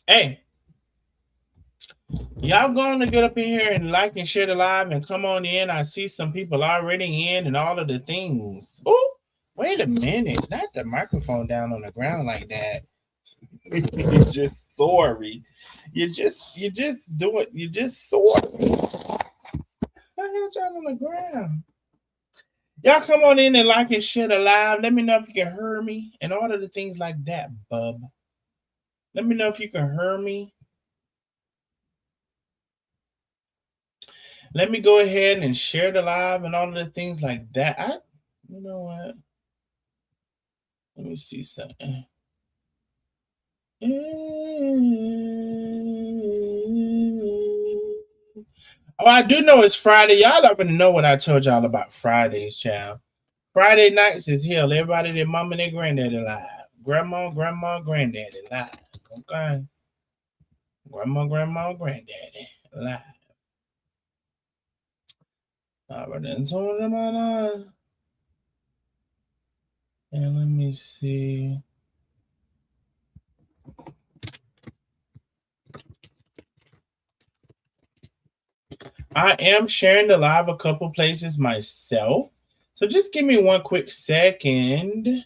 Hey, y'all going to get up in here and like and share the live and come on in. I see some people already in and all of the things. Oh, wait a minute. Not the microphone down on the ground like that. You're just sorry. You just do it. You just sorry. I had y'all on the ground. Y'all come on in and like and share the live. Let me know if you can hear me and all of the things like that, bub. Let me know if you can hear me. Let me go ahead and share the live and all of the things like that. You know what? Let me see something. Oh, I do know it's Friday. Y'all already know what I told y'all about Fridays, child. Friday nights is hell. Everybody, their mom and their granddaddy live. Grandma, granddaddy live. Okay. Grandma, granddaddy live. All right, then. So, and let me see. I am sharing the live a couple places myself. So just give me one quick second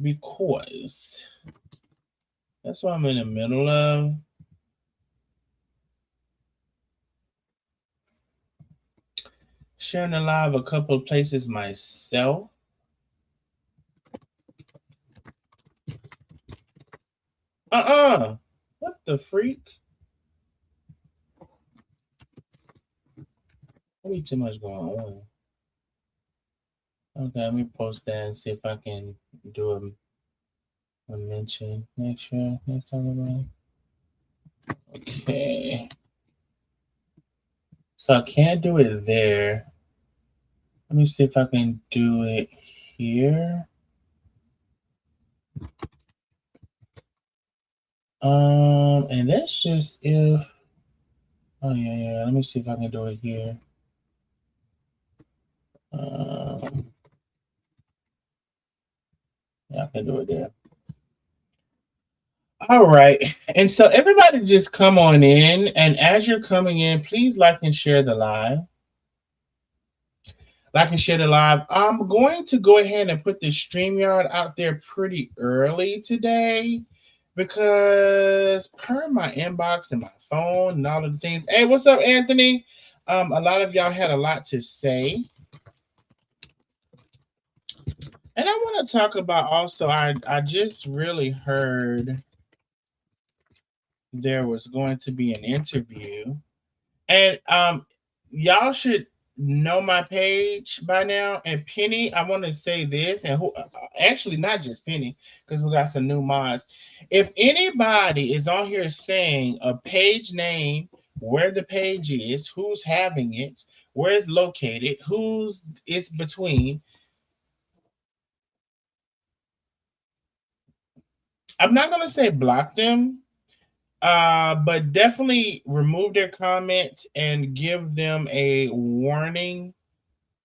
because that's what I'm in the middle of. Sharing the live a couple of places myself. What the freak? Way too much going on. Okay, let me post that and see if I can do a mention next time around. Okay. So I can't do it there. Let me see if I can do it here. And that's just if. Oh yeah. Let me see if I can do it here. Yeah, I can do it there. All right. And so everybody just come on in. And as you're coming in, please like and share the live. Like and share the live. I'm going to go ahead and put the StreamYard out there pretty early today because per my inbox and my phone and all of the things. Hey, what's up, Anthony? A lot of y'all had a lot to say. And I want to talk about also, I just really heard there was going to be an interview. And y'all should know my page by now. And Penny, I want to say this, and who actually not just Penny, because we got some new mods. If anybody is on here saying a page name, where the page is, who's having it, where it's located, who's it's between, I'm not gonna say block them, but definitely remove their comment and give them a warning.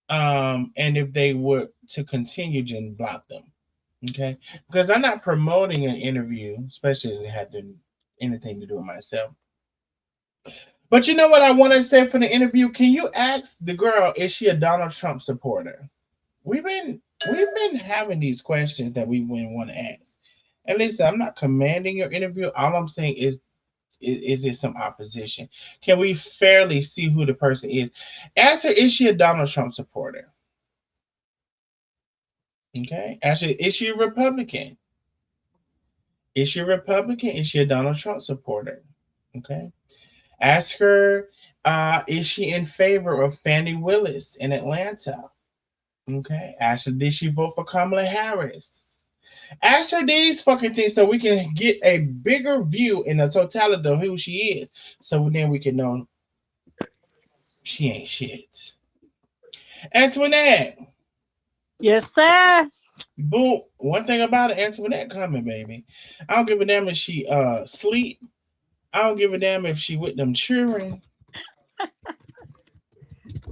And if they were to continue, just block them. Okay, because I'm not promoting an interview, especially if it had anything to do with myself. But you know what I want to say for the interview? Can you ask the girl, is she a Donald Trump supporter? We've been having these questions that we wouldn't want to ask. And listen, I'm not commanding your interview. All I'm saying is there some opposition? Can we fairly see who the person is? Ask her, is she a Donald Trump supporter? Okay. Ask her, is she a Republican? Is she a Republican? Is she a Donald Trump supporter? Okay. Ask her, is she in favor of Fannie Willis in Atlanta? Okay. Ask her, did she vote for Kamala Harris? Ask her these fucking things so we can get a bigger view in the totality of who she is. So then we can know she ain't shit. Antoinette. Yes, sir. Boo. One thing about it, Antoinette coming, baby. I don't give a damn if she sleep. I don't give a damn if she with them children.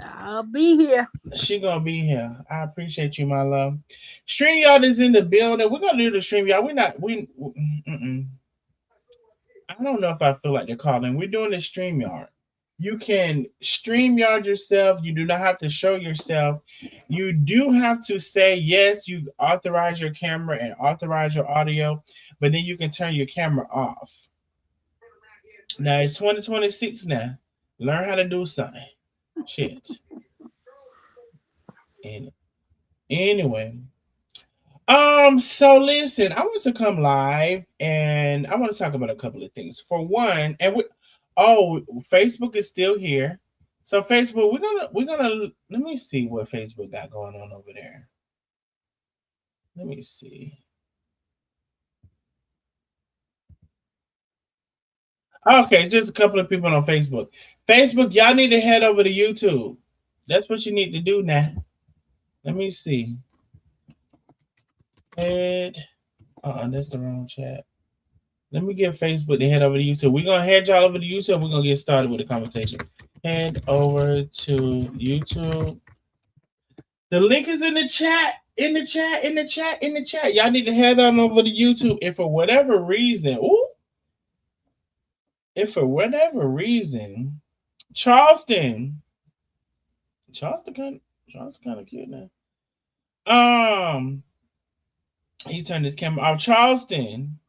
I'll be here. She gonna be here. I appreciate you, my love. Stream y'all is in the building. We're gonna do the stream y'all. We're not. Mm-mm. I don't know if I feel like they're calling. We're doing the stream yard. You can stream yard yourself. You do not have to show yourself. You do have to say yes. You authorize your camera and authorize your audio, but then you can turn your camera off. Now it's 2026 now. Learn how to do something. Shit. Anyway. So listen, I want to come live and I want to talk about a couple of things. For one, Facebook is still here. So Facebook, we're gonna let me see what Facebook got going on over there. Let me see. Okay, just a couple of people on Facebook. Facebook, y'all need to head over to YouTube. That's what you need to do now. Let me see. Head. That's the wrong chat. Let me get Facebook to head over to YouTube. We're gonna head y'all over to YouTube. We're gonna get started with the conversation. Head over to YouTube. The link is in the chat. In the chat. In the chat. In the chat. Y'all need to head on over to YouTube. If for whatever reason, Charleston kind of cute now. He turned his camera off. Charleston,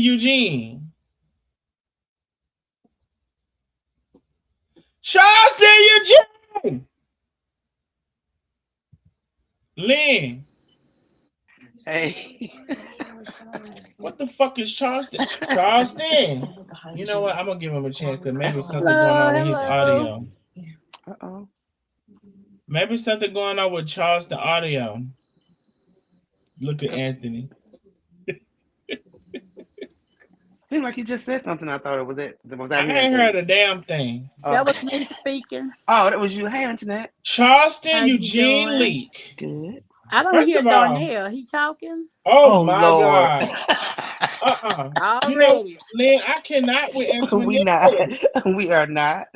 Eugene. Charleston, Eugene. Lynn. Hey. What the fuck is Charleston? Charleston. You know what? I'm gonna give him a chance because maybe something going on with his audio. Uh-oh. Maybe something going on with Charleston audio. Look at Anthony. Seemed like he just said something. I thought it was it. I ain't heard a damn thing. That was me speaking. Oh, that was you. Hey, Antoinette. Charleston Eugene Leak. Good. I don't hear Darnell. He talking? Oh my Lord. God. Already. You know, Lynn, I cannot with Antoinette. We not. We are not.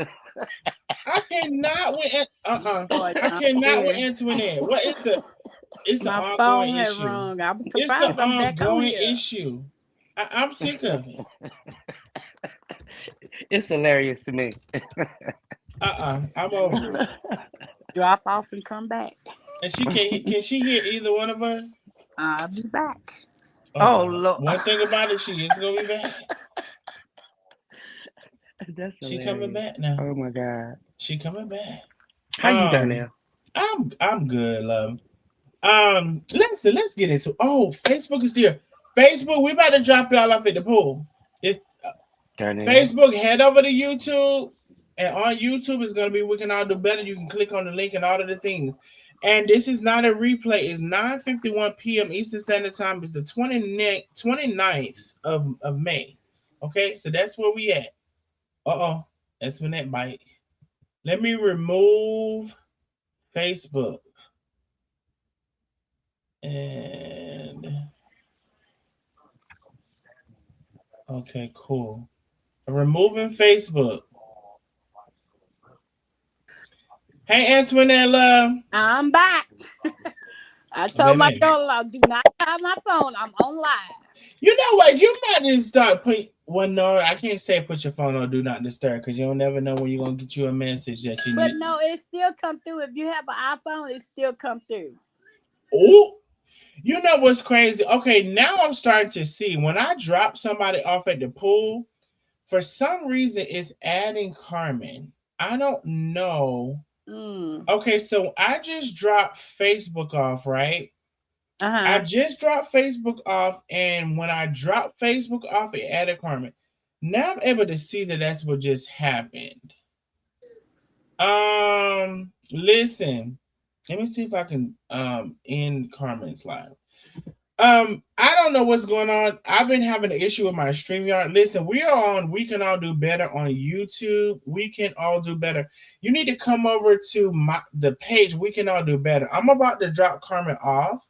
I cannot with I cannot with Antoinette. What is the? It's an My ongoing phone had issue. rung. I was It's surprised an I'm back on ongoing here. issue. I'm sick of it. It's hilarious to me. I'm over it. Drop off and come back. And can she hear either one of us? I'll be back. Oh Lord. One thing about it, she is gonna be back. That's hilarious. She coming back now. Oh my God. She coming back. How you doing now? I'm good, love. Let's get into. Facebook is there. Facebook, we about to drop y'all off at the pool. It's Facebook. Head over to YouTube, and on YouTube it's gonna be We Can All Do Better. You can click on the link and all of the things. And this is not a replay. It's 9:51 p.m. Eastern Standard Time. It's the 29th of May. Okay, so that's where we at. That's when that bite. Let me remove Facebook. And okay, cool. Removing Facebook. Hey, Antoinette, love. I'm back. I told my daughter, do not call my phone. I'm on live. You know what? You might just start putting. Well, no, I can't say put your phone on do not disturb because you'll never know when you're gonna get you a message that you need. But no, it still come through. If you have an iPhone, it still come through. Oh, you know what's crazy? Okay, now I'm starting to see when I drop somebody off at the pool, for some reason it's adding Carmen. I don't know. Okay, so I just dropped Facebook off, right? I just dropped Facebook off, and when I dropped Facebook off, it added Carmen. Now I'm able to see that that's what just happened. Listen, let me see if I can end Carmen's live. I don't know what's going on. I've been having an issue with my StreamYard. Listen, we are on We Can All Do Better on YouTube. We Can All Do Better. You need to come over to the page We Can All Do Better. I'm about to drop Carmen off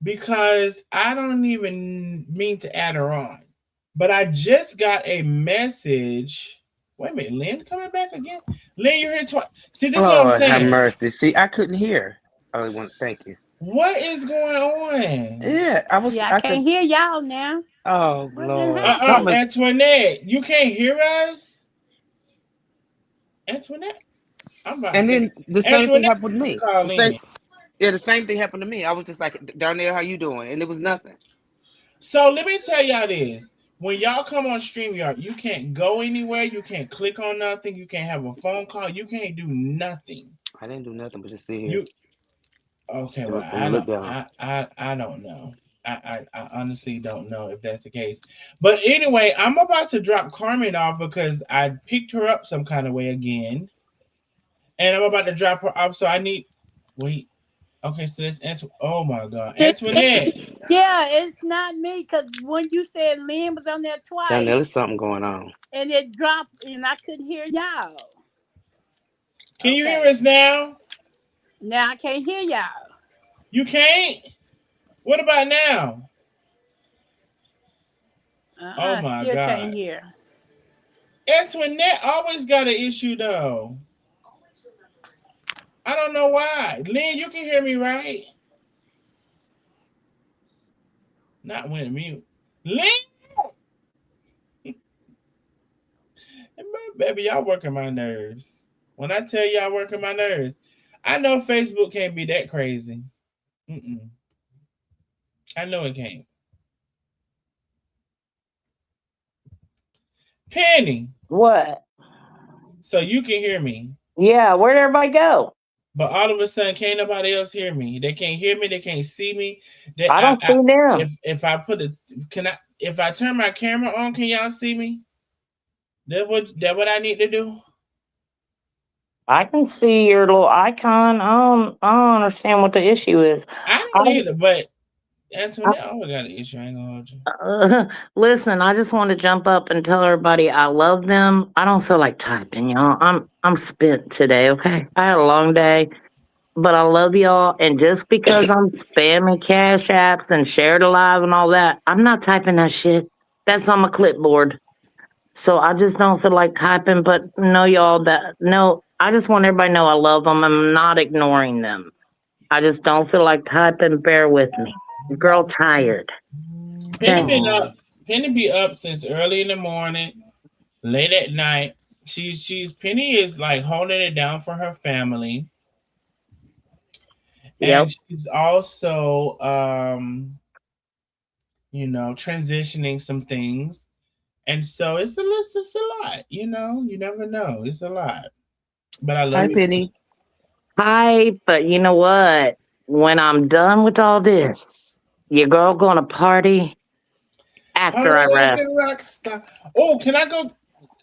because I don't even mean to add her on. But I just got a message. Wait a minute, Lynn coming back again? Lynn, you're here twice. See, this is what I'm Lord have saying. mercy. See, I couldn't hear. Oh, thank you. What is going on? Yeah, See, I I can't said, hear y'all now. oh What didn't Lord, happen? something. Antoinette, you can't hear us? Antoinette? I'm about to And say, then the same thing Antoinette, happened with me. call in. Yeah, the same thing happened to me. I was just like, Darnell, how you doing? And it was nothing. So let me tell y'all this. When y'all come on StreamYard, you can't go anywhere. You can't click on nothing. You can't have a phone call. You can't do nothing. I didn't do nothing but just sit here You okay? Well, and I look don't. down. I don't know. I honestly don't know if that's the case. But anyway, I'm about to drop Carmen off because I picked her up some kind of way again, and I'm about to drop her off. So I need wait. Okay, so that's Oh my God, Antoinette. Yeah, it's not me because when you said Lynn was on there Darnell, twice there's something going on. and it dropped and I couldn't hear y'all. Can you hear Okay. us now? Now I can't hear y'all. You can't. What about now? Oh my Still can't God. hear. Antoinette always got an issue though. I don't know why. Lynn, you can hear me, right? Not when mute. Lynn, baby, y'all working my nerves. When I tell y'all working my nerves, I know Facebook can't be that crazy. Mm-mm. I know it can't. Penny, What? so you can hear me. Yeah, where'd everybody go? But all of a sudden, can't nobody else hear me. They can't hear me. They can't see me. They, I don't see them. if I put it, can I? If I turn my camera on, can y'all see me? That what I need to do? I can see your little icon. I don't understand what the issue is. I I, don't either. But I Antoinette always got an issue. I ain't gonna hold you. listen. I just want to jump up and tell everybody I love them. I don't feel like typing, y'all. I'm spent today. Okay, I had a long day, but I love y'all. And just because I'm spamming cash apps and shared alive and all that, I'm not typing that shit. That's on my clipboard. So I just don't feel like typing, but no, y'all, that no, I just want everybody to know I love them. I'm not ignoring them. I just don't feel like typing. Bear with me. Girl, tired. Penny Okay. been Oh, up. Penny be up since early in the morning, late at night. She's Penny is like holding it down for her family, Yep. and she's also transitioning some things. And so it's a lot, you never know. It's a lot. But I love hi, you. Penny. Hi, but you know what? When I'm done with all this, your girl gonna party after Party I like a rest. rock star. Oh, can I go?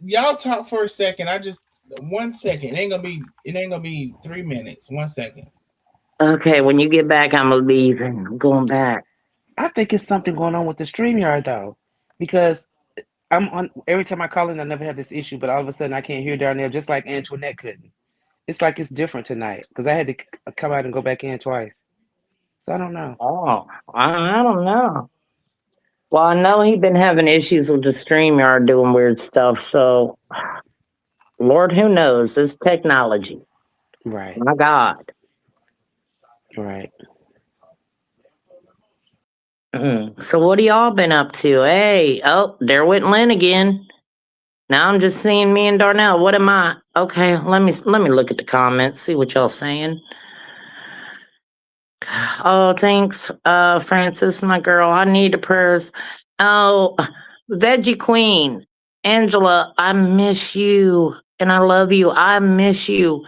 Y'all talk for a second. I just 1 second. It ain't gonna be 3 minutes. 1 second. Okay, when you get back, I'm leaving. I'm going back. I think it's something going on with the StreamYard though, because I'm on every time I call in, I never have this issue, but all of a sudden I can't hear Darnell just like Antoinette couldn't. It's like it's different tonight because I had to come out and go back in twice. So I don't know. Oh, I don't know. Well, I know he been having issues with the StreamYard doing weird stuff, so Lord, who knows? It's technology. Right, My God. right. So what y'all been up to? Hey, oh, there went Lynn again. Now I'm just seeing me and Darnell. What am I? Okay, let me look at the comments, see what y'all saying. Oh, thanks, Francis, my girl. I need the prayers. Oh, Veggie Queen, Angela, I miss you and I love you. I miss you.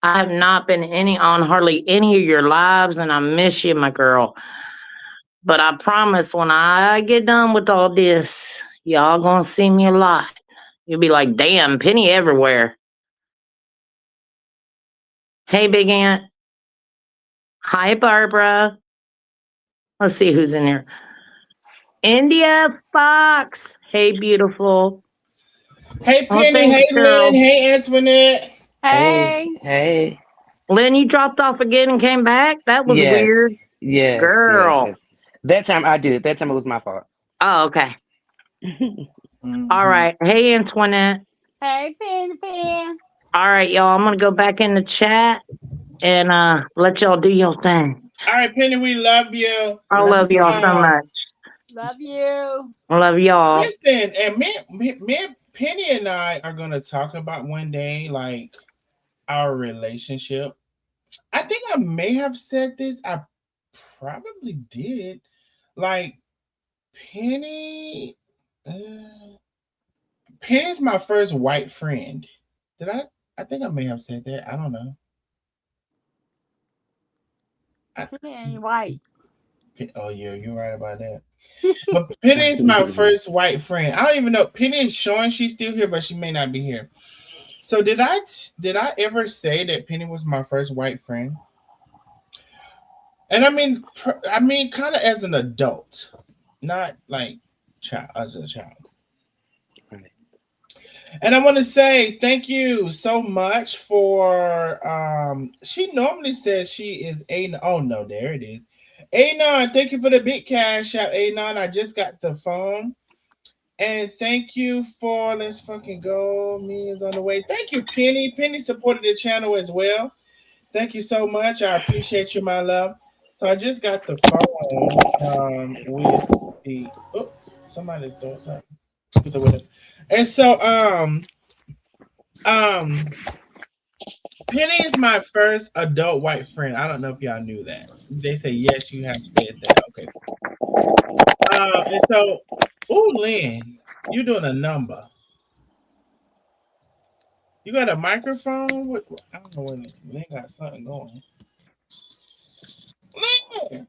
I have not been any on hardly any of your lives, and I miss you, my girl. But I promise when I get done with all this, y'all gonna see me a lot. You'll be like, damn, Penny everywhere. Hey, Big Aunt. Hi, Barbara. Let's see who's in here. India Fox. Hey, beautiful. Hey Oh, Penny. thanks, Hey Lynn. girl. Hey Antoinette. Hey, Hey. hey. Lynn, you dropped off again and came back? That was weird. Yes, yes, yes, Girl. yes. That time I did it. That time it was my fault. Oh, okay. All Mhm. right. Hey, Antoinette. Hey, Penny Pen. All right, y'all. I'm gonna go back in the chat and let y'all do your thing. All right, Penny, we love you. I Love you love y'all too. so Um, much. Love you. I love y'all. listen, and me, Penny and I are gonna talk about one day, like our relationship. I think I may have said this. I probably did. Like Penny, Penny's my first white friend. Did I? I think I may have said that. I don't know. I, Penny White. oh yeah, you're right about that. But Penny is my first white friend. I don't even know. Penny is showing she's still here, but she may not be here. So did I ever say that Penny was my first white friend? And I mean, I mean, kind of as an adult, not like child as a child. Right. And I want to say thank you so much for. She normally says she is a. Oh no, there it is. Anon, thank you for the big cash out. Anon, I just got the phone. And thank you for let's fucking go. Me is on the way. Thank you, Penny. Penny supported the channel as well. Thank you so much. I appreciate you, my love. So I just got the phone with the oh somebody doing something with the window. And so um Penny is my first adult white friend. I don't know if y'all knew that. They say yes, you have said that. Okay, cool. And so oh Lynn, you're doing a number. You got a microphone? I don't know when Lynn got something going. Lynn!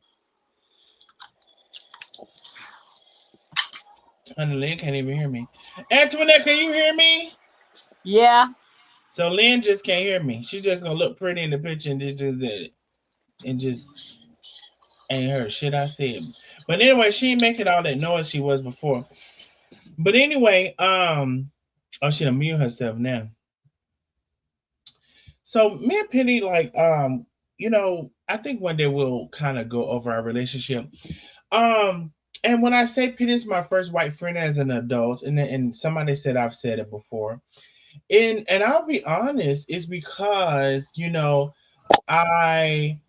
And Lynn can't even hear me. Antoinette, can you hear me? Yeah. So Lynn just can't hear me. She's just gonna look pretty in the picture and just ain't heard shit I said. But anyway, she ain't making all that noise she was before. But anyway, oh she done mute herself now. So me and Penny, like, I think one day we'll kind of go over our relationship. Um, and when I say Penny's my first white friend as an adult, and somebody said I've said it before, and I'll be honest, it's because I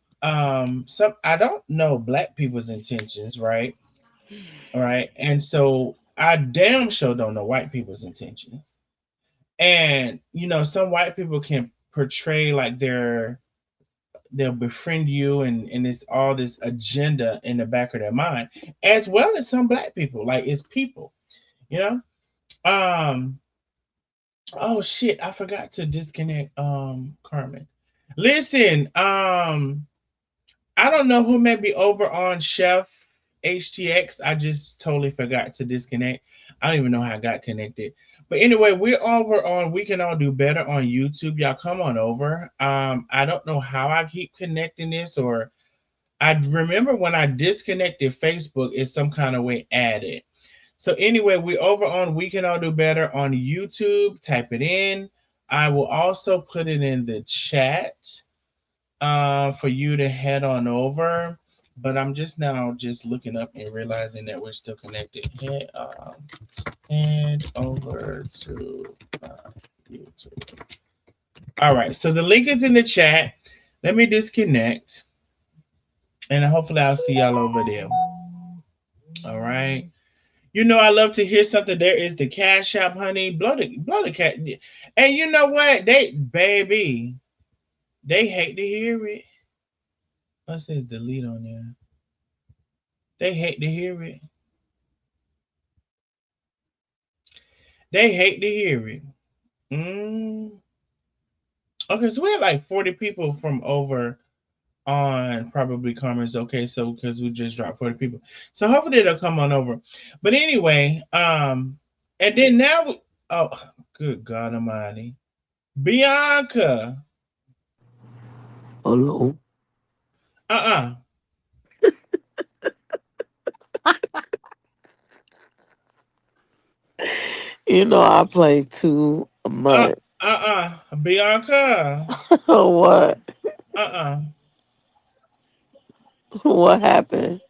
don't know black people's intentions, right? All right, and so I damn sure don't know white people's intentions, and some white people can portray like they'll befriend you and it's all this agenda in the back of their mind, as well as some black people, like it's people, you know um oh shit, I forgot to disconnect Carmen. Listen, I don't know who may be over on Chef HTX. I just totally forgot to disconnect. I don't even know how I got connected. But anyway, we're over on We Can All Do Better on YouTube. Y'all come on over. I don't know how I keep connecting this, or I remember when I disconnected Facebook, it's some kind of way added. So anyway, we're over on We Can All Do Better on YouTube. Type it in. I will also put it in the chat for you to head on over. But I'm just now just looking up and realizing that we're still connected. Head over to YouTube. All right. So the link is in the chat. Let me disconnect, and hopefully I'll see y'all over there. All right. I love to hear something. There is the cash shop, honey. Blow the cat. And you know what? They hate to hear it. What says delete on there? They hate to hear it. They hate to hear it. Mm. Okay, so we had like 40 people from over on probably Carmen's okay, so because we just dropped 40 people. So hopefully they'll come on over. But anyway, and then now oh good God Almighty. Bianca. Hello. Uh-uh. I play too Uh much. Bianca. What? Uh-uh. What happened?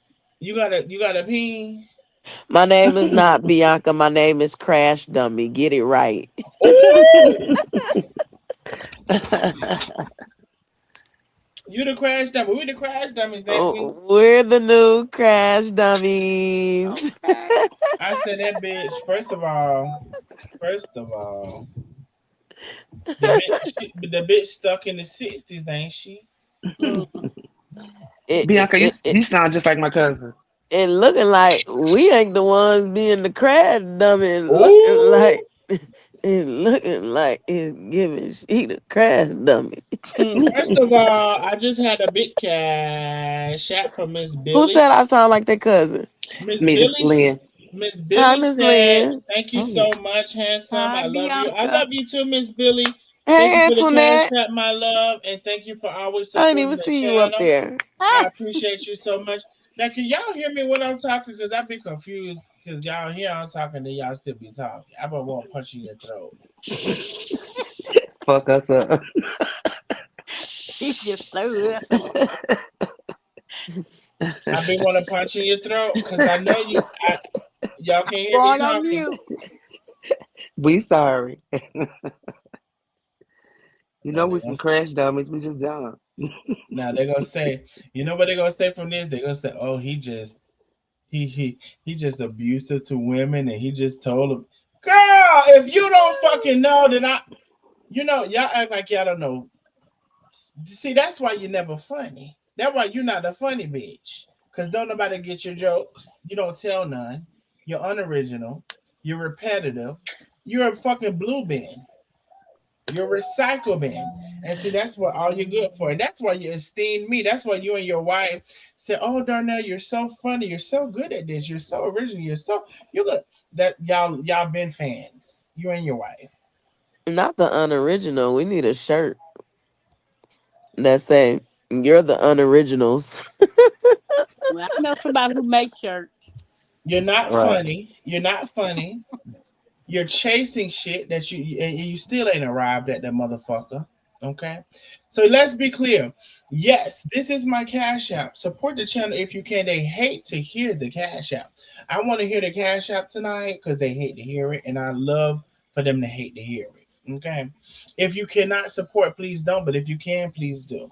You gotta pee. My name is not Bianca. My name is Crash Dummy. Get it right. Ooh, you the crash dummy. We the crash dummies, ain't we? Oh, we're the new Crash Dummies. Okay. I said that bitch. First of all, the bitch stuck in the '60s, ain't she? Mm. it, it, Bianca, you it, it, you sound just like my cousin. it looking like we ain't the ones being the Crash Dummy. It looking Ooh. like it's giving she the Crash Dummy. First of all, I just had a big cash out from Miss Who Billy. said I sound like their cousin? Miss Miss Billy, Lynn. Miss Hi, Billy Miss said, Lynn. "Thank you Oh, so much, handsome. Hi, I love you. I Bianca. love you too, Miss Billy. Thank you Hey, for the cash Antoinette. out, my love, and thank you for always I didn't supporting even the see you up channel. there. I Ah, appreciate you so much. Now, can y'all hear me when I'm talking? Because I be confused. Because y'all hear I'm talking, then y'all still be talking. I but want to punch you in your throat. fuck us up. he just threw us up. I be want to punch you in your throat because I know you. Y'all can hear me Going on talking. mute. We sorry. You Now know they we gonna some crash dummies. We just dumb. now they're gonna say, you know what they're gonna say from this? They're gonna say, oh, he just abusive to women, and he just told them, girl, if you don't fucking know, then y'all act like y'all don't know. See, that's why you're never funny. That's why you're not a funny bitch. Cause don't nobody get your jokes. You don't tell none. You're unoriginal. You're repetitive. You're a fucking blue bin. You're recycle bin. And see, that's what all you're good for. And that's why you esteem me. That's why you and your wife say, oh, Darnell, you're so funny. You're so good at this. You're so original. You're good. That y'all been fans. You and your wife. Not the unoriginal. We need a shirt that say you're the unoriginals. Well, I know somebody who makes shirts. You're not Right. funny. You're not funny. You're chasing shit that you still ain't arrived at that motherfucker. Okay, so let's be clear. Yes, this is my cash app. Support the channel if you can. They hate to hear the cash app. I want to hear the cash app tonight because they hate to hear it, and I love for them to hate to hear it. Okay, if you cannot support, please don't. But if you can, please do.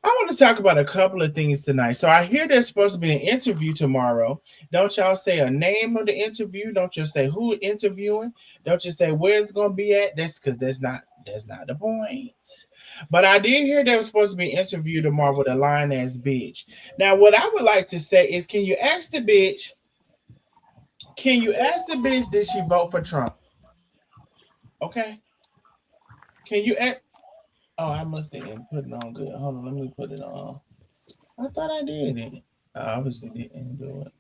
I want to talk about a couple of things tonight. So I hear there's supposed to be an interview tomorrow. Don't y'all say a name of the interview. Don't just say who interviewing. Don't just say where it's gonna be at. That's because that's not the point. But I did hear there was supposed to be an interview tomorrow with a lying ass bitch. Now, what I would like to say is, can you ask the bitch, did she vote for Trump? Okay. Can you ask? Oh, I must have put it on good. Hold on, let me put it on. I thought I did it. I obviously didn't do it.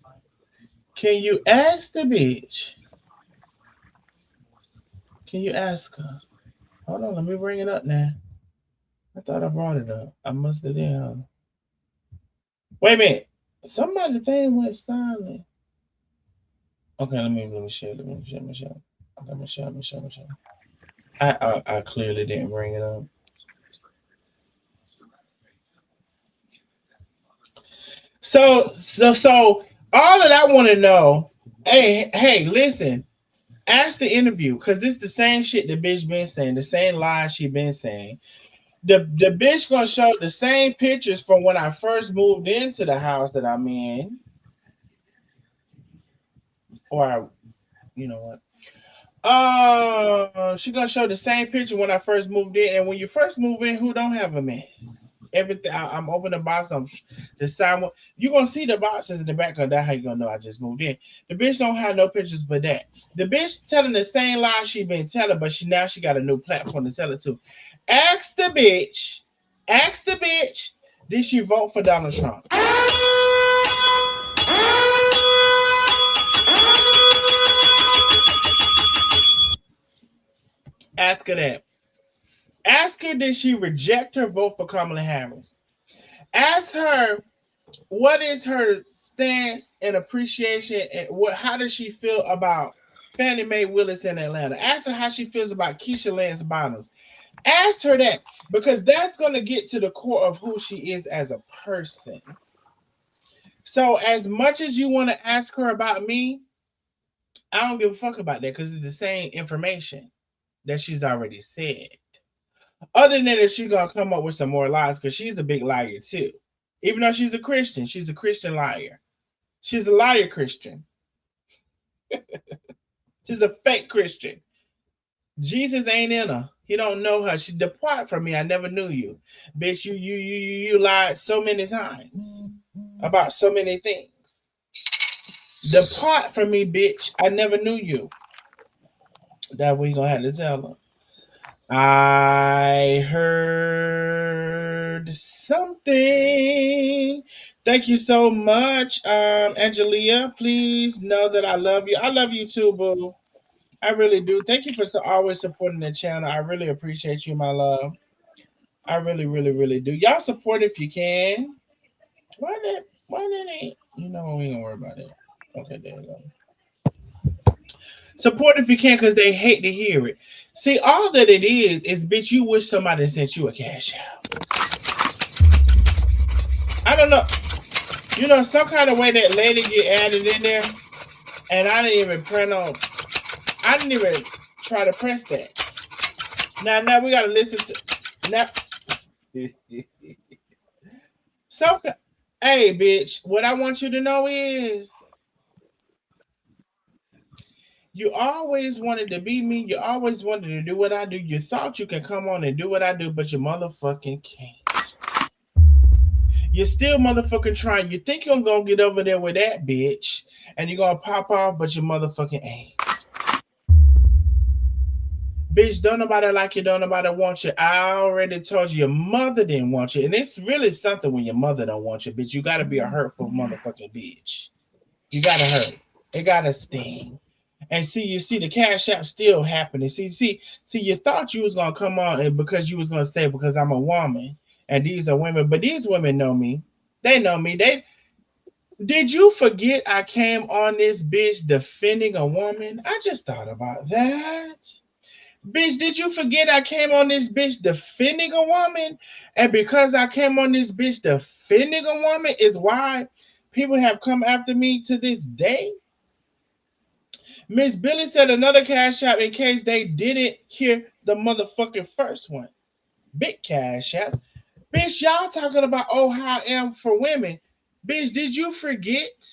Can you ask the bitch? Can you ask her? Hold on, let me bring it up now. I thought I brought it up. I must have done. Wait a minute. Somebody thing went silent. Okay, let me share. Let me share. Okay, let me share. I clearly didn't bring it up. So all that I want to know. Hey, listen. Ask the interview because it's the same shit the bitch been saying, the same lies she been saying. The bitch gonna show the same pictures from when I first moved into the house that I'm in, or you know what? She gonna show the same picture when I first moved in, and when you first move in, who don't have a mess? Everything I'm opening the box. I'm deciding what you gonna see the boxes in the background. That's how you gonna know I just moved in. The bitch don't have no pictures but that. The bitch telling the same lie she been telling, but she got a new platform to tell it to. Ask the bitch. Ask the bitch. Did she vote for Donald Trump? Ask her that. Ask her, did she reject her vote for Kamala Harris? Ask her, what is her stance and appreciation, and how does she feel about Fannie Mae Willis in Atlanta? Ask her how she feels about Keisha Lance Bottoms. Ask her that because that's going to get to the core of who she is as a person. So as much as you want to ask her about me, I don't give a fuck about that because it's the same information that she's already said. Other than that, she's gonna come up with some more lies because she's a big liar too. Even though she's a Christian liar. She's a liar Christian. She's a fake Christian. Jesus ain't in her. He don't know her. She depart from me. I never knew you, bitch. You lied so many times about so many things. Depart from me, bitch. I never knew you. That we gonna have to tell her. I heard something. Thank you so much, Angelia. Please know that I love you. I love you too, boo. I really do. Thank you for always supporting the channel. I really appreciate you, my love. I really, really, really do. Y'all support if you can. Why that ain't? You know, we ain't gonna worry about it. Okay, there you go. Support if you can, because they hate to hear it. See, all that it is bitch, you wish somebody sent you a cash out. I don't know. You know, some kind of way that lady get added in there, and I didn't even I didn't even try to press that. Now we gotta listen to now. So, hey, bitch, what I want you to know is you always wanted to be me. You always wanted to do what I do. You thought you can come on and do what I do, but you motherfucking can't. You're still motherfucking trying. You think you're gonna get over there with that bitch and you're gonna pop off, but you motherfucking ain't. Bitch, don't nobody like you, don't nobody want you. I already told you your mother didn't want you. And it's really something when your mother don't want you, bitch. You gotta be a hurtful motherfucking bitch. You gotta hurt. It gotta sting. And see, you see the cash app still happening. See, you thought you was gonna come on and because you was gonna say because I'm a woman and these are women, but these women know me. They know me. They did you forget I came on this bitch defending a woman? I just thought about that. Bitch, did you forget I came on this bitch defending a woman? And because I came on this bitch defending a woman is why people have come after me to this day. Miss Billy said another cash app in case they didn't hear the motherfucking first one. Big cash app. Bitch, y'all talking about oh how I am for women. Bitch, did you forget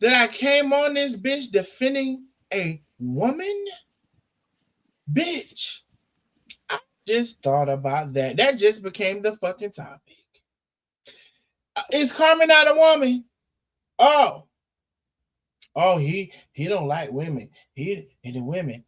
that I came on this bitch defending a woman? Bitch, I just thought about that. That just became the fucking topic. Is Carmen not a woman? Oh, oh, he don't like women. He and the women.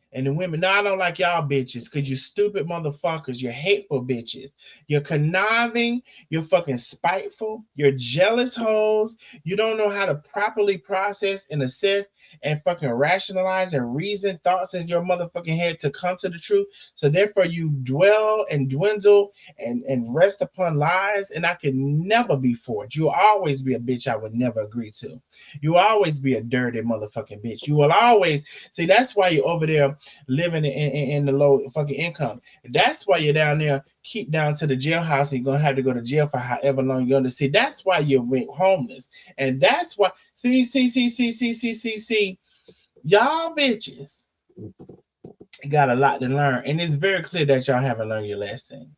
No, I don't like y'all bitches because you stupid motherfuckers. You're hateful bitches. You're conniving. You're fucking spiteful. You're jealous hoes. You don't know how to properly process and assess and fucking rationalize and reason thoughts in your motherfucking head to come to the truth. So therefore you dwell and dwindle and rest upon lies. And I can never be for it. You'll always be a bitch I would never agree to. You will always be a dirty motherfucking bitch. You will always see that's why you're over there living in the low fucking income. That's why you're down there, keep down to the jailhouse, and you're gonna have to go to jail for however long you're gonna see. That's why you went homeless. And that's why see. Y'all bitches got a lot to learn. And it's very clear that y'all haven't learned your lesson.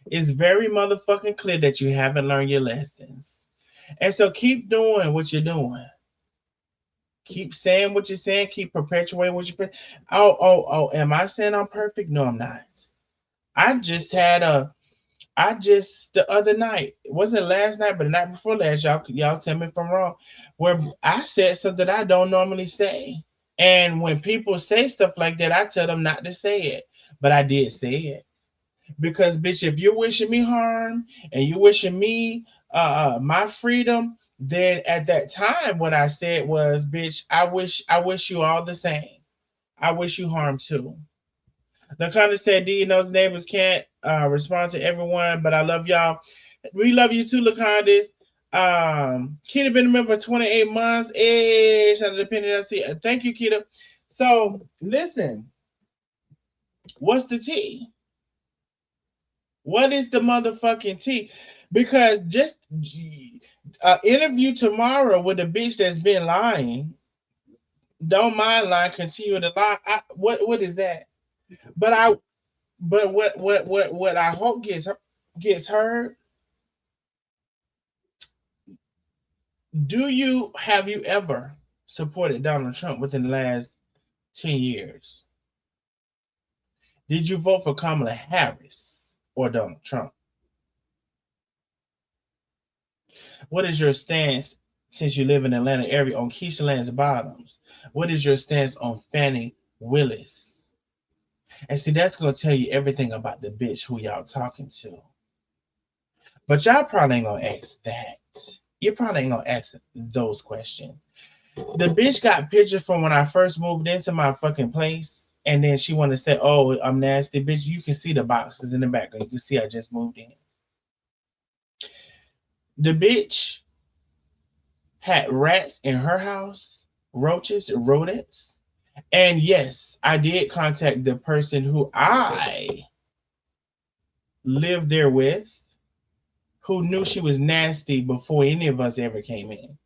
It's very motherfucking clear that you haven't learned your lessons. And so keep doing what you're doing. Keep saying what you're saying. Keep perpetuating what you're. Oh. Am I saying I'm perfect? No, I'm not. I just the other night. It wasn't last night, but the night before last. Y'all tell me if I'm wrong. Where I said something I don't normally say. And when people say stuff like that, I tell them not to say it. But I did say it. Because bitch, if you're wishing me harm and you're wishing me my freedom, then at that time what I said was, bitch, I wish you all the same. I wish you harm too. Laconda said, do you know neighbors can't respond to everyone, but I love y'all. We love you too, Lacondas. Kita been a member for 28 months. Hey, shout out to Penny. Thank you, Kita. So listen, what's the tea? What is the motherfucking tea? Because just Interview tomorrow with a bitch that's been lying. Don't mind lying, continue to lie. What is that? But I but what I hope gets heard. Have you ever supported Donald Trump within the last 10 years? Did you vote for Kamala Harris or Donald Trump? What is your stance since you live in the Atlanta area on Keisha Lance Bottoms? What is your stance on Fannie Willis? And see, that's gonna tell you everything about the bitch who y'all talking to. But y'all probably ain't gonna ask that. You probably ain't gonna ask those questions. The bitch got pictures from when I first moved into my fucking place, and then she wanna say, "Oh, I'm nasty, bitch." You can see the boxes in the background. You can see I just moved in. The bitch had rats in her house, roaches, rodents. And yes, I did contact the person who I lived there with, who knew she was nasty before any of us ever came in.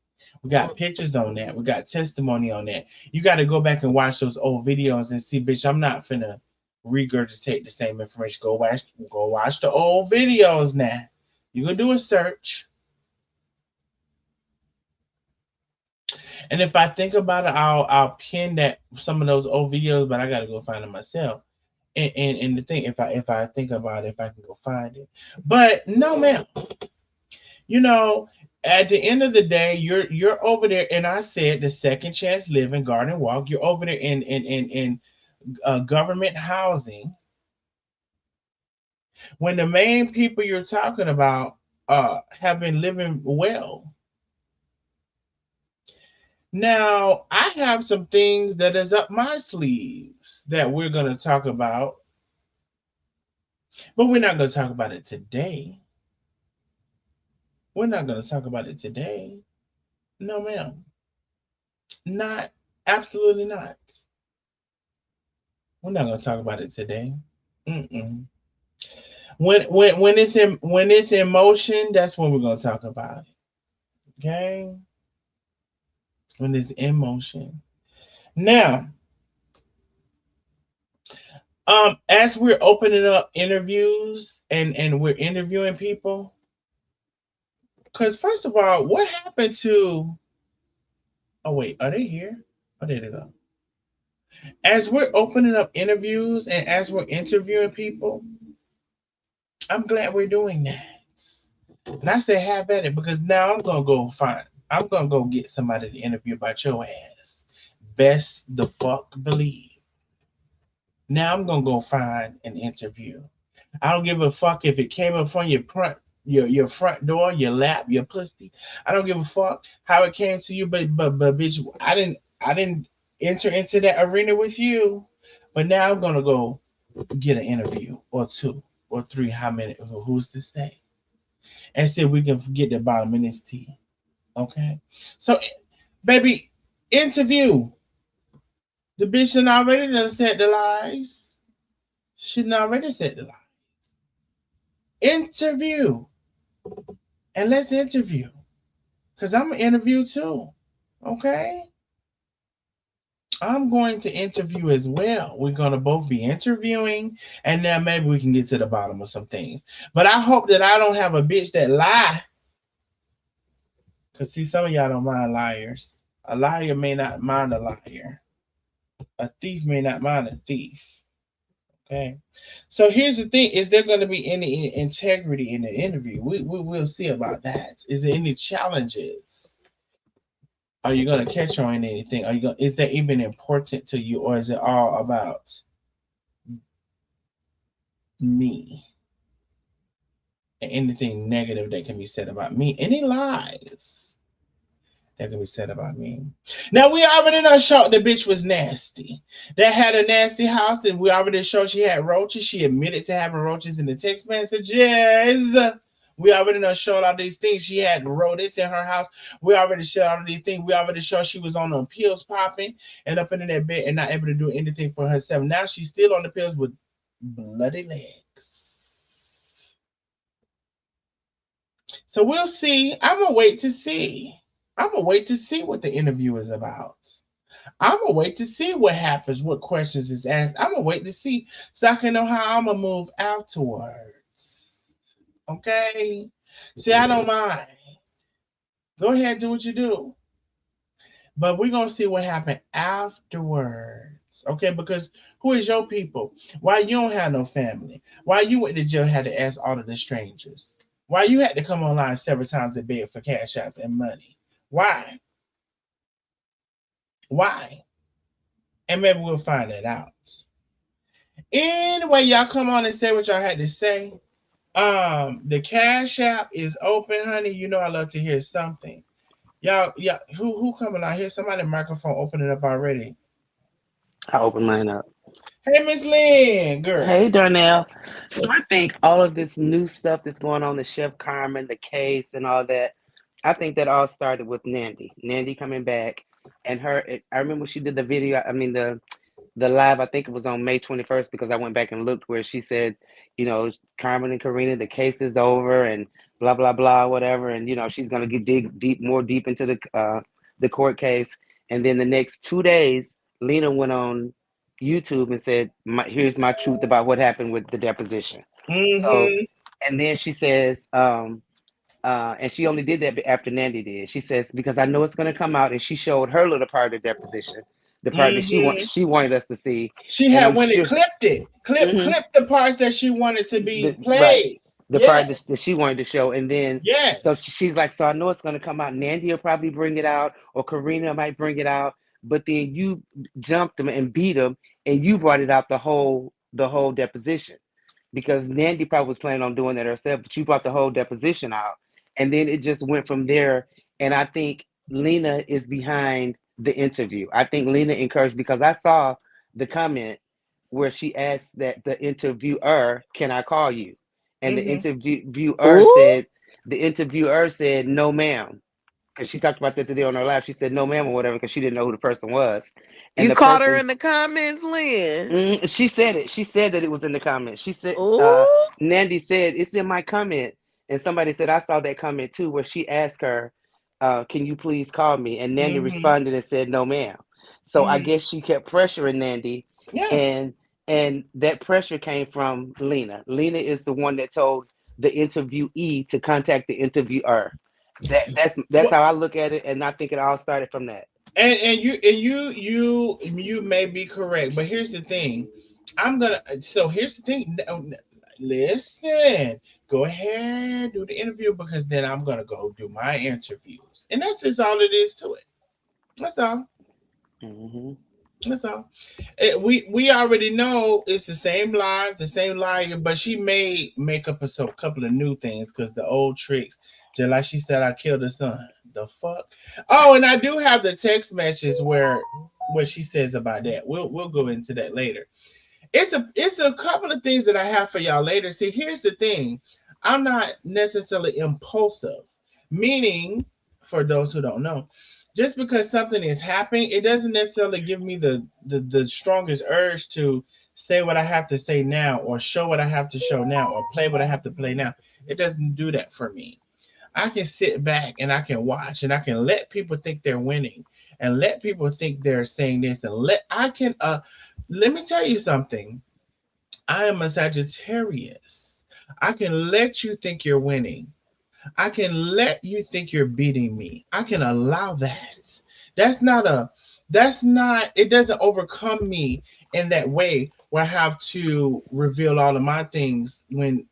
We got pictures on that. We got testimony on that. You got to go back and watch those old videos and see, bitch, I'm not finna regurgitate the same information. Go watch the old videos now. You go do a search. And if I think about it, I'll pin that some of those old videos, but I gotta go find them myself. And the thing, if I think about it, if I can go find it. But no, ma'am. You know, at the end of the day, you're over there, and I said the Second Chance Living Garden Walk. You're over there in government housing. When the main people you're talking about have been living well. Now, I have some things that is up my sleeves that we're going to talk about, but we're not going to talk about it today. We're not going to talk about it today. No, ma'am. Not, absolutely not. We're not going to talk about it today. Mm-mm. When it's in motion, that's when we're going to talk about it. Okay? When it's in motion. Now, as we're opening up interviews and we're interviewing people, because first of all, what happened to? Oh wait, are they here? Oh, there they go. As we're opening up interviews and as we're interviewing people, I'm glad we're doing that. And I say have at it because now I'm gonna go get somebody to interview about your ass. Best the fuck believe. Now I'm gonna go find an interview. I don't give a fuck if it came up from your front door, your lap, your pussy. I don't give a fuck how it came to you, but bitch, I didn't enter into that arena with you. But now I'm gonna go get an interview or two or three. How many? Who's to say? And see if we can get the bottom in this tea. Okay. So, baby, interview. The bitch done already done said the lies. She done already said the lies. Interview. And let's interview. Because I'm going to interview too. Okay? I'm going to interview as well. We're going to both be interviewing. And then maybe we can get to the bottom of some things. But I hope that I don't have a bitch that lie. Because see, some of y'all don't mind liars. A liar may not mind a liar. A thief may not mind a thief. Okay. So here's the thing: is there going to be any integrity in the interview? We will see about that. Is there any challenges? Are you going to catch on anything? Is that even important to you, or is it all about me? And anything negative that can be said about me? Any lies that can be said about me? Now, we already done showed the bitch was nasty. That had a nasty house, and we already showed she had roaches. She admitted to having roaches in the text messages. We already done showed all these things. She had rodents in her house. We already showed all these things. We already showed she was on the pills popping and up in that bed and not able to do anything for herself. Now she's still on the pills with bloody legs. So we'll see. I'm gonna wait to see. I'm gonna wait to see what the interview is about. I'm gonna wait to see what happens, what questions is asked. I'm gonna wait to see so I can know how I'm gonna move afterwards. Okay. See, I don't mind. Go ahead, do what you do. But we're gonna see what happened afterwards. Okay, because who is your people? Why you don't have no family? Why you went to jail had to ask all of the strangers? Why you had to come online several times a beg for cash outs and money? Why? Why? And maybe we'll find that out. Anyway, y'all come on and say what y'all had to say. The cash app is open, honey. You know I love to hear something. Y'all, who coming out here? Somebody microphone opening up already. I open mine up. Hey, Miss Lynn, girl. Hey, Darnell. So I think all of this new stuff that's going on, the Chef Carmen, the case, and all that, I think that all started with Nandy. Nandy coming back, and her. I remember she did the video. I mean the live. I think it was on May 21st because I went back and looked where she said, Carmen and Karina, the case is over, and blah blah blah, whatever, and she's gonna get more deep into the court case, and then the next 2 days, Lena went on YouTube and said, "Here's my truth about what happened with the deposition." So, Mm-hmm. and then she says, and she only did that after Nandy did. She says because I know it's going to come out, and she showed her little part of the deposition, the part that Mm-hmm. she wanted us to see, She and had I'm when it sure. clipped it. Mhm. Clip the parts that she wanted to be Right, played. the part Yes. that she wanted to show, and then so Yes. she's like, so I know it's going to come out. Nandy will probably bring it out, or Karina might bring it out, but then you jumped them and beat them, and you brought it out the whole deposition because Nandy probably was planning on doing that herself, but you brought the whole deposition out, and then it just went from there. And I think Lena is behind the interview. I think Lena encouraged because I saw the comment where she asked that the interviewer, "Can I call you?" And Mm-hmm. Ooh, the interviewer said, "No, ma'am." Because she talked about that today on her live. She said, "No, ma'am," or whatever, because she didn't know who the person was. And you the caught her person, in the comments, Lynn. she said it. She said that it was in the comments. She said, Ooh, Nandy said, "It's in my comment." And somebody said, "I saw that comment too," where she asked her, "Can you please call me?" And Nandy Mm-hmm. responded and said, "No, ma'am." So I Mm-hmm. guess she kept pressuring Nandy, Yes. and that pressure came from Lena. Lena is the one that told the interviewee to contact the interviewer. That's Well, how I look at it, and I think it all started from that. and you may be correct, but here's the thing. Here's the thing. Listen, go ahead, do the interview because then I'm gonna go do my interviews, and that's just all it is to it. That's all. Hmm. That's all. We already know it's the same lies, the same liar, but she may make up a couple of new things because the old tricks, just like she said, I killed her son. The fuck. Oh, and I do have the text message where what she says about that. We'll go into that later. It's a couple of things that I have for y'all later. See, here's the thing. I'm not necessarily impulsive, meaning for those who don't know, just because something is happening, it doesn't necessarily give me the strongest urge to say what I have to say now or show what I have to show now or play what I have to play now. It doesn't do that for me. I can sit back and I can watch and I can let people think they're winning and let people think they're saying this and let me tell you something. I am a Sagittarius. I can let you think you're winning. I can let you think you're beating me. I can allow that. That's not a it doesn't overcome me in that way where I have to reveal all of my things when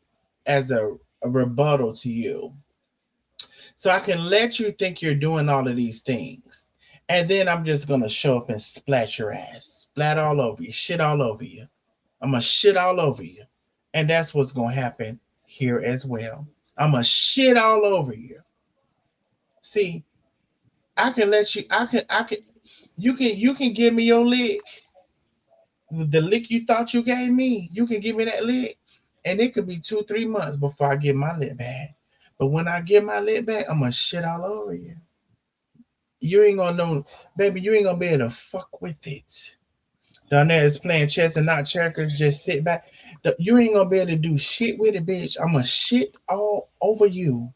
as a rebuttal to you. So I can let you think you're doing all of these things. And then I'm just gonna show up and splat your ass. Splat all over you, shit all over you. I'm gonna shit all over you. And that's what's gonna happen here as well. I'm gonna shit all over you. See, you can give me your lick. The lick you thought you gave me, you can give me that lick. And it could be 2, 3 months before I get my lick back. But when I get my lick back, I'm gonna shit all over you. You ain't gonna know, baby, you ain't gonna be able to fuck with it. Down there is playing chess and not checkers, just sit back. You ain't gonna be able to do shit with it, bitch. I'm gonna shit all over you.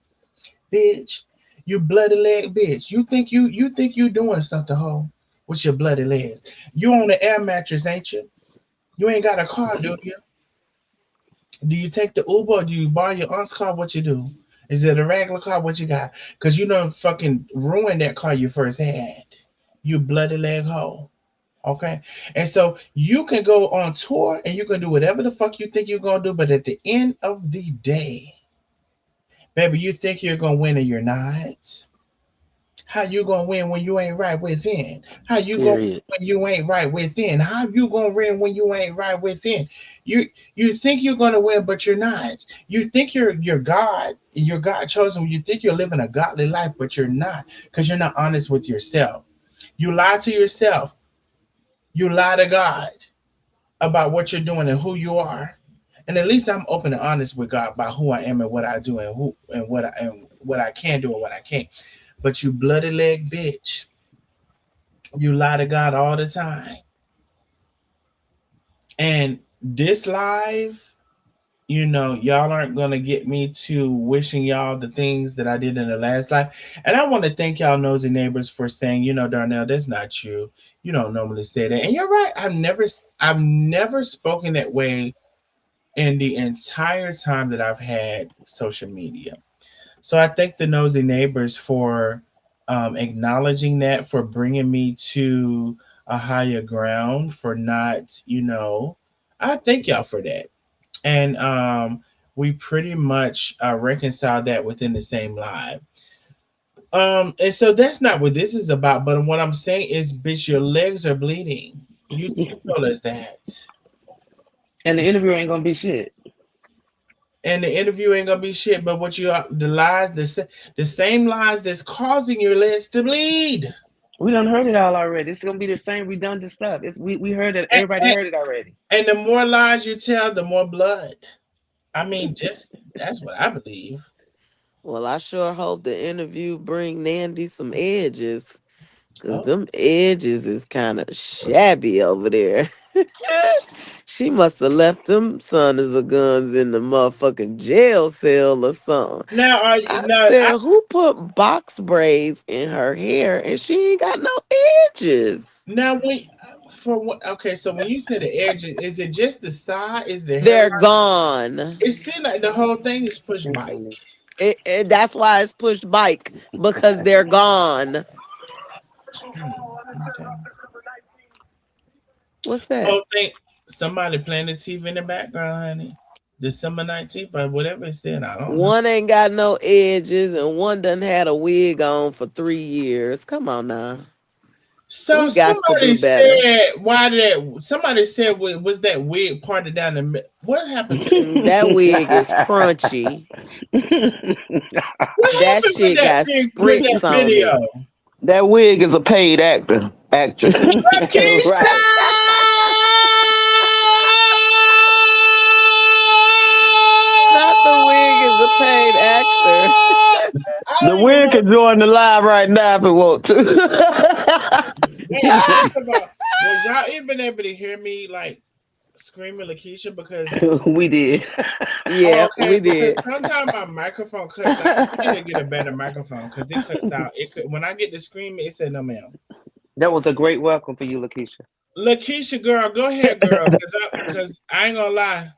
bitch. You bloody leg bitch. You think you doing something, hoe, with your bloody legs. You on the air mattress, ain't you? You ain't got a car, do you? Do you take the Uber or do you borrow your aunt's car? What you do? Is it a regular car? What you got? Cause you don't fucking ruin that car you first had. You bloody leg hoe. Okay. And so you can go on tour and you can do whatever the fuck you think you're gonna do, but at the end of the day, baby, you think you're gonna win and you're not. How you gonna win when you ain't right within? How you gonna Period. win when you ain't right within? How you gonna win when you ain't right within? You think you're gonna win, but you're not. You think you're God chosen. You think you're living a godly life, but you're not, because you're not honest with yourself. You lie to yourself. You lie to God about what you're doing and who you are. And at least I'm open and honest with God about who I am and what I do and who and what I can do and what I can't. But you bloody leg bitch, you lie to God all the time. And this live, y'all aren't gonna get me to wishing y'all the things that I did in the last life. And I want to thank y'all nosy neighbors for saying, Darnell, that's not you. You don't normally say that. And you're right. I've never spoken that way in the entire time that I've had social media. So I thank the nosy neighbors for acknowledging that, for bringing me to a higher ground, for not, I thank y'all for that. And we pretty much reconciled that within the same live. And so that's not what this is about. But what I'm saying is, bitch, your legs are bleeding. You told us that. And the interview ain't gonna be shit. And the interview ain't gonna be shit. But what you are, the lies, the same lies that's causing your legs to bleed. We done heard it all already. It's gonna be the same redundant stuff. We heard it. And, Everybody and, heard it already. and the more lies you tell, the more blood. I mean, just that's what I believe. Well, I sure hope the interview bring Nandy some edges, cause Oh, them edges is kind of shabby over there. She must have left them sons of guns in the motherfucking jail cell or something. now are I you now? said, who put box braids in her hair and she ain't got no edges? Now when for what? Okay, so when you say the edges, is it just the side? Is the hairline? They're gone. It seems like the whole thing is push It's bike. funny. That's why it's pushed bike because they're gone. Okay. What's that? Whole thing. Somebody playing the TV in the background, honey. December 19th, or whatever it said. I don't know. One ain't got no edges and one done had a wig on for 3 years. Come on now. So We got to do somebody better. said, why did that? Somebody said, was that wig parted down the middle? What happened to that? That wig is crunchy. What That happened with shit that got thing, with that spritz on video? it. That wig is a paid actress. Lakeisha! Right. Not the wig is a paid actor. I The don't even wig know. can join the live right now if it want to. Wait, first of all, was y'all even able to hear me like screaming Lakeisha? Because We did. Yeah, okay, we because did. sometimes my microphone cuts out. I need to get a better microphone because it cuts out. It could when I get to screaming, it said no ma'am. That was a great welcome for you, Lakeisha. Lakeisha, girl, go ahead, girl, because I ain't gonna lie.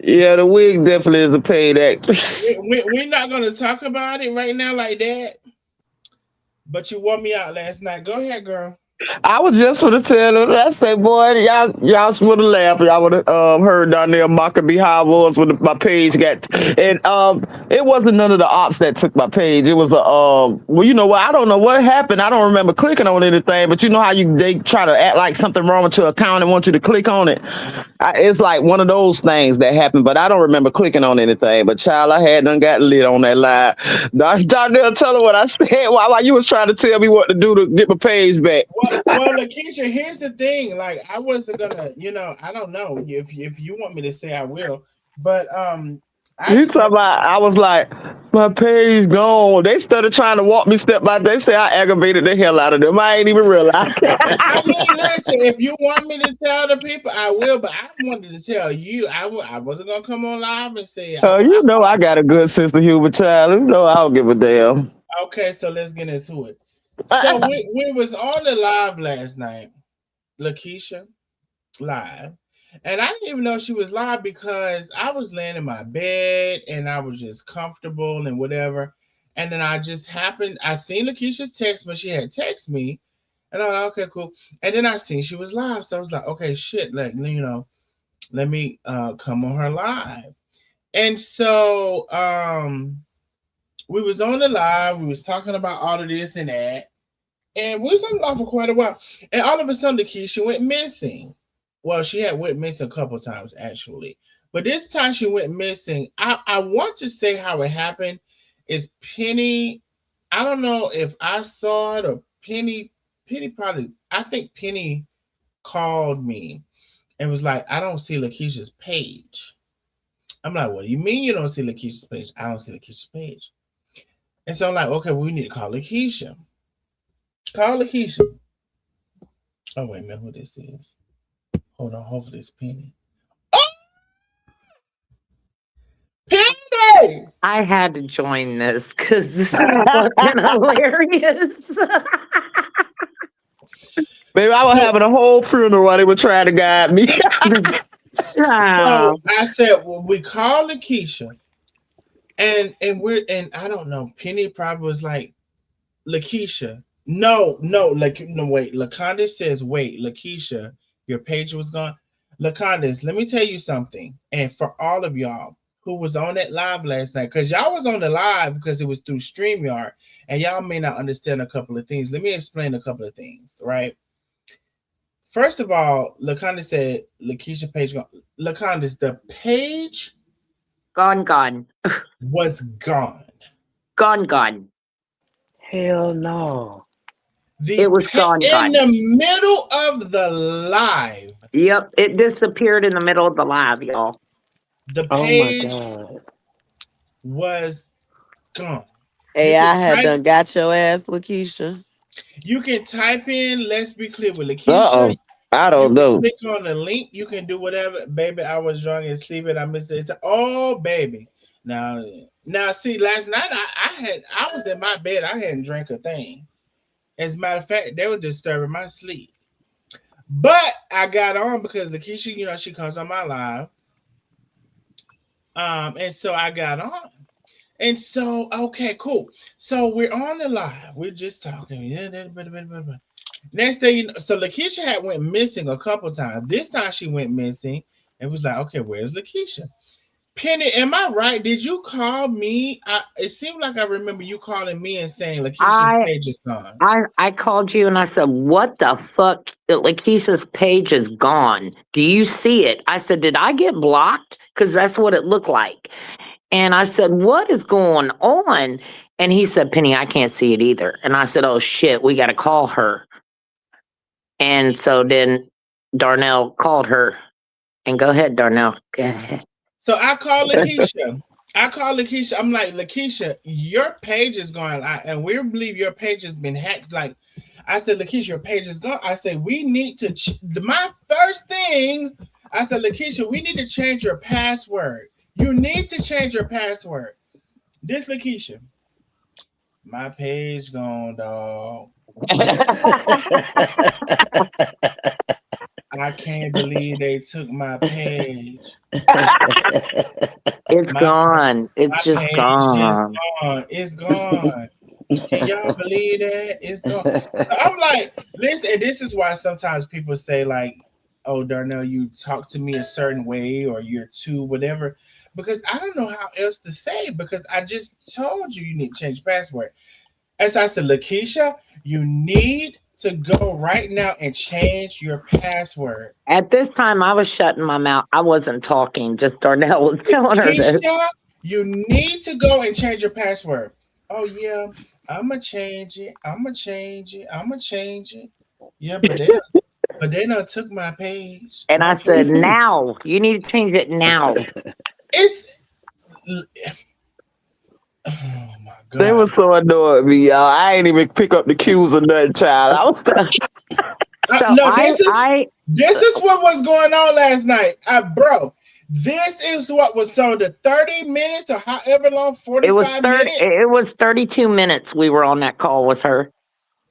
Yeah, the wig definitely is a paid actress. We're not gonna talk about it right now like that. But you wore me out last night. Go ahead, girl. I was just gonna tell them. I say, boy, y'all would have laughed. Y'all would have heard down there mocking me how I was when my page got. And it wasn't none of the ops that took my page. It was a well, you know what? I don't know what happened. I don't remember clicking on anything. But you know how they try to act like something wrong with your account and want you to click on it. It's like one of those things that happened. But I don't remember clicking on anything. But child, I had done got lit on that live. Down there, tell her what I said while you was trying to tell me what to do to get my page back. Well, Lakeisha, here's the thing. Like, I wasn't gonna, I don't know if you want me to say, I will. But I You just talking about? I was like, my page gone. They started trying to walk me step by. They say I aggravated the hell out of them. I ain't even realize. I mean, listen, if you want me to tell the people, I will, but I wanted to tell you. I wasn't gonna come on live and say You know I got a good sense of humor, child. You know I don't give a damn. okay, so let's get into it. So we was on the live last night, Lakeisha live. And I didn't even know she was live because I was laying in my bed and I was just comfortable and whatever. And then I seen Lakeisha's text, but she had text me. And I was like, okay, cool. And then I seen she was live. So I was like, okay, shit, let me come on her live. And so we was on the live, we was talking about all of this and that. And we was on the live for quite a while. And all of a sudden Lakeisha went missing. Well, she had went missing a couple times actually. But this time she went missing. I want to say how it happened is Penny. I don't know if I saw it or Penny probably, I think Penny called me and was like, I don't see Lakeisha's page. I'm like, what do you mean you don't see Lakeisha's page? I don't see Lakeisha's page. And so I'm like, okay, well, we need to call Lakeisha. Call Lakeisha. Oh, wait a minute, who this is? Hold on, hopefully it's Penny. Oh! Penny! I had to join this because this is fucking hilarious. Baby, I was having a whole funeral while they were trying to guide me. So I said, well, we call Lakeisha, and I don't know. Penny probably was like, Lakeisha. No, wait. Laconda says, wait, Lakeisha, your page was gone. Laconda, let me tell you something. And for all of y'all who was on that live last night, because y'all was on the live because it was through StreamYard, and y'all may not understand a couple of things. Let me explain a couple of things, right? First of all, Laconda said, Lakeisha page gone. Laconda, the page Gone. was gone. Gone. Hell no. It was gone. In the middle of the live. Yep, it disappeared in the middle of the live, y'all. The page was gone. Hey, I had done got your ass, Lakeisha. You can type in, let's be clear with Lakeisha. I don't know. Click on the link. You can do whatever. Baby, I was drunk and sleeping. I missed it. It's oh, baby. Now, see, last night I was in my bed. I hadn't drank a thing. As a matter of fact, they were disturbing my sleep. But I got on because Lakeisha, she comes on my live. And so I got on. And so, okay, cool. So we're on the live. We're just talking. Next thing you know, so Lakeisha had went missing a couple times. This time she went missing. It was like, okay, where's Lakeisha? Penny, am I right? Did you call me? It seemed like I remember you calling me and saying Lakeisha's page is gone. I called you and I said, what the fuck? Lakeisha's page is gone. Do you see it? I said, did I get blocked? Because that's what it looked like. And I said, what is going on? And he said, Penny, I can't see it either. And I said, oh shit, we got to call her. And so then Darnell called her. And go ahead, Darnell. Go ahead. So I called Lakeisha. I'm like, Lakeisha, your page is gone. And we believe your page has been hacked. Like, I said, Lakeisha, your page is gone. I said, we need to, my first thing, I said, Lakeisha, we need to change your password. You need to change your password. This Lakeisha, my page gone, dog. I can't believe they took my page. It's gone. It's just gone. It's gone. Can y'all believe that? It's gone. I'm like, listen, and this is why sometimes people say, like, oh, Darnell, you talk to me a certain way or you're too whatever. Because I don't know how else to say, because I just told you need to change your password. As I said, Lakeisha, you need to go right now and change your password. At this time, I was shutting my mouth. I wasn't talking. Just Darnell was telling her this. You need to go and change your password. Oh, yeah, I'm going to change it. Yeah, but they done took my page. And I said, now. You need to change it now. Oh my They God. were so annoyed me, y'all. I ain't even pick up the cues or nothing, child. I was So No, this is what was going on last night, bro. This is what was so the 30 minutes or however long, 45 minutes. It was 32 minutes we were on that call with her.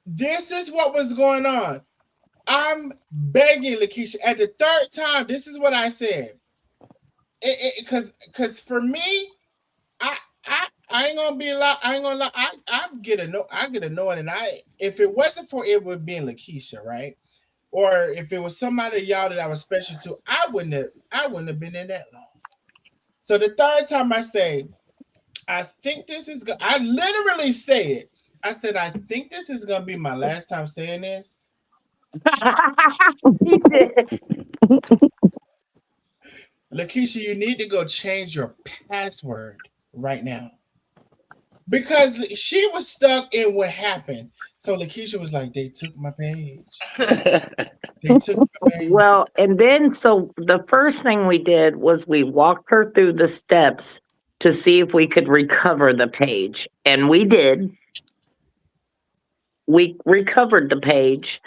This is what was going on. I'm begging Lakeisha at the third time. This is what I said. Because for me, I I ain't gonna be a lot. I ain't gonna lie. I get annoyed, and if it wasn't for it would be Lakeisha, right? Or if it was somebody y'all that I was special to, I wouldn't have been in that long. So the third time I say, I think this is I literally say it. I said, I think this is gonna be my last time saying this. He did. Lakeisha, you need to go change your password right now. Because she was stuck in what happened. So Lakeisha was like, they took my page. They took my page. Well, and then so the first thing we did was we walked her through the steps to see if we could recover the page. And we did. We recovered the page.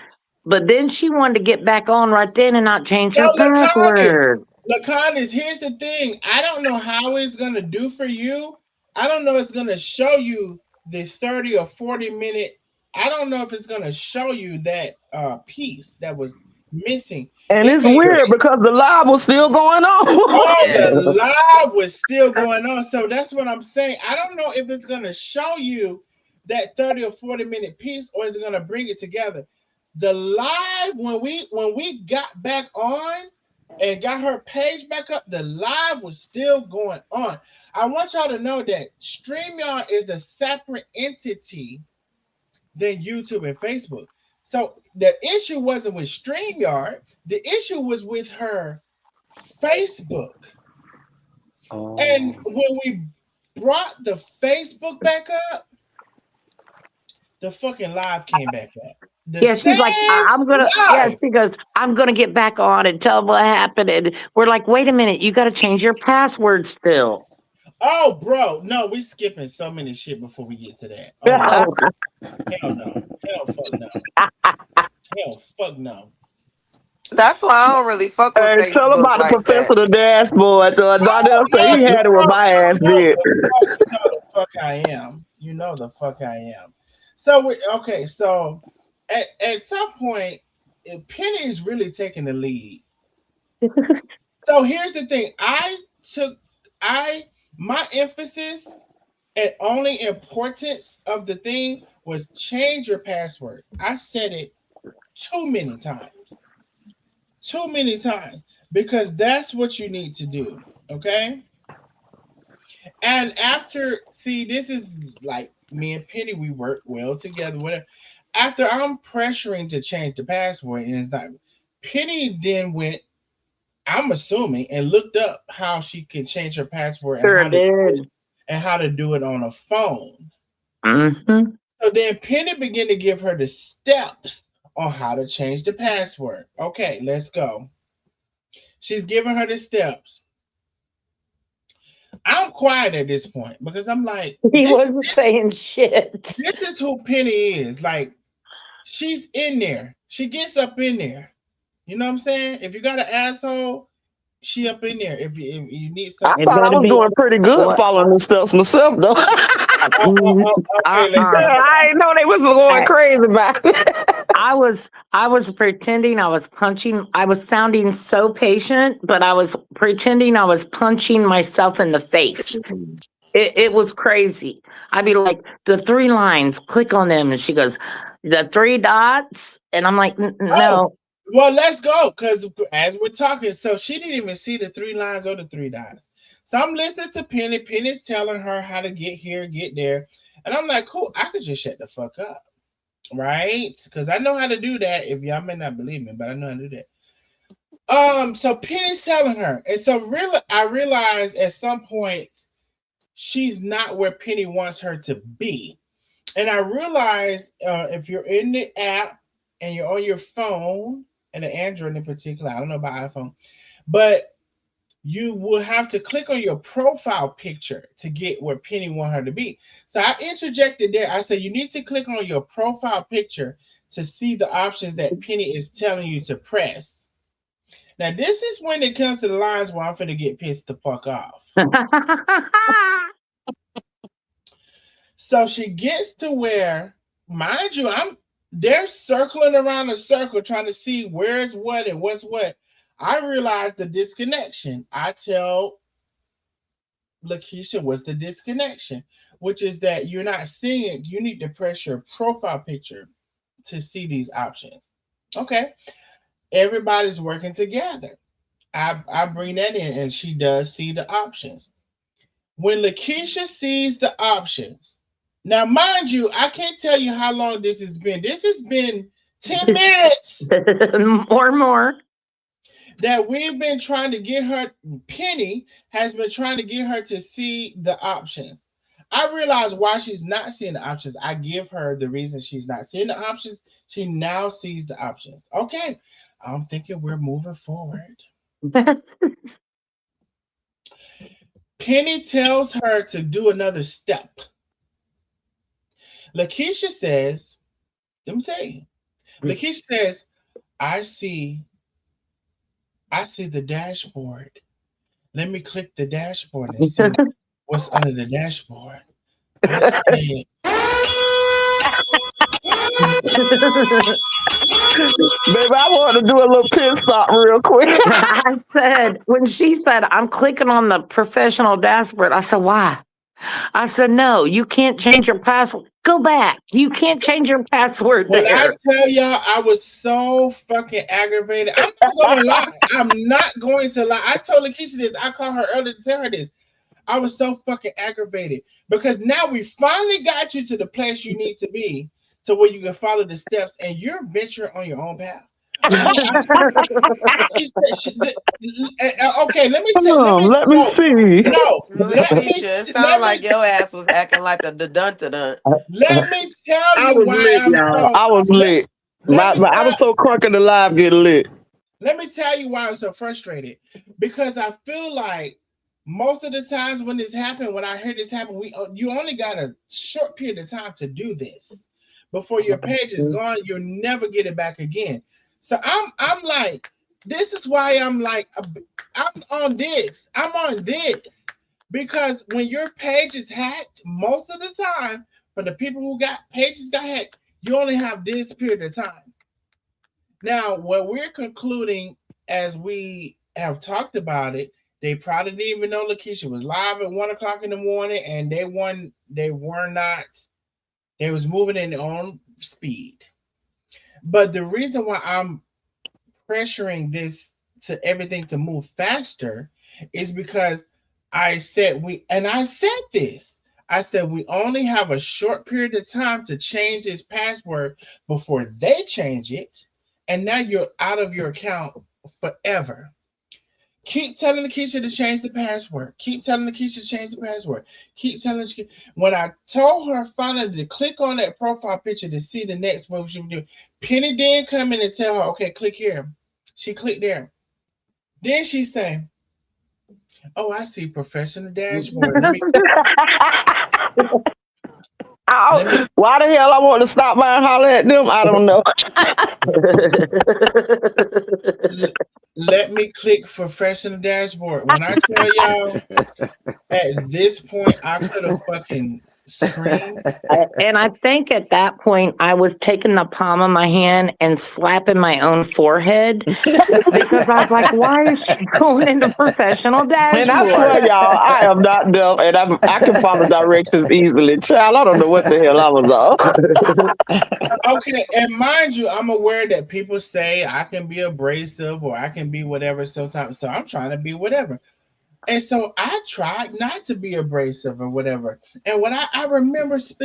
But then she wanted to get back on right then and not change So her password. Laconis, here's the thing. I don't know how it's gonna do for you. I don't know if it's gonna show you the 30 or 40 minute. I don't know if it's gonna show you that piece that was missing. and It it's may weird because the live was still going on. Oh, the live was still going on. So that's what I'm saying. I don't know if it's gonna show you that 30 or 40 minute piece or is it gonna bring it together. The live when we got back on and got her page back up, the live was still going on. I want y'all to know that StreamYard is a separate entity than YouTube and Facebook. So the issue wasn't with StreamYard, the issue was with her Facebook. And when we brought the Facebook back up, the fucking live came back up. The Yeah, she's like, same yeah, live. she goes, I'm gonna get back on and tell them what happened. And we're like, wait a minute, you gotta change your password still. Oh, bro, no, we skipping so many shit before we get to that. Oh no, Oh, hell no, hell fuck no, hell fuck no. That's why I don't really fuck with Hey, tell Facebook about the like professor that. the dashboard. Oh Donnell say no, he had it when my ass did. you know the fuck I am. You know the fuck I am. So okay, so at some point, Penny is really taking the lead. So here's the thing. My emphasis and only importance of the thing was change your password. I said it too many times. Too many times. Because that's what you need to do. Okay. And this is like me and Penny, we work well together, whatever. After I'm pressuring to change the password, and it's not Penny then went, I'm assuming, and looked up how she can change her password and sure did. how to do it on a phone. Mm-hmm. So then Penny began to give her the steps on how to change the password. Okay, let's go. She's giving her the steps. I'm quiet at this point because I'm like, He wasn't saying shit. this is who Penny is. Like, she's in there. She gets up in there. You know what I'm saying? If you got an asshole, she up in there. If you need I something, It's thought I gonna was be doing pretty good what? following the steps myself, though. okay, let's talk about. I didn't know they was going I, crazy about it. I was pretending I was punching. I was sounding so patient, but I was pretending I was punching myself in the face. It was crazy. I'd be like, the three lines, click on them. And she goes, the three dots. And I'm like, Oh, no. well, let's go because as we're talking, so she didn't even see the three lines or the three dots. So I'm listening to Penny. Penny's telling her how to get here, get there, and I'm like, cool. I could just shut the fuck up, right? Because I know how to do that. If y'all may not believe me, but I know how to do that. So Penny's telling her, and so really, I realized at some point she's not where Penny wants her to be. And I realized if you're in the app and you're on your phone, and the Android in particular, I don't know about iPhone, but you will have to click on your profile picture to get where Penny want her to be. So I interjected there. I said you need to click on your profile picture to see the options that Penny is telling you to press. Now this is when it comes to the lines where I'm finna get pissed the fuck off. So she gets to where, mind you, they're circling around a circle trying to see where's what and what's what. I realize the disconnection. I tell Lakeisha what's the disconnection, which is that you're not seeing it. You need to press your profile picture to see these options. Okay. Everybody's working together. I bring that in and she does see the options. When Lakeisha sees the options, now mind you, I can't tell you how long this has been. This has been 10 minutes. Or more. That we've been trying to get her, Penny has been trying to get her to see the options. I realize why she's not seeing the options. I give her the reason she's not seeing the options. She now sees the options. Okay. I'm thinking we're moving forward. Penny tells her to do another step. Lakeisha says, let me tell you. Lakeisha says, I see the dashboard. Let me click the dashboard and see what's under the dashboard. I said, Baby, I want to do a little pit stop real quick. I said, when she said, I'm clicking on the professional dashboard, I said, why? I said, no, you can't change your password. Go back. You can't change your password when I there. tell y'all I was so fucking aggravated. I'm not gonna lie. I'm not going to lie. I told Lakeisha this. I called her earlier to tell her this. I was so fucking aggravated because now we finally got you to the place you need to be to where you can follow the steps and you're venturing on your own path. Okay, let me say, Let me see. Really, Keisha, it sounded like your ass was acting like a dun-dun-dun. let me tell I you was why lit, I'm y'all. so. I was lit. I was so crunk in the live getting lit. Let me tell you why I'm so frustrated. Because I feel like most of the times when this happened, when I heard this happen, you only got a short period of time to do this before your page is gone. You'll never get it back again. So I'm like, this is why I'm like, I'm on this. I'm on this because when your page is hacked, most of the time, for the people who got pages got hacked, you only have this period of time. Now, what we're concluding as we have talked about it, they probably didn't even know Lakeisha was live at 1 o'clock in the morning, and they were not, they was moving in their own speed. But the reason why I'm pressuring this to everything to move faster is because I said this. I said we only have a short period of time to change this password before they change it, and now you're out of your account forever. Keep telling Lakeisha to change the password. Keep telling Lakeisha to change the password. Keep telling Lakeisha. When I told her finally to click on that profile picture to see the next move she would do, Penny did come in and tell her, okay, click here. She clicked there. Then she said, oh, I see professional dashboard. Why the hell I want to stop by and holler at them? I don't know. Let me click professional dashboard. When I tell y'all, at this point, I could have fucking screamed. And I think at that point, I was taking the palm of my hand and slapping my own forehead because I was like, why is she going into professional dashboard? And I swear, y'all, I am not dumb, and I can follow directions easily. Child, I don't know what the hell I was on. Okay, and mind you, I'm aware that people say I can be abrasive or I can be whatever sometimes. So I'm trying to be whatever. And so I tried not to be abrasive or whatever. And what I remember, so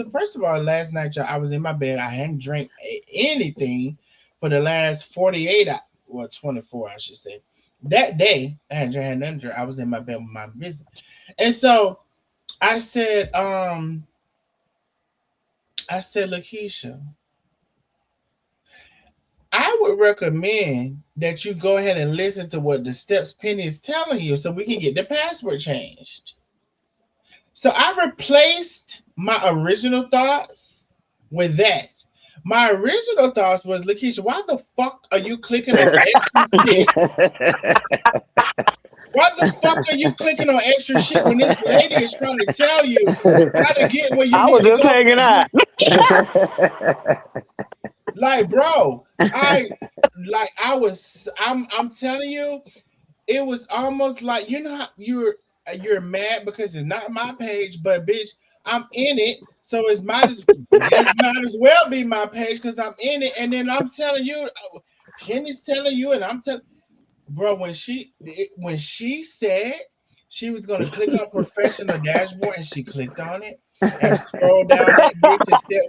first of all, last night, y'all, I was in my bed. I hadn't drank anything for the last 48, well, 24, I should say. That day, I hadn't had nothing to drink. I was in my bed with my business. And so I said, Lakeisha, I would recommend that you go ahead and listen to what the steps Penny is telling you so we can get the password changed. So I replaced my original thoughts with that. My original thoughts was, Lakeisha, why the fuck are you clicking on extra shit? Why the fuck are you clicking on extra shit when this lady is trying to tell you how to get where you I need was to just go? hanging out. Like, bro, I'm telling you, it was almost like, you know how you're mad because it's not my page, but bitch, I'm in it, so it might as well be my page because I'm in it. And then I'm telling you, Penny's telling you, and I'm telling, bro, when she said she was gonna click on professional dashboard and she clicked on it and scrolled down that bitch and said,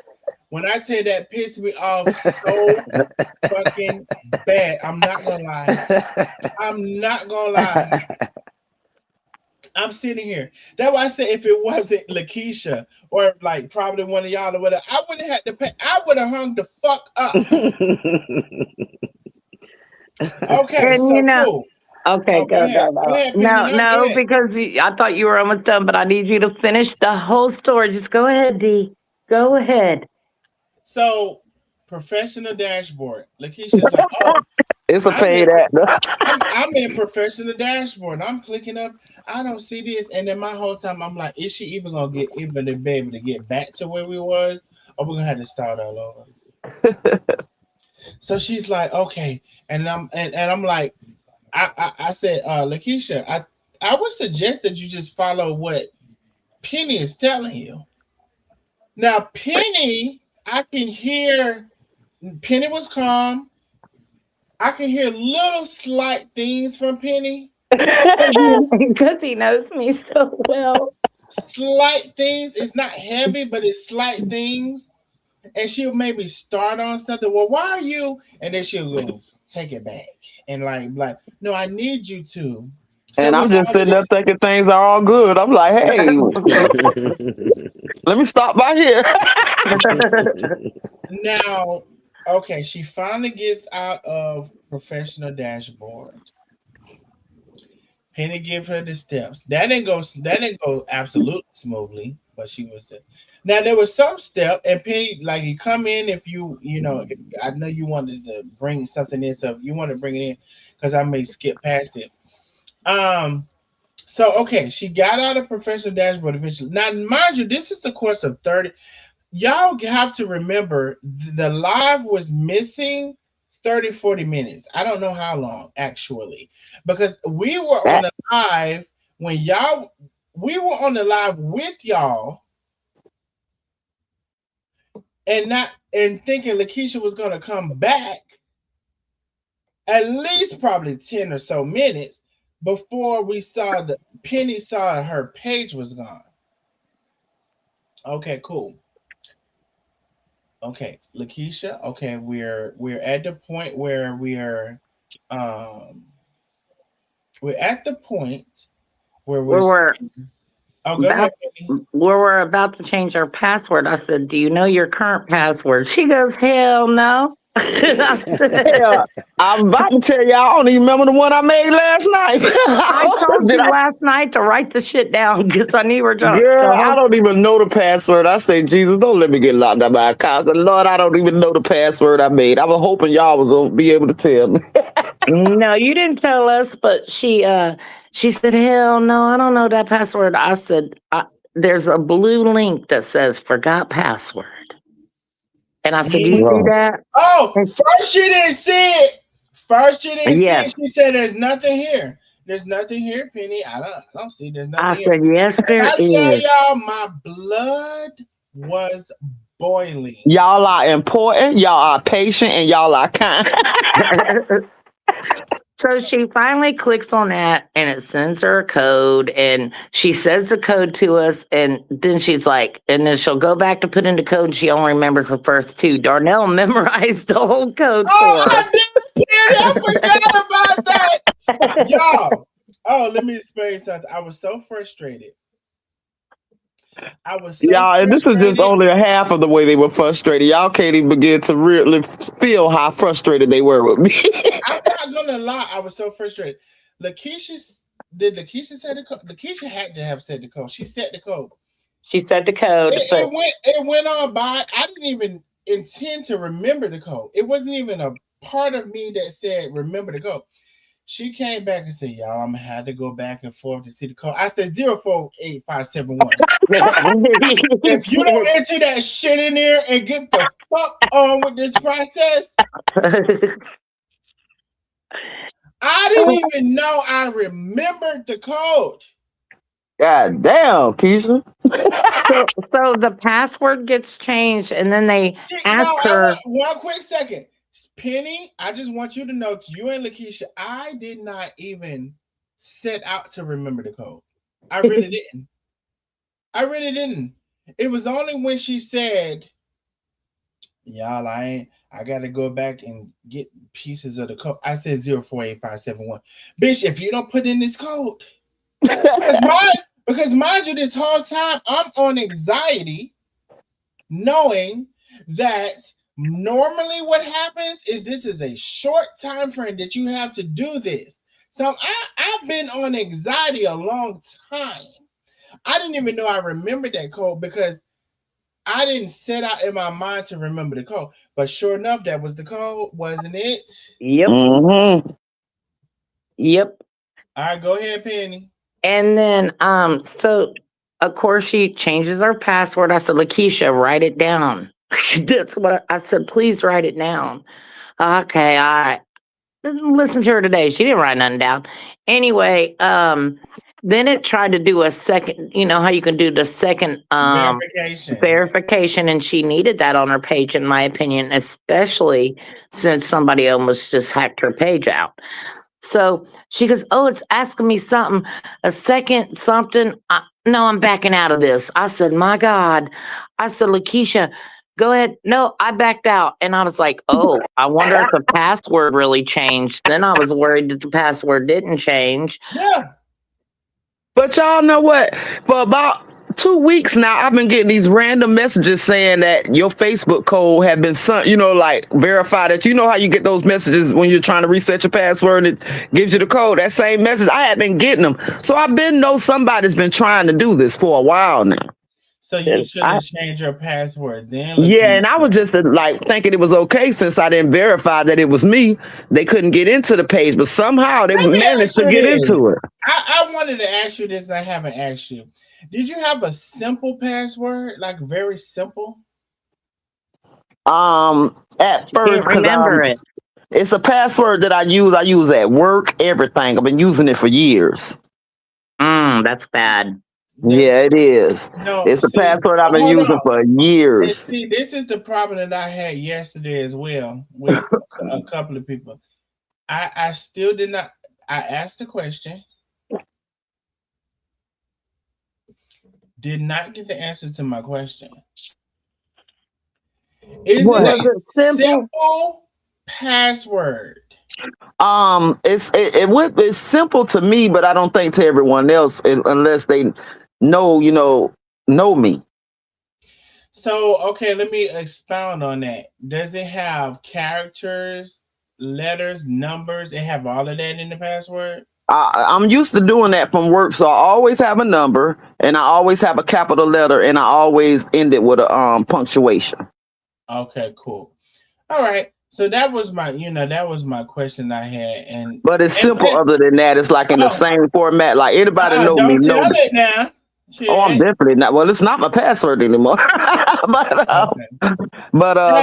when I say that pissed me off so fucking bad, I'm not gonna lie. I'm not gonna lie. I'm sitting here. That's why I said if it wasn't Lakeisha or like probably one of y'all or whatever, I wouldn't have had to pay. I would have hung the fuck up. Okay, And so cool. okay, Oh, go go, ahead. go, Go go. ahead, Penny. No, No, go no, ahead. because I thought you were almost done, but I need you to finish the whole story. Just go ahead, D. Go ahead. So professional dashboard. Lakeisha's like, oh, It's a I'm paid in actor. I'm in professional dashboard. I'm clicking up. I don't see this, and then my whole time I'm like, is she even gonna get even to be able to get back to where we was, or we're gonna have to start all over? So she's like, okay, and I'm like, I said, Lakeisha, I would suggest that you just follow what Penny is telling you. Now, Penny, I can hear Penny was calm. I can hear little slight things from Penny, Because he knows me so well. slight things. It's not heavy, but it's slight things. And she'll maybe start on something. Well, why are you? And then she'll go take it back and like, no, I need you to. So And it's I'm just sitting there always thinking things are all good. I'm like, hey, let me stop by here. now. Okay, she finally gets out of professional dashboard. Penny give her the steps. That didn't go absolutely smoothly, but she was there. Now there was some step, and Penny, like, you come in if if I know you wanted to bring something in, so you want to bring it in because I may skip past it. Um, so okay, she got out of professional dashboard eventually. Now, mind you, this is a course of 30. Y'all have to remember the live was missing 30, 40 minutes. I don't know how long actually, because we were on the live when y'all we were on the live with y'all and not and thinking Lakeisha was gonna come back at least probably 10 or so minutes before we saw the Penny saw her page was gone. Okay, cool. Okay, Lakeisha. Okay, we're at the point where um we're at the point where we're where we're oh, go ahead, about Penny. where we're about to change our password. I said, "Do you know your current password?" She goes, "Hell no." I Hell, I'm about to tell y'all, I don't even remember the one I made last night. told Did you I? last night to write the shit down because I knew you were drunk. Girl, So I don't even know the password. I say, Jesus, don't let me get locked up by a cop. 'Cause Lord, I don't even know the password I made. I was hoping y'all was gonna be able to tell me. no, you didn't tell us, but she said, "Hell no, I don't know that password." I said, "There's a blue link that says forgot password," and I said, "You see Mhm. Right. that?" Oh, first she didn't see it. First she didn't see Yes, it. She said, "There's nothing here. There's nothing here, Penny. I don't see. There's I nothing here." said, "Yes, And there I tell is." y'all, my blood was boiling. Y'all are important, y'all are patient, and y'all are kind. So she finally clicks on that and it sends her a code and she says the code to us and then she's like, and then she'll go back to put in the code and she only remembers the first two. Darnell memorized the whole code Oh, for I did, Penny. I forgot about that, y'all. Oh, let me explain something. I was so frustrated I was so Y'all, and this is just frustrated. only a half of the way they were frustrated. Y'all can't even begin to really feel how frustrated they were with me. I'm not gonna lie, I was so frustrated. Lakeisha, did Lakeisha set the code? Lakeisha had to have set the code. She set the code. She said the code, but It went on by. I didn't even intend to remember the code. It wasn't even a part of me that said remember the code. She came back and said, "Y'all, I'm gonna have to go back and forth to see the code." I said 048571. If you don't enter that shit in there and get the fuck on with this process, I didn't even know I remembered the code. God damn, Keisha. so the password gets changed, and then they ask No, I her. want one quick second. Penny, I just want you to know, to you and Lakeisha, I did not even set out to remember the code. I really didn't. I really didn't. It was only when she said, "Y'all, I gotta go back and get pieces of the code." I said 048571. Bitch, if you don't put in this code, because mind you, this whole time I'm on anxiety, knowing that normally what happens is this is a short time frame that you have to do this. So I've been on anxiety a long time. I didn't even know I remembered that code because I didn't set out in my mind to remember the code. But sure enough, that was the code, wasn't it? Yep. Mm-hmm. Yep. All right, go ahead, Penny. And then so of course she changes her password. I said, Lakeisha, write it down. That's what I said, please write it down. Okay, all right. Listen to her today. She didn't write nothing down. Anyway, then it tried to do a second, you know how you can do the second verification, and she needed that on her page, in my opinion, especially since somebody almost just hacked her page out. So she goes, "Oh, it's asking me something, a second something." No, I'm backing out of this. I said, "My God." I said, Lakeisha, go ahead. No, I backed out. And I was like, oh, I wonder if the password really changed. Then I was worried that the password didn't change. Yeah. But y'all know what? For about 2 weeks now, I've been getting these random messages saying that your Facebook code had been sent, like verify that. You know how you get those messages when you're trying to reset your password and it gives you the code? That same message, I had been getting them. So I've been know somebody's been trying to do this for a while now. So you should have changed your password then. Yeah, and I was just like thinking it was okay since I didn't verify that it was me. They couldn't get into the page, but somehow they managed to get into it. I wanted to ask you this, and I haven't asked you. Did you have a simple password, like very simple? At first, remember it. It's a password that I use at work, everything. I've been using it for years. That's bad. Yeah, it is. No, it's a password I've been using for years. And see, this is the problem that I had yesterday as well with a couple of people. I still did not. I asked the question, did not get the answer to my question. Is it a simple password? It's simple to me, but I don't think to everyone else unless they know me. So, okay, let me expound on that. Does it have characters, letters, numbers? It have all of that in the password? I'm used to doing that from work, so I always have a number, and I always have a capital letter, and I always end it with a punctuation. Okay, cool. All right. So that was my question I had, but it's simple. Other than that, it's like in the same format. Like anybody know me. Don't tell it now. Shit. Oh, I'm definitely not. Well, it's not my password anymore. but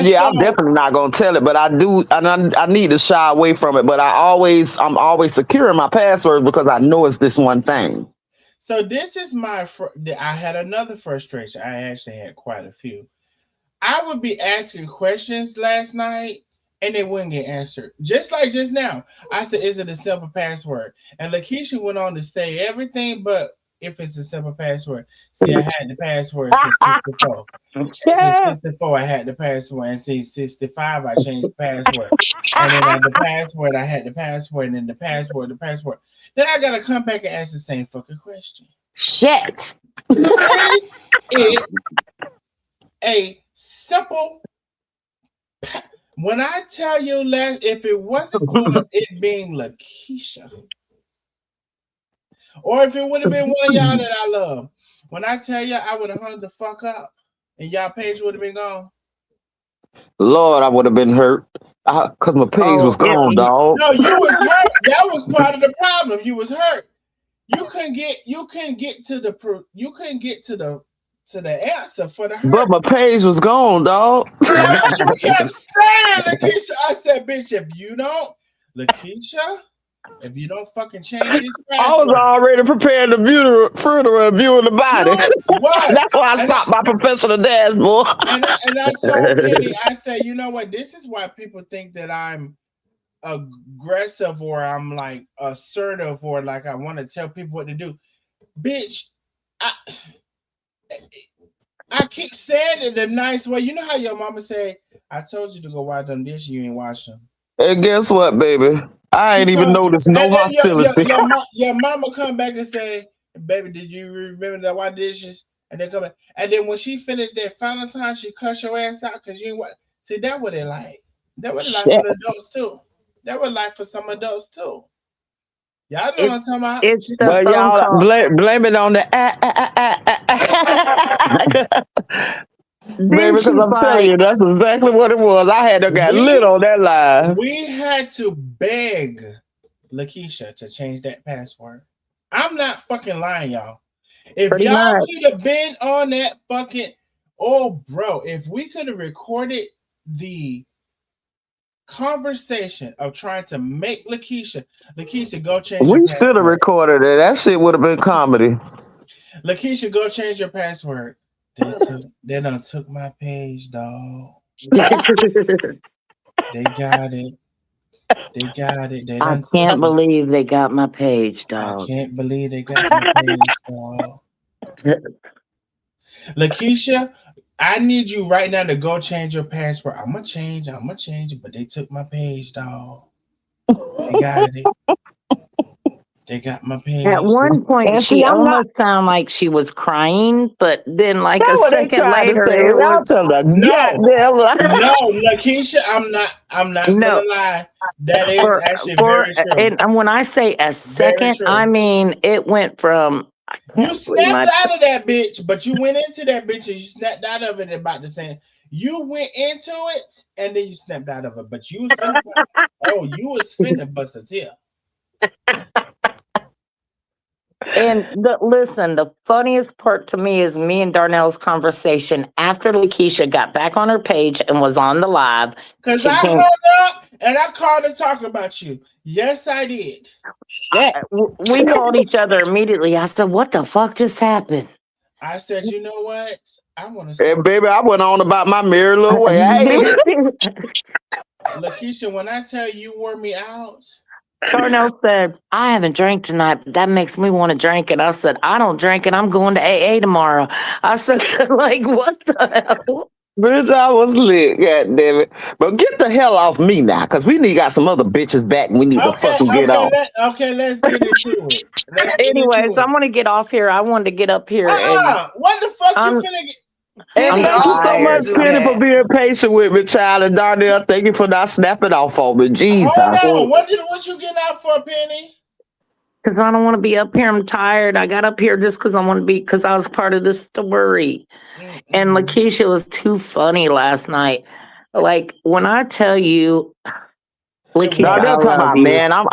yeah, I'm definitely not gonna tell it. But I do, and I need to shy away from it. But I'm always securing my password because I know it's this one thing. So this is I had another frustration. I actually had quite a few. I would be asking questions last night and they wouldn't get answered. Just like just now. I said, is it a simple password? And Lakeisha went on to say everything but if it's a simple password. See, I had the password since 64. Since 64, I had the password. And since 65, I changed the password. And then the password, I had the password. And then the password. Then I got to come back and ask the same fucking question. Shit. it a simple. When I tell you, if it wasn't for it being Lakeisha, or if it would have been one of y'all that I love, when I tell you I would have hung the fuck up, and y'all page would have been gone. Lord, I would have been hurt. Cause my page was gone, dog. No, you was hurt. That was part of the problem. You was hurt. You couldn't get to the answer for the hurt. But my page was gone, dog. That's what you kept saying, Lakeisha. I said, bitch, if you don't fucking change this password. I was already prepared to view the funeral and viewing the body. That's why I stopped my professional dashboard. And I told Penny, I said, you know what? This is why people think that I'm aggressive or I'm like assertive or like I want to tell people what to do. Bitch, I keep saying it the nice way. You know how your mama say, I told you to go wash them dishes, you ain't wash them. And guess what, baby? I ain't even noticed no hostility. Your mama come back and say, baby, did you remember that wash dishes? And they come back. And then when she finished that final time, she cuss your ass out because you ain't what. See, that what they like. That what they like for the adults too. That was like for some adults too. Y'all know what I'm talking about. But y'all blame it on the baby, because I'm telling you, that's exactly what it was. I had to get lit on that live. We had to beg Lakeisha to change that password. I'm not fucking lying, y'all. If y'all could have been on that fucking, bro, if we could have recorded the conversation of trying to make Lakeisha go change your password. We should have recorded it. That shit would have been comedy. Lakeisha, go change your password. They done took my page, dog. They got it. I can't believe they got my page, dog. I can't believe they got my page, dog. Lakeisha, I need you right now to go change your password. I'm gonna change it, but they took my page, dog. They got it. They got my page. At one point, she almost sounded like she was crying, but then, like a second later, it was no, Lakeisha. I'm not gonna lie. That is actually very true. And when I say a second, I mean it went from. You snapped out of that bitch, but you went into that bitch and you snapped out of it about the same. You went into it and then you snapped out of it, but you was finna bust a tear. And listen, the funniest part to me is me and Darnell's conversation after Lakeisha got back on her page and was on the live. Because I hung up and I called to talk about you. Yes, I did. We called each other immediately. I said, what the fuck just happened? I said, you know what? I want to. Hey, baby, I went on about my merry little way. Lakeisha, when I tell you wore me out. Darnell said, I haven't drank tonight, but that makes me want to drink. And I said, I don't drink and I'm going to AA tomorrow. I said, like, what the hell? Bitch, I was lit, god damn it. But get the hell off me now, because we got some other bitches back and we need to fucking get off. Let's get into it. Anyways, I'm going to get off here. I wanted to get up here. What the fuck you finna get? Thank you so much, Penny, for being patient with me, child. And Darnell, thank you for not snapping off on me. Jesus. Hold on. What you getting out for, Penny? Because I don't want to be up here. I'm tired. I got up here just because I want to be, because I was part of this story. Mm-hmm. And Lakeisha was too funny last night. Like, when I tell you, Lakeisha, I love you. Man, I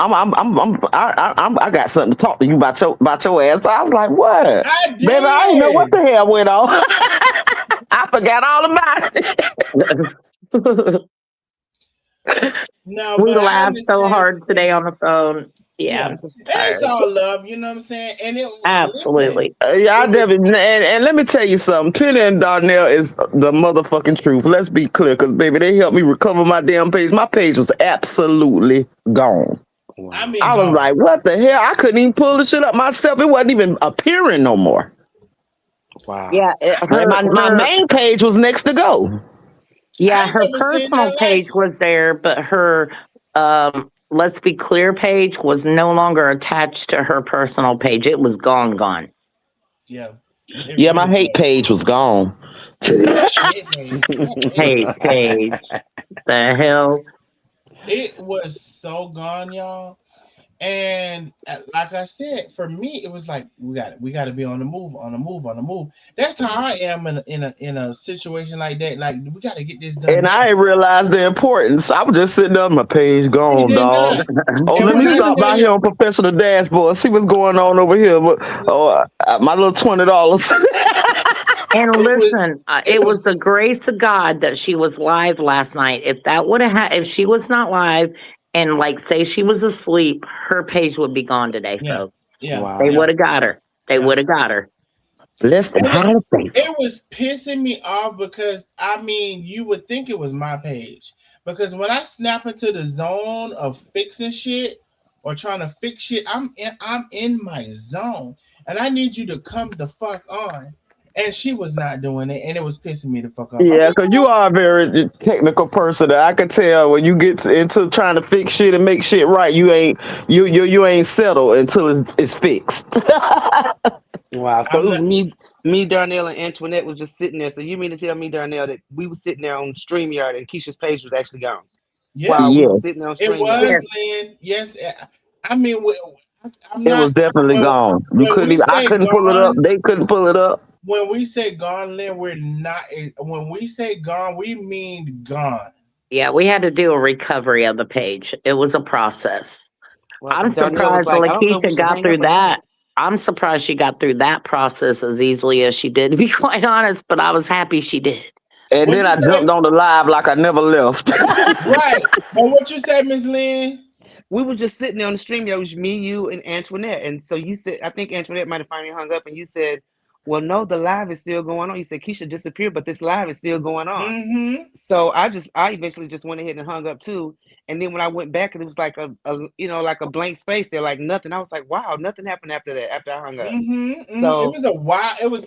got something to talk to you about your ass. I was like, what? Baby, I didn't know what the hell went on. I forgot all about it. No, we laughed so hard today on the phone. Yeah. And it's all love, you know what I'm saying? And it absolutely. Yeah, and let me tell you something. Penny and Darnell is the motherfucking truth. Let's be clear, because baby, they helped me recover my damn page. My page was absolutely gone. I was like, what the hell? I couldn't even pull the shit up myself. It wasn't even appearing no more. Wow. Yeah, my main page was next to go. Yeah, her personal page was there, but her Let's Be Clear page was no longer attached to her personal page. It was gone. Yeah. It Yeah, my really hate was. page was gone. Hey, Paige. Hey, Paige, the hell? It was so gone, y'all. And like I said, for me, it was like we got to be on the move, on the move, on the move. That's how I am in a situation like that. Like we got to get this done And now. I ain't realized the importance. I was just sitting there, my page She gone, did dog. not. Oh, And let when me I stop tell by you, here on professional dashboard, see what's going on over here. But my little $20. And it was listen, it it was was the grace of God that she was live last night. If that would have if she was not live and like say she was asleep, her page would be gone today, yeah, folks. yeah, They Wow. yeah, would have got her. They yeah. would have got her. Blessed and And highly it favored. was pissing me off because I mean, you would think it was my page because when I snap into the zone of fixing shit or trying to fix shit, I'm in my zone, and I need you to come the fuck on. And she was not doing it, and it was pissing me the fuck off. I'm Yeah, like, because you are a very technical person. I can tell when you get into trying to fix shit and make shit right, you ain't settled until it's fixed. Wow. So I'm it was not. me, Darnell, and Antoinette was just sitting there. So you mean to tell me, Darnell, that we were sitting there on StreamYard and Keisha's page was actually gone while we Yes, were Yes, sitting on it StreamYard? was, Yes. Lynn. Yes, I mean, I'm it was not. definitely When gone. You when couldn't we even. I say couldn't pull it up. gone, They couldn't pull it up. when we say gone, Lynn, we're not. When we say gone, we mean gone. Yeah, we had to do a recovery of the page. It was a process. Well, I'm because Darnell was surprised like, I don't know if we Lakeisha should got hang up through or not. that. I'm surprised she got through that process as easily as she did, to be quite honest, but I was happy she did. And What then you I say? jumped on the live like I never left. Right. But what you say, Miss Lynn? We were just sitting there on the StreamYard. It was me, you, and Antoinette. And so you said, I think Antoinette might have finally hung up, and you said, well, no, the live is still going on. You said Keisha disappeared, but this live is still going on. Mm-hmm. So I eventually just went ahead and hung up too. And then when I went back, it was like like a blank space there, like nothing. I was like, wow, nothing happened after that, after I hung up. Mm-hmm. Mm-hmm. It So was a while. It was.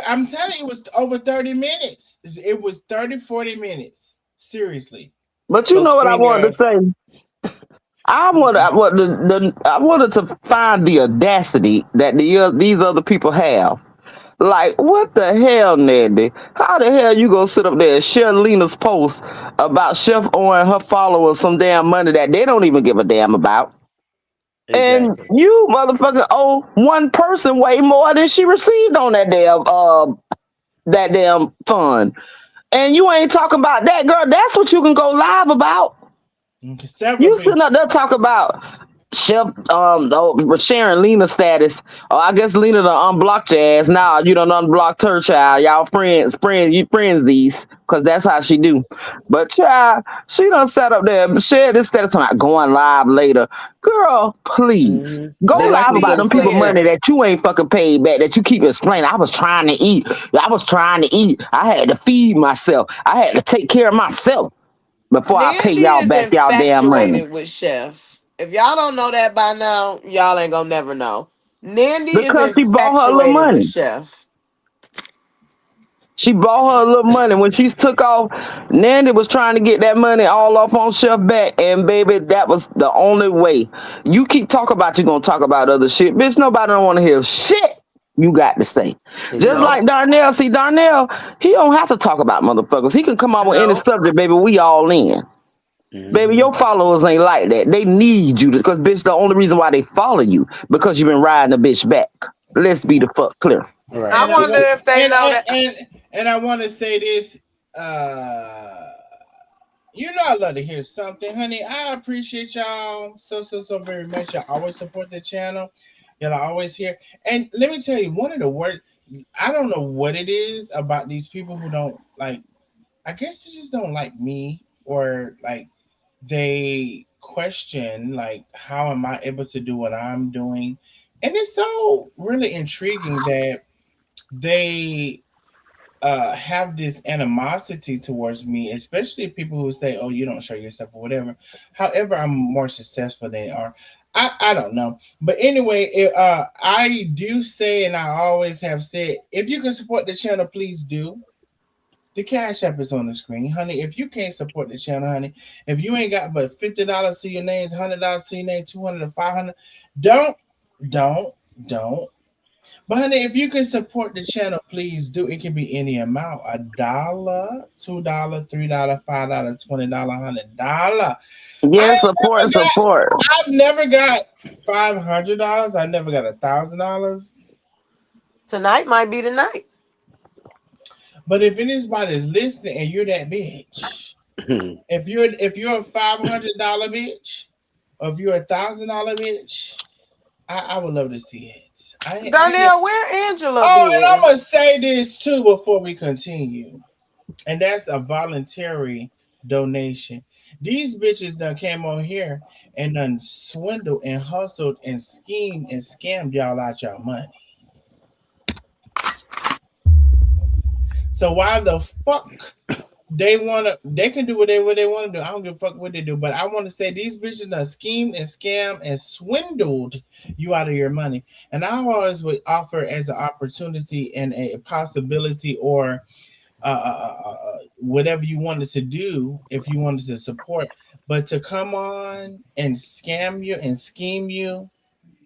I'm telling you, it was over 30 minutes. It was 30, 40 minutes. Seriously. But you so know what I wanted to StreamYard, say? I wanted to find the audacity that these other people have. Like, what the hell, Nandy? How the hell you gonna sit up there and share Lena's post about Chef owing her followers some damn money that they don't even give a damn about? And exactly. you motherfucker owe one person way more than she received on that damn fund. And you ain't talking about that, girl. That's what you can go live about. Okay, several You sitting people. up there talk about Chef sharing Lena status. Oh, I guess Lena done unblocked your ass. Now you done unblocked her, child. Y'all you friends these, cause that's how she do. But child, she done sat up there and shared this status about going live later. Girl, please. Hmm. Go But Let's like live we be about both them people said, clear. money that you ain't fucking paid back, that you keep explaining. I was trying to eat. I was trying to eat. I had to feed myself. I had to take care of myself before I pay Nandy y'all is back y'all damn money. infatuated with Chef. If y'all don't know that by now, y'all ain't gonna never know. Nandy is Because she bought her a little infatuated with money. Chef. She bought her a little money. When she took off, Nandy was trying to get that money all off on Chef back. And baby, that was the only way. You keep talking about you gonna talk about other shit. Bitch, nobody don't want to hear shit you got to say. Just Nope. like exactly. Darnell. See, Darnell, he don't have to talk about motherfuckers. He can come out with any Nope. subject, baby. We all in. Baby, Hmm. your followers ain't like that. They need you because bitch, the only reason why they follow you because you've been riding the bitch back. Let's be the fuck clear. I Right. And I wonder want if they know that. and I want to say this. Uh, I love to hear something, honey. I appreciate y'all so very much. Y'all always support the channel. Y'all are always here. And let me tell you, one of the worst. I don't know what it is about these people who don't like. I guess they just don't like me, or like they question like how am I able to do what I'm doing, and it's so really intriguing that they have this animosity towards me, especially people who say, "Oh, you don't show yourself" or whatever. However, I'm more successful than they are. I don't know, but anyway, I do say, and I always have said, if you can support the channel, please do. The cash app is on the screen, honey. If you can't support the channel, honey, if you ain't got but $50 to your name, $100 to your name, 200 to 500, don't, don't, don't But honey, if you can support the channel, please do. It can be any amount: $1, $2, $3, $5, $20, $100. I Yes, never support, got. support. I've never got $500. I never got $1,000. Tonight might be the night. But if anybody's listening and you're that bitch, if you're a $500 bitch, or if you're $1,000 bitch, I would love to see it. I ain't. Darnell, where Angela Oh, and I'm been? gonna say this too before we continue, and that's a voluntary donation. These bitches done came on here and done swindled and hustled and schemed and scammed y'all out your money. So why the fuck they can do what they want to do. I don't give a fuck what they do. But I want to say these bitches done schemed and scammed and swindled you out of your money. And I always would offer as an opportunity and a possibility or whatever you wanted to do if you wanted to support. But to come on and scam you and scheme you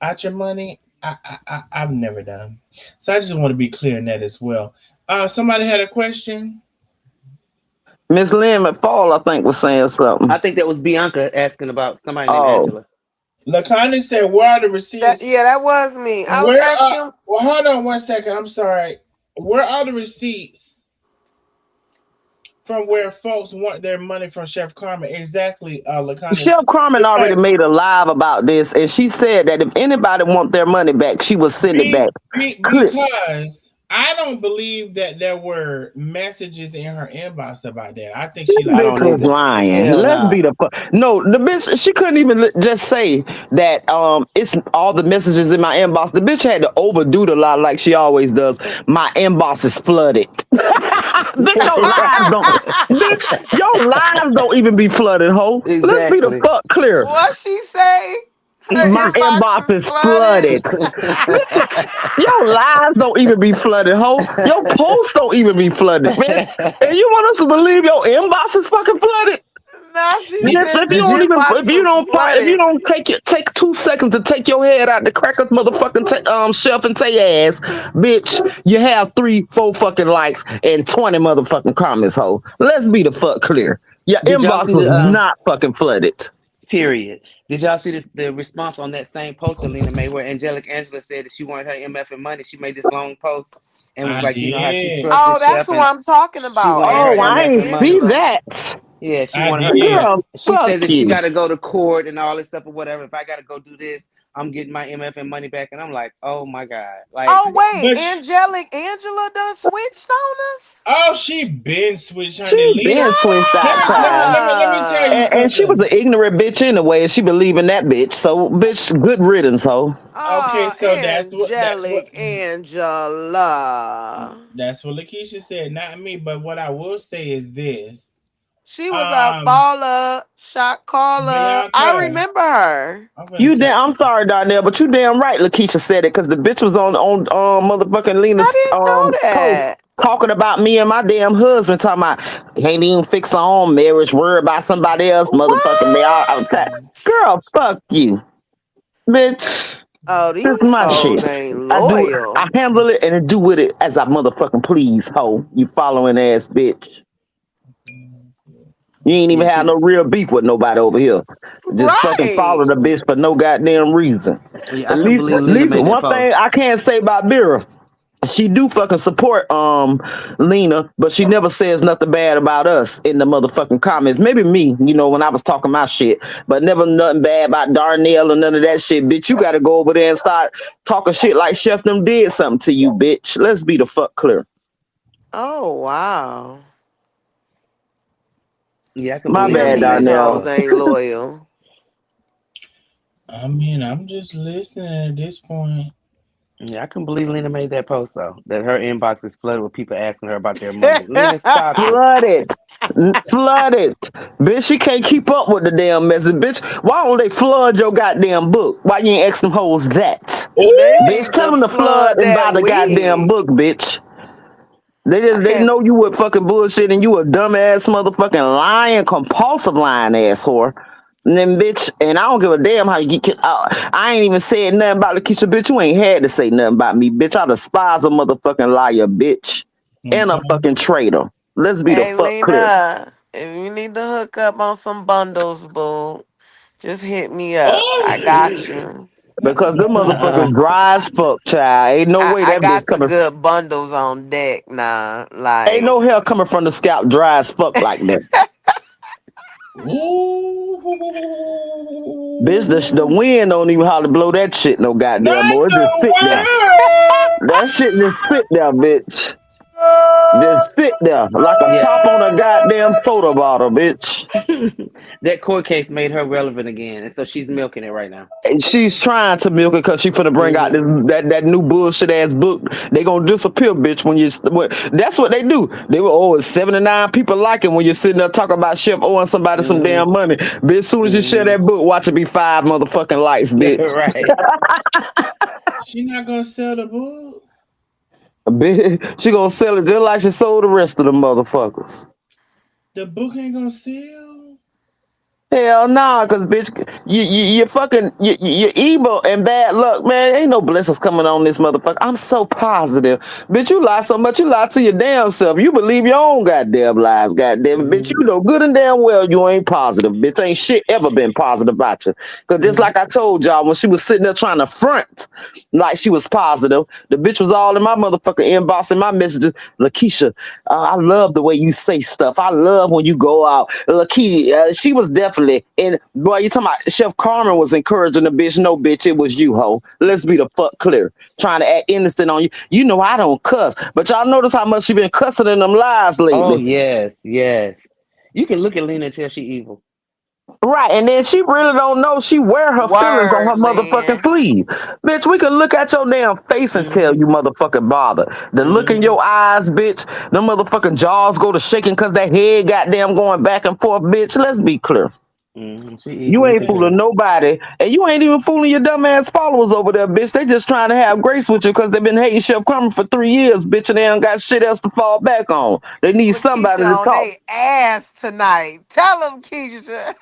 out your money, I've never done. So I just want to be clear in that as well. Somebody had a question. Miss Lynn McFall, I think, was saying something. I think that was Bianca asking about somebody named Oh, Angela. LaConnie said, "Where are the receipts? That was me. I was Where are? asking. Well, hold on one second. I'm sorry. Where are the receipts from where folks want their money from Chef Carmen? Exactly, LaConnie. Chef Carmen already Because made a live about this, and she said that if anybody want their money back, she will send it back. Click. because I don't believe that there were messages in her inbox about that. I think This she I lied bitch don't about was either. that. lying. Hell Let's nah. be the fuck. No, the bitch. She couldn't even just say that. It's all the messages in my inbox. The bitch had to overdo the lie like she always does. My inbox is flooded. Bitch, your lives Right. don't. Bitch, your lives don't even be flooded, ho. Let's be the Exactly. fuck clear. What she say? Her My inbox inbox is is flooded. flooded. Bitch, your lives don't even be flooded, ho. Your posts don't even be flooded, bitch. And you want us to believe your inbox is fucking flooded? Now she did, Bitch, said if you the did don't you even, inbox if you was don't, if you flooded. don't take 2 seconds to take your head out the crackers, motherfucking shelf and say ass, bitch, you have 3, 4 fucking likes and 20 motherfucking comments, ho. Let's be the fuck clear. Your did y'all inbox see was the not fucking flooded. period? Did y'all see the response on that same post that Lena made where Angela said that she wanted her MF and money? She made this long post and was I like, you know how she did. Oh, trusted that's Chef who and I'm talking she about. wanted her Oh, I Angelic MF ain't and money. see Angela. that. Yeah, she I wanted her did. MF. Girl, She fuck says if she you. got to go to court and all this stuff or whatever, if I got to go do this, I'm getting my MF and money back. And I'm like, oh my God. Like, Oh wait, But Angelic Angela done switched on us. oh, she been switched, She honey. Lena, been switched let out, me let me child. let me let me tell you And she was something. an ignorant bitch anyway, and she believed in that bitch. So, bitch, good riddance, ho. Okay, Oh, so Angelic Angela. that's what Lakeisha said, not me. But what I will say is this. She was a Um, baller, shot caller. I Bianca, remember her. I'm gonna You say damn, I'm sorry, Darnell, but you damn right. Lakeisha said it because the bitch was on motherfucking I Lena's didn't know post that. talking about me and my damn husband, talking about can't even fix her own marriage, worry about somebody else, motherfucking me. What? Girl, fuck you, bitch. Oh, This is these my hoes shit. ain't I loyal. handle it and do with it as I motherfucking please, ho. You following ass bitch. You ain't even yeah, have she, no real beef with nobody over here. Just fucking follow Right. the bitch for no goddamn reason. yeah, I At couldn't least, believe at Lena least made that one thing post. I can't say about Vera, she do fucking support Lena, but she never says nothing bad about us in the motherfucking comments. Maybe me, when I was talking my shit, but never nothing bad about Darnell or none of that shit. Bitch, you gotta go over there and start talking shit like Chef them did something to you, bitch. Let's be the fuck clear. Oh wow. Yeah, I couldn't My believe Yeah, Lena bad, made these that hoes Darnell. post. ain't loyal. I mean, I'm just listening at this point. Yeah, I couldn't believe Lena made that post though. That her inbox is flooded with people asking her about their money. Lena, stop it. Flooded. Flooded. Bitch, she can't keep up with the damn message. Bitch, why don't they flood your goddamn book? Why you ain't ask them hoes that? They Oh, Bitch, need tell to them to flood flood and buy that the goddamn wig. book, bitch. I They can't. know you with fucking bullshit and you a dumbass motherfucking lying, compulsive lying ass whore. And then, bitch, and I don't give a damn how you get. I ain't even said nothing about Lakeisha, bitch. You ain't had to say nothing about me, bitch. I despise a motherfucking liar, bitch, and a Okay. fucking traitor. Let's be the Hey, fuck clear. Lena, if you need to hook up on some bundles, boo, just hit me up. Oh, I got you. not the Because them bundle. motherfuckers dry as fuck, child. Ain't no way I that bitch got the coming. good bundles on deck now. Ain't Like, no hair coming from the scalp dry as fuck like that. Bitch, the Ooh. wind don't even how to blow that shit no goddamn Not more. It just sit there. the That shit just sit there, bitch. word. Just sit there like a Yeah. top on a goddamn soda bottle, bitch. That court case made her relevant again, and so she's milking it right now. And she's trying to milk it because she finna bring out Mm-hmm. that new bullshit ass book. They gonna disappear, bitch. That's what they do. They were it's 79 people like it when you're sitting there talking about Chef owing somebody some Mm-hmm. damn money. Bitch, as soon as you share that book, watch it be 5 motherfucking likes, bitch. Right. She not gonna sell the book. Bitch, she gonna sell it just like she sold the rest of the motherfuckers. The book ain't gonna sell. Hell nah, cause bitch, you fucking you evil and bad luck, man. Ain't no blessings coming on this motherfucker. I'm so positive, bitch. You lie so much, you lie to your damn self. You believe your own goddamn lies, goddamn it, bitch. Mm-hmm. You know good and damn well you ain't positive, bitch. Ain't shit ever been positive about you. Cause just like I told y'all when she was sitting there trying to front like she was positive, the bitch was all in my motherfucking inbox and my messages. Lakeisha, I love the way you say stuff. I love when you go out. Lakeisha, she was definitely. And boy, you talking about Chef Carmen was encouraging the bitch. No, bitch, it was you, ho. Let's be the fuck clear. Trying to act innocent on you. You know I don't cuss, but y'all notice how much she been cussing in them lies Oh lately. yes, yes. You can look at Lena and tell she evil. Right, and then she really don't know she wear her feelings on her word, motherfucking Lynn. sleeve. Bitch, we can look at your damn face and tell Mm-hmm. you motherfucking bother. The look in Mm-hmm. your eyes, bitch, them motherfucking jaws go to shaking cause that head goddamn going back and forth, bitch. Let's be clear. Mm-hmm. She You evil. You ain't can That, fooling tell. nobody, and you ain't even fooling your dumb ass followers over there, bitch. They just trying to have grace with you because they've been hating Chef Carmen for 3 years, bitch, and they ain't got shit else to fall back on. They need somebody Lakeisha to on talk. they ass tonight. Tell them, Keisha.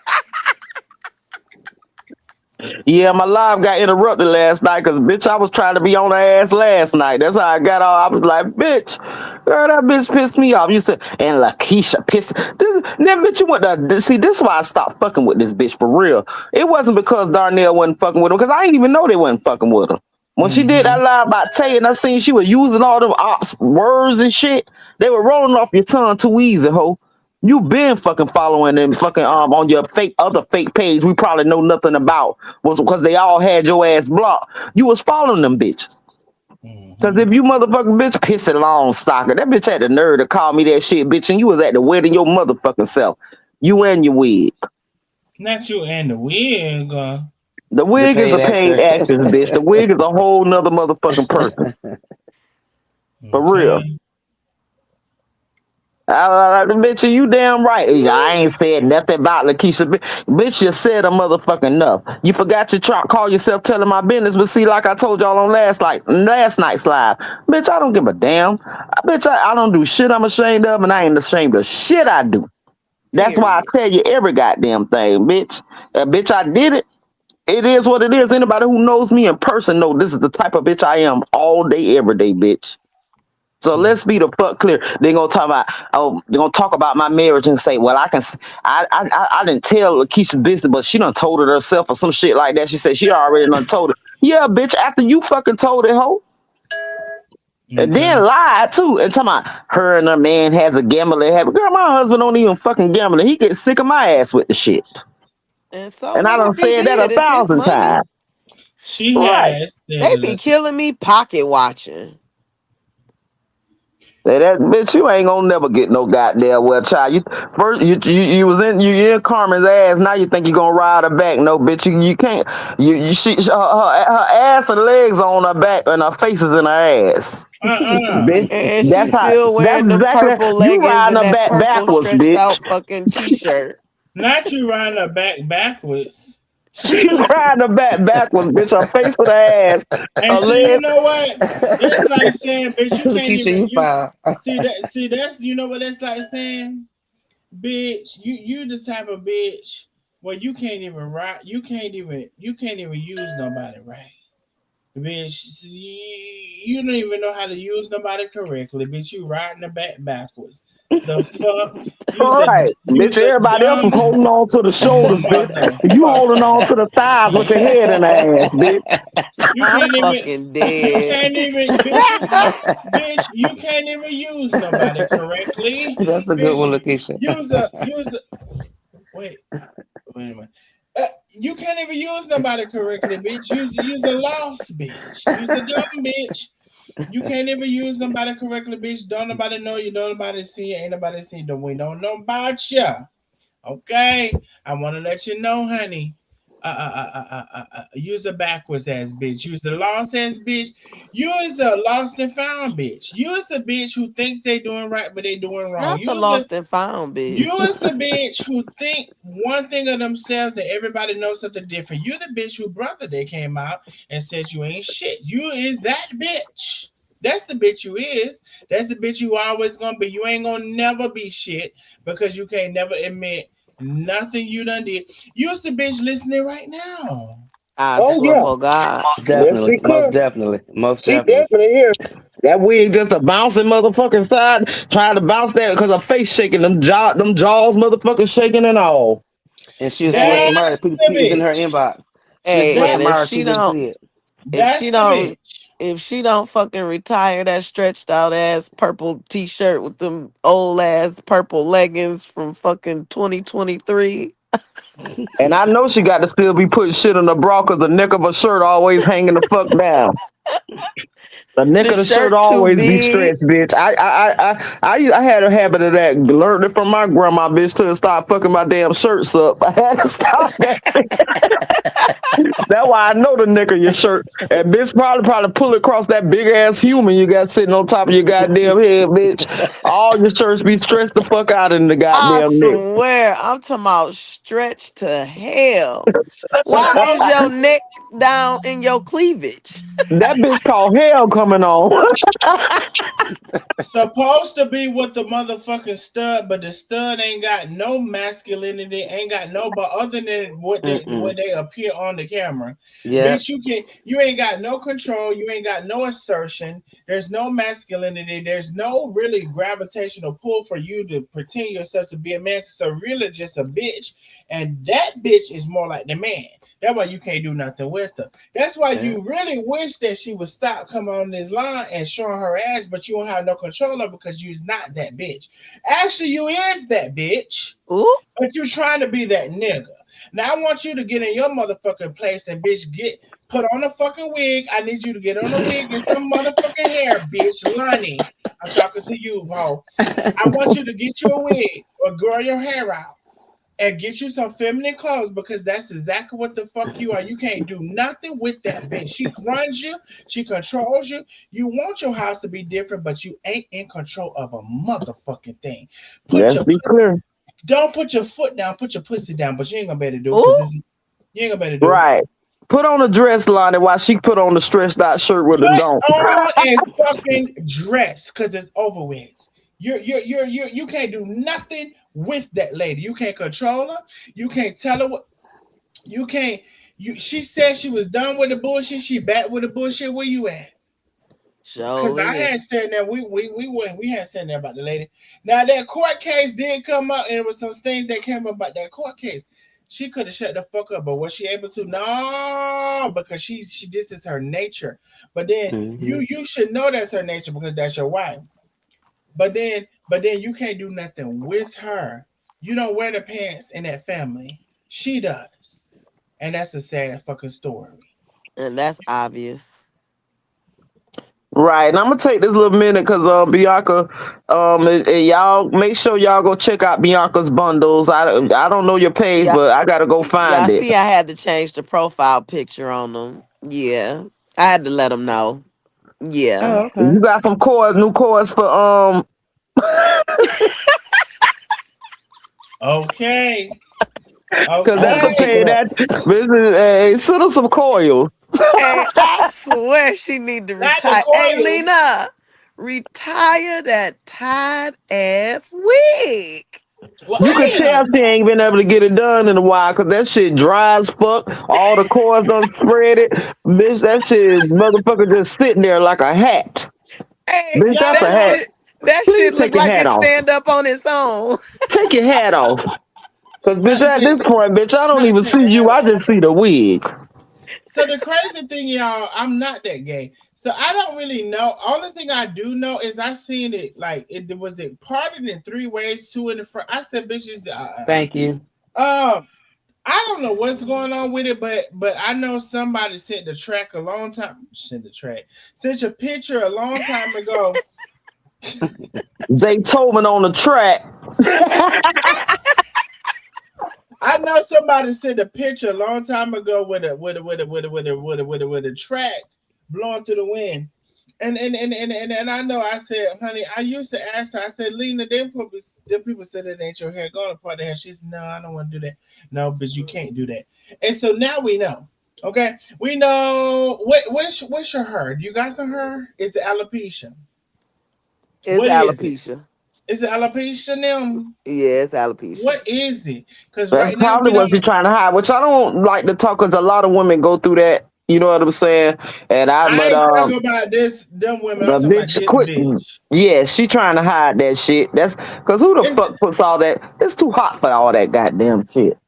Yeah, my live got interrupted last night because, bitch, I was trying to be on her ass last night. That's how I got off. I was like, bitch, girl, that bitch pissed me off. You said, and Lakeisha pissed. That bitch, you went to see. This is why I stopped fucking with this bitch for real. It wasn't because Darnell wasn't fucking with her because I didn't even know they wasn't fucking with her. When she did that mm-hmm. live about Tay and I seen she was using all them ops words and shit, they were rolling off your tongue too easy, ho. You been fucking following them fucking on your fake other fake page we probably know nothing about was because they all had your ass blocked. You was following them bitches. Cause Mm-hmm. if you motherfucking bitch pissing long stalker, that bitch had the nerve to call me that shit, bitch, and you was at the wedding your motherfucking self. You and your wig. Not you and the wig. The The wig is paid a paid actor. actress, bitch. The wig is a whole nother motherfucking person. For real. Okay. Bitch, you damn right. I ain't said nothing about Lakeisha. Bitch, you said a motherfucking enough. You forgot to call yourself telling my business, but see, like I told y'all on last night's live, bitch, I don't give a damn. Bitch, I don't do shit I'm ashamed of, and I ain't ashamed of shit I do. That's why I Period. tell you every goddamn thing, bitch. Bitch, I did it. It is what it is. Anybody who knows me in person know this is the type of bitch I am all day, every day, bitch. So let's be the fuck clear. They're gonna talk about they're gonna talk about my marriage and say, well, I didn't tell Lakeisha business, but she done told it herself or some shit like that. She said she already done told it. Yeah, bitch, after you fucking told it, hoe. And Okay. then lied too. And talking about her and her man has a gambling habit. Girl, my husband don't even fucking gamble. He gets sick of my ass with the shit. And so And I what done if he said that did? a It's his thousand money. times. She Right. has said They it. be killing me pocket watching. Say that bitch, you ain't gonna never get no goddamn well, child. You first you was in Carmen's ass. Now you think you gonna ride her back? No, bitch, you can't. Her ass and legs on her back and her face is in her ass. Uh-uh. Bitch, And she still that's wearing them exactly purple you leggings riding and her that back purple backwards, stretched bitch. out fucking t-shirt. Not you riding her back backwards. She riding her back backwards, bitch. Her face with her ass, And her see, you legs. know what? It's like saying, bitch, you can't Lakeisha, even you you foul. see that that's you know what that's like saying? Bitch, you the type of bitch Well, you can't even write. You can't even use nobody right. Bitch, you don't even know how to use nobody correctly. Bitch, you riding the back backwards. The fuck? All right, bitch. Use a Everybody else is dumb holding on to the shoulders, bitch. mother. You Fuck holding on that. to the thighs with your head in the ass, bitch. You I'm can't even. fucking You dead. can't even, bitch. Bitch, you can't even use nobody correctly. That's a good Bitch, one, Lakeisha. use a. Wait, wait a minute. You can't even use nobody correctly, bitch. Use a lost bitch. Use a dumb bitch. You can't even use nobody correctly, bitch. Don't nobody know you. Don't nobody see you. Ain't nobody see you. We don't know about you. Okay, I want to let you know, honey. Use a backwards ass bitch. Use a lost ass bitch. Use a lost and found bitch. Use a bitch who thinks they doing right but they doing wrong. Not the lost and found bitch. Use a bitch who think one thing of themselves and everybody knows something different. You the bitch who brother they came out and says you ain't shit. You is that bitch. That's the bitch you is. That's the bitch you always gonna be. You ain't gonna never be shit because you can't never admit nothing you done did. Use the bitch listening right now. I Oh swear yeah, for God. let's Definitely, be most clear. definitely, most She definitely. definitely here. That wig just a bouncing motherfucking side, trying to bounce that because her face shaking, them jaws motherfucking shaking and all. And she was And forcing it, Murray to That's put the peas in her bitch. inbox. She was hey, That forcing and Murray, she didn't see it. if that's she the don't bitch. if she don't fucking retire that stretched out ass purple t-shirt with them old ass purple leggings from fucking 2023. And I know she got to still be putting shit on the bra because the neck of her shirt always hanging the fuck down. The neck The of the shirt shirt too always be big. stretched, bitch. I had a habit of that. Learned it from my grandma, bitch, to start fucking my damn shirts up. I had to stop that. That's why I know the neck of your shirt. And bitch probably pull it across that big ass human you got sitting on top of your goddamn head, bitch. All your shirts be stretched the fuck out in the I goddamn neck. swear, I'm talking about stretched to hell. Why is Supposed your neck down in your cleavage? That bitch called hell coming on. Supposed to be with the motherfucking stud, but the stud ain't got no masculinity, ain't got no but other than Mm-mm. what they appear on the camera. Yep. Bitch, you ain't got no control, you ain't got no assertion, there's no masculinity, there's no really gravitational pull for you to pretend yourself to be a man, so really just a bitch, and that bitch is more like the man. That's why you can't do nothing with her. That's why Yeah. you really wish that she would stop coming on this line and showing her ass, but you don't have no control of it because you's not that bitch. Actually, you is that bitch, Ooh, but you trying to be that nigga. Now I want you to get in your motherfucking place and bitch get put on a fucking wig. I need you to get on a wig and some motherfucking hair, bitch. Lonnie, I'm talking to you, ho. I want you to get your wig or grow your hair out and get you some feminine clothes because that's exactly what the fuck you are. You can't do nothing with that bitch. She runs you, she controls you. You want your house to be different, but you ain't in control of a motherfucking thing. Put Let's your be clear. don't put your foot down, put your pussy down, but you ain't gonna be able to do it because ooh. it's you ain't gonna be able to do it. Right. Put on a dress, Lonnie, while she put on the stretched out shirt with the don't. Put on a fucking dress because it's over with. You can't do nothing with that lady. You can't control her. You can't tell her what you can't. She said she was done with the bullshit. She back with the bullshit. Where you at? Because I Surely had is. said that we had said that about the lady. Now that court case did come up, and there was some things that came up about that court case. She could have shut the fuck up, but was she able to? No, because she this is her nature. But then Hmm. you should know that's her nature because that's your wife. But then you can't do nothing with her. You don't wear the pants in that family. She does, and that's a sad fucking story. And that's obvious. Right. And I'm gonna take this little minute because Bianca, and y'all make sure y'all go check out Bianca's bundles. I don't know your page, Yeah. but I gotta go Yeah, I find it. see I had to change the profile picture on them. Yeah. I had to let them know. Yeah. Oh, okay. You got some chords, new chords for Okay, because I that's gotta a go check okay. it pay out. that business. Send us some coils. Hey, I swear she need to Not the retire. Hey, coils. Lena, retire that tight ass wig. Well, You could I tell am. she ain't been able to get it done in a while because that shit dry as fuck. All the cords done spread it. Bitch, that shit motherfucker just sitting there like a hat. Hey, Bitch, Y'all that's a hat. know. that Please shit look take your like hat it off. stand up on its own. Take your hat off. Cause bitch, Honey, at this point, bitch, I don't even take see the you. hat I off. just see the wig. So the crazy thing, y'all, I'm not that gay. So I don't really know. Only thing I do know is I seen it like it was it parted in three ways, two in the front. I said, bitches, Thank you. I don't know what's going on with it, but I know somebody sent the track a long time. Sent the track. Sent a picture a long time ago. Zaytoven on the track. I know somebody sent a picture a long time ago with a track blowing through the wind. And I know I said, honey, I used to ask her, I said, Lena, them people said it ain't your hair. Go on a part of the hair. She said, no, I don't want to do that. No, but you can't do that. And so now we know. Okay. We know what's your hair? Do you got some hair? Is the alopecia? It's What is it? alopecia. Is it alopecia now? Yeah, it's alopecia. What is it? Because That's right now probably we what don't she's trying to hide, which I don't like to talk because a lot of women go through that. You know what I'm saying? And I ain't talking about this them women. I'm the talking about bitch this quit. bitch. Yeah, she trying to hide that shit. That's because who the Is fuck puts all that? It's too hot for all that goddamn shit.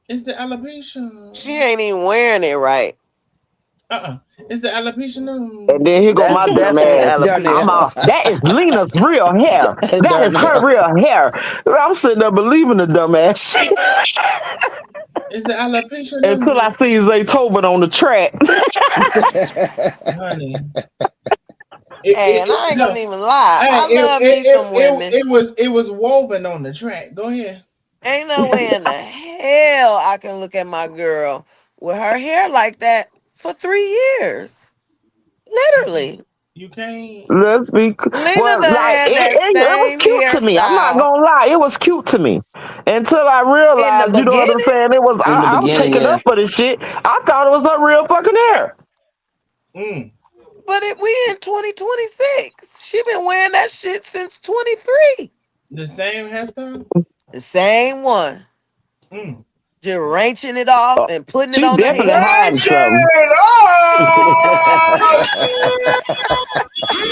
is the alopecia? She ain't even wearing it right. Uh-uh. Is the alopecia And no? then here go That's my dumb definitely ass. I'm alopecia. Darnell. out. That is Lena's real hair. That is her Darnell. real hair. I'm sitting there believing the dumb ass shit Is the alopecia until I no? see Zaytoven on the track. Honey. Hey, and I ain't No. gonna even lie. Hey, I love me some women. it was woven on the track. Go ahead. Ain't no way in the hell I can look at my girl with her hair like that for 3 years. You can't. Literally. You can't. Let's be Lena well. done Like had that it was same cute to me. I'm not hairstyle gonna lie. It was cute to me until I in the realized. You know what I'm beginning. saying? It was. In the I'm beginning, taking yeah. up for this shit. I thought it was her real fucking hair. Mm. But we in 2026. She been wearing that shit since 23. The same hairstyle? The same one. Mm. Just wrenching it off and putting it She on the definitely head. hiding Wrench something. it off! Darnell, you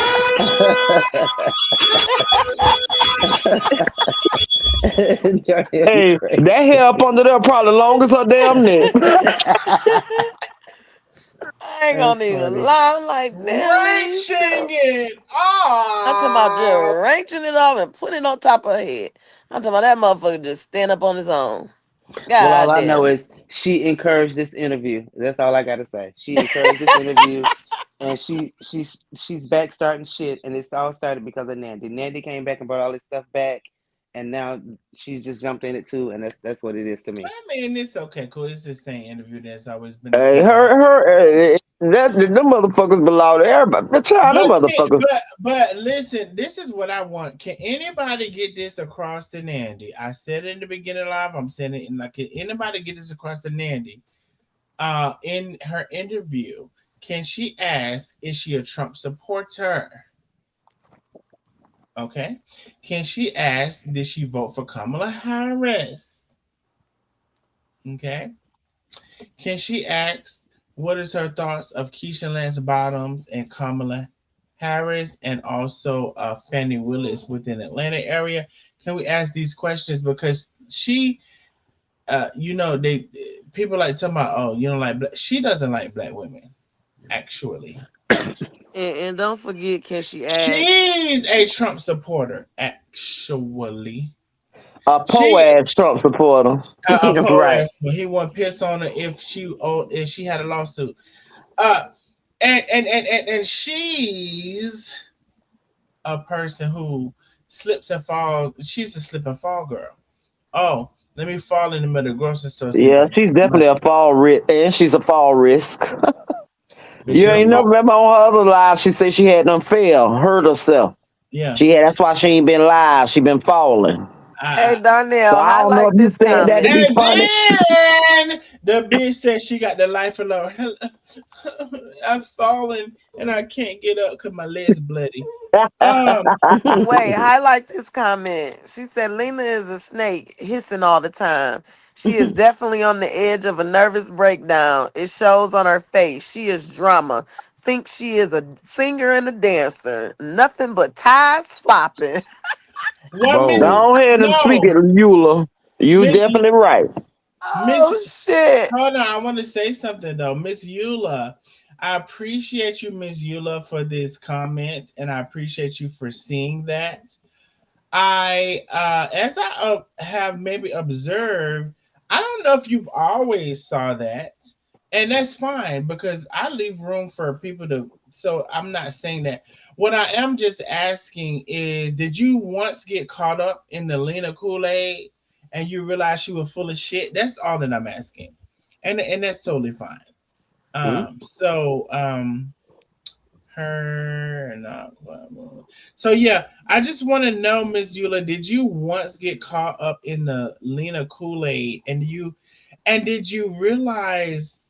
Hey, crazy. that hair up under there probably long as her damn neck. I ain't That's gonna even funny. lie. I'm like, damn, Lena, you Wrenching still. it I'm talking about off! just wrenching it off and putting it on top of her head. I'm talking about that motherfucker just stand up on his own. Well, all God I know damn. is she encouraged this interview. That's all I gotta say. She encouraged this interview, and she's back starting shit, and it's all started because of Nandy. Nandy came back and brought all this stuff back, and now she's just jumped in it too, and that's what it is to me. I mean, it's okay, cool. It's the same interview that's always been the Hey, same. them motherfuckers belong to everybody. But child, them motherfuckers. But listen, this is what I want. Can anybody get this across to Nandy? I said it in the beginning live. I'm saying it in like, can anybody get this across to Nandy? In her interview, can she ask, is she a Trump supporter? Okay. Can she ask, did she vote for Kamala Harris? Okay. Can she ask, what is her thoughts of Keisha Lance Bottoms and Kamala Harris and also Fannie Willis within Atlanta area? Can we ask these questions because she, they people like talking about, oh, you don't like black. She doesn't like black women, actually. And don't forget, can she ask? She's a Trump supporter, actually. A po She ass Trump supporter. a poor Right. ass, but he wouldn't piss on her if she had a lawsuit. Uh, and she's a person who slips and falls. She's a slip and fall girl. Oh, let me fall in the middle of the grocery store. See if Yeah, I can. she's definitely a fall risk, and she's a fall risk. But You she'll ain't never fall. remember on her other live, she said she had done fell, hurt herself. Yeah, That's why she ain't been live. She been falling. Hey, Darnell, So I don't know highlight if you this said that to comment. be And funny. then the bitch said she got the life alone. I've fallen and I can't get up because my legs bloody. Um, Wait, highlight this comment. She said Lena is a snake, hissing all the time. She is definitely on the edge of a nervous breakdown. It shows on her face. She is drama. Think she is a singer and a dancer. Nothing but ties flopping. one Miss, Whoa. Go ahead and tweak no, it, Eula. You Miss, definitely right. Miss. Oh shit. Hold on, I want to say something though, Miss Eula. I appreciate you, Miss Eula, for this comment, and I appreciate you for seeing that. As I have maybe observed, I don't know if you've always saw that, and that's fine because I leave room for people to. So I'm not saying that. What I am just asking is, did you once get caught up in the Lena Kool Aid and you realize you were full of shit? That's all that I'm asking, and that's totally fine. Hmm? Her not so yeah, I just want to know, Miss Eula, did you once get caught up in the Lena Kool-Aid and did you realize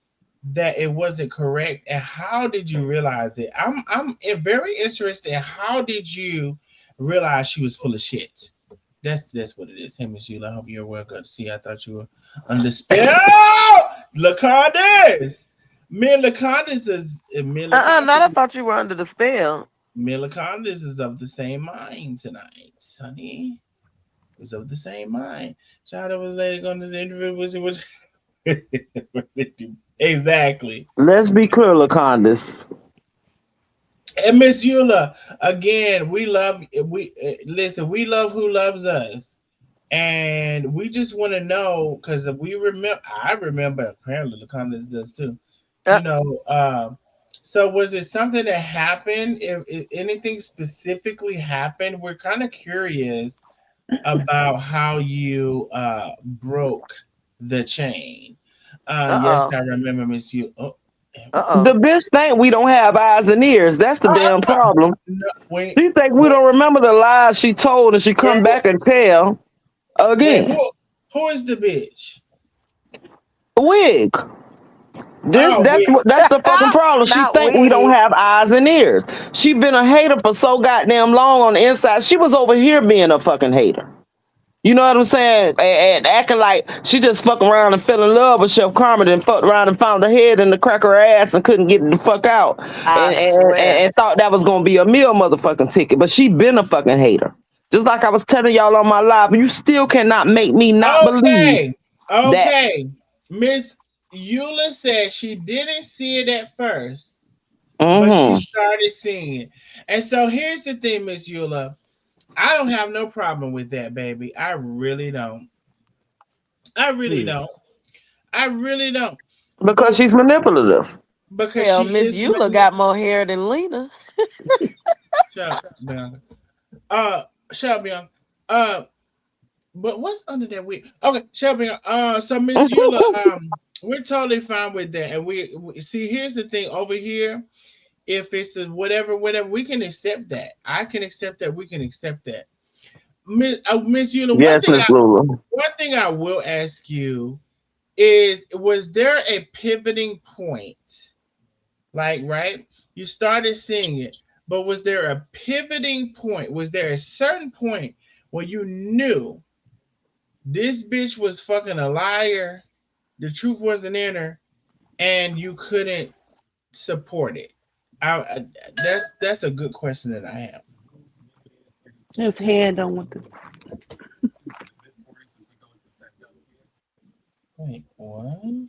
that it wasn't correct, and how did you realize it? I'm very interested in how did you realize she was full of shit. That's what it is. Hey, Miss Eula, I hope you're well. Good to see you. I thought you were under spell. Lacondes. Me and Lacondes is Not I thought you were under the spell. Milicondas is of the same mind tonight, honey. Is of the same mind. Child was lady going to the interview with exactly. Let's be clear, Lacondas. And Miss Eula, again, we listen. We love who loves us, and we just want to know because we remember. I remember apparently Lacondas does too. Uh, You know, so was it something that happened? If anything specifically happened, we're kind of curious about how you broke the chain. Yes, uh-oh. I remember Miss You. Oh, The Uh-oh. bitch think we don't have eyes and ears. That's the damn problem. no, wait, She think we wait, don't remember the lies she told and she wait, come back and tell wait. again. Who is the bitch? Wig. This Oh, that's wait. that's the fucking problem. She Not think we don't wig. have eyes and ears. She been a hater for so goddamn long on the inside. She was over here being a fucking hater. You know what I'm saying? And acting like she just fuck around and fell in love with Chef Carmen and fucked around and found her head in the crack of her ass and couldn't get the fuck out I and swear. thought that was gonna be a meal motherfucking ticket. But she been a fucking hater. Just like I was telling y'all on my live, you still cannot make me not believe Okay, that. okay. Miss Eula said she didn't see it at first, but she Mm-hmm. started seeing it. And so here's the thing, Miss Eula. I don't have no problem with that, baby. I really don't. I really Hmm. don't. I really don't. Because But she's manipulative. because Hell, she Miss is Eula got more hair than Lena. shut up, Bianca. Shut up, Bianca. Uh, but what's under that wig? Okay, shut up, Bianca. So Miss Eula, we're totally fine with that. And we see. Here's the thing over here. If it's a whatever, we can accept that. I can accept that. We can accept that. Miss Eula, Yes, Miss Lula. one thing I will ask you is, was there a pivoting point? Like, right? You started seeing it, but was there a pivoting point? Was there a certain point where you knew this bitch was fucking a liar, the truth wasn't in her, and you couldn't support it? That's a good question that I have. His hand on with the. Wait, what?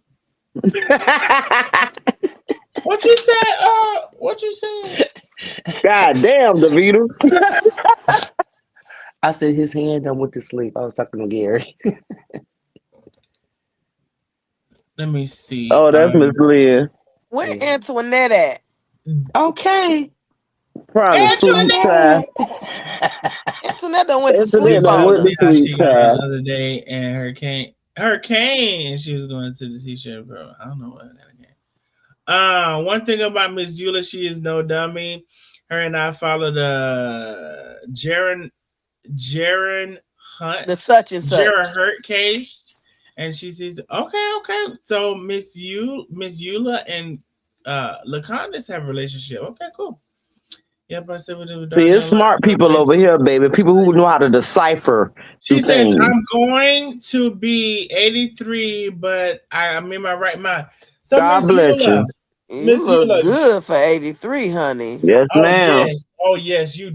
What you said? What you said? God damn, Davita. I said his hand on with the sleep. I was talking to Gary. Let me see. Oh, that's Miss Lynn. Where Yeah. Antoinette at? Okay. Probably sleep, child. Antoinette done went to Internet sleep done on went to See us. how sleep, she got the child. other day, and her cane, and she was going to the t-shirt pro. I don't know what that again. One thing about Miss Eula, she is no dummy. Her and I follow the Jaron The Hunt such and Jera such. Hurt case, and she says, "Okay, okay." So Miss Eula, and Lacondas have a relationship. Okay, cool. Yep, I said we do See, it's Darnell smart people Love. over here, baby. People who know how to decipher She through says, things. "I'm going to be 83, but I'm in my right mind." So God bless you. You Miss look Eula, good for 83, honey. Yes, oh ma'am. yes, oh yes, you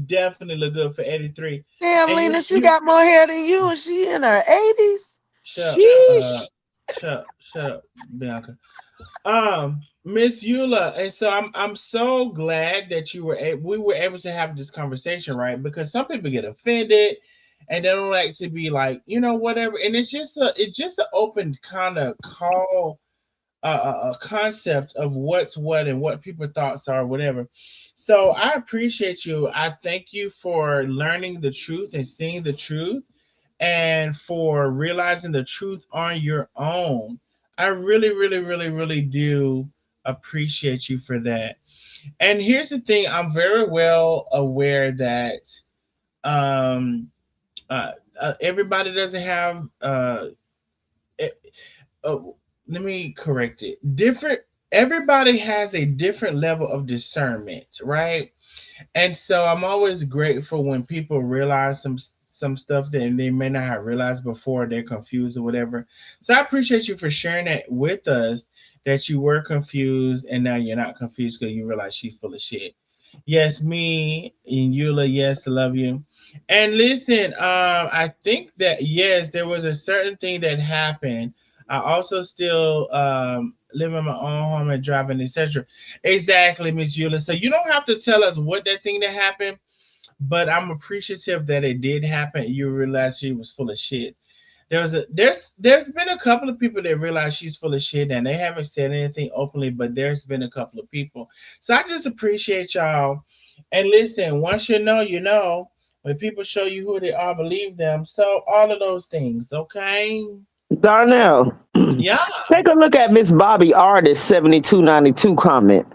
definitely look good for 83, Damn, and Lena, she you got more hair than you and she in her 80s. shut Sheesh. shut up, Bianca. Miss Eula, and so I'm so glad that we were able to have this conversation, right? Because some people get offended and they don't like to be like, whatever. And it's just an open kind of call, a concept of what's what and what people's thoughts are, whatever. So I appreciate you. I thank you for learning the truth and seeing the truth, and for realizing the truth on your own. I really, really, really, really do appreciate you for that. And here's the thing, I'm very well aware that um, everybody doesn't have, eh, uh, let me correct it. Everybody has a different level of discernment, right? And so I'm always grateful when people realize some stuff that they may not have realized before, they're confused or whatever. So I appreciate you for sharing that with us, that you were confused and now you're not confused because you realize she's full of shit. Yes, me and Eula, yes, I love you. And listen, I think that yes, there was a certain thing that happened. I also still live in my own home and driving, etc. Exactly, Miss Eula. So you don't have to tell us what that thing that happened, but I'm appreciative that it did happen. You realize she was full of shit. There's been a couple of people that realize she's full of shit and they haven't said anything openly, but there's been a couple of people. So I just appreciate y'all. And listen, once you know, you know. When people show you who they are, believe them. So all of those things, okay? Darnell, Yeah. take a look at Miss Bobby Artist 7292 comment.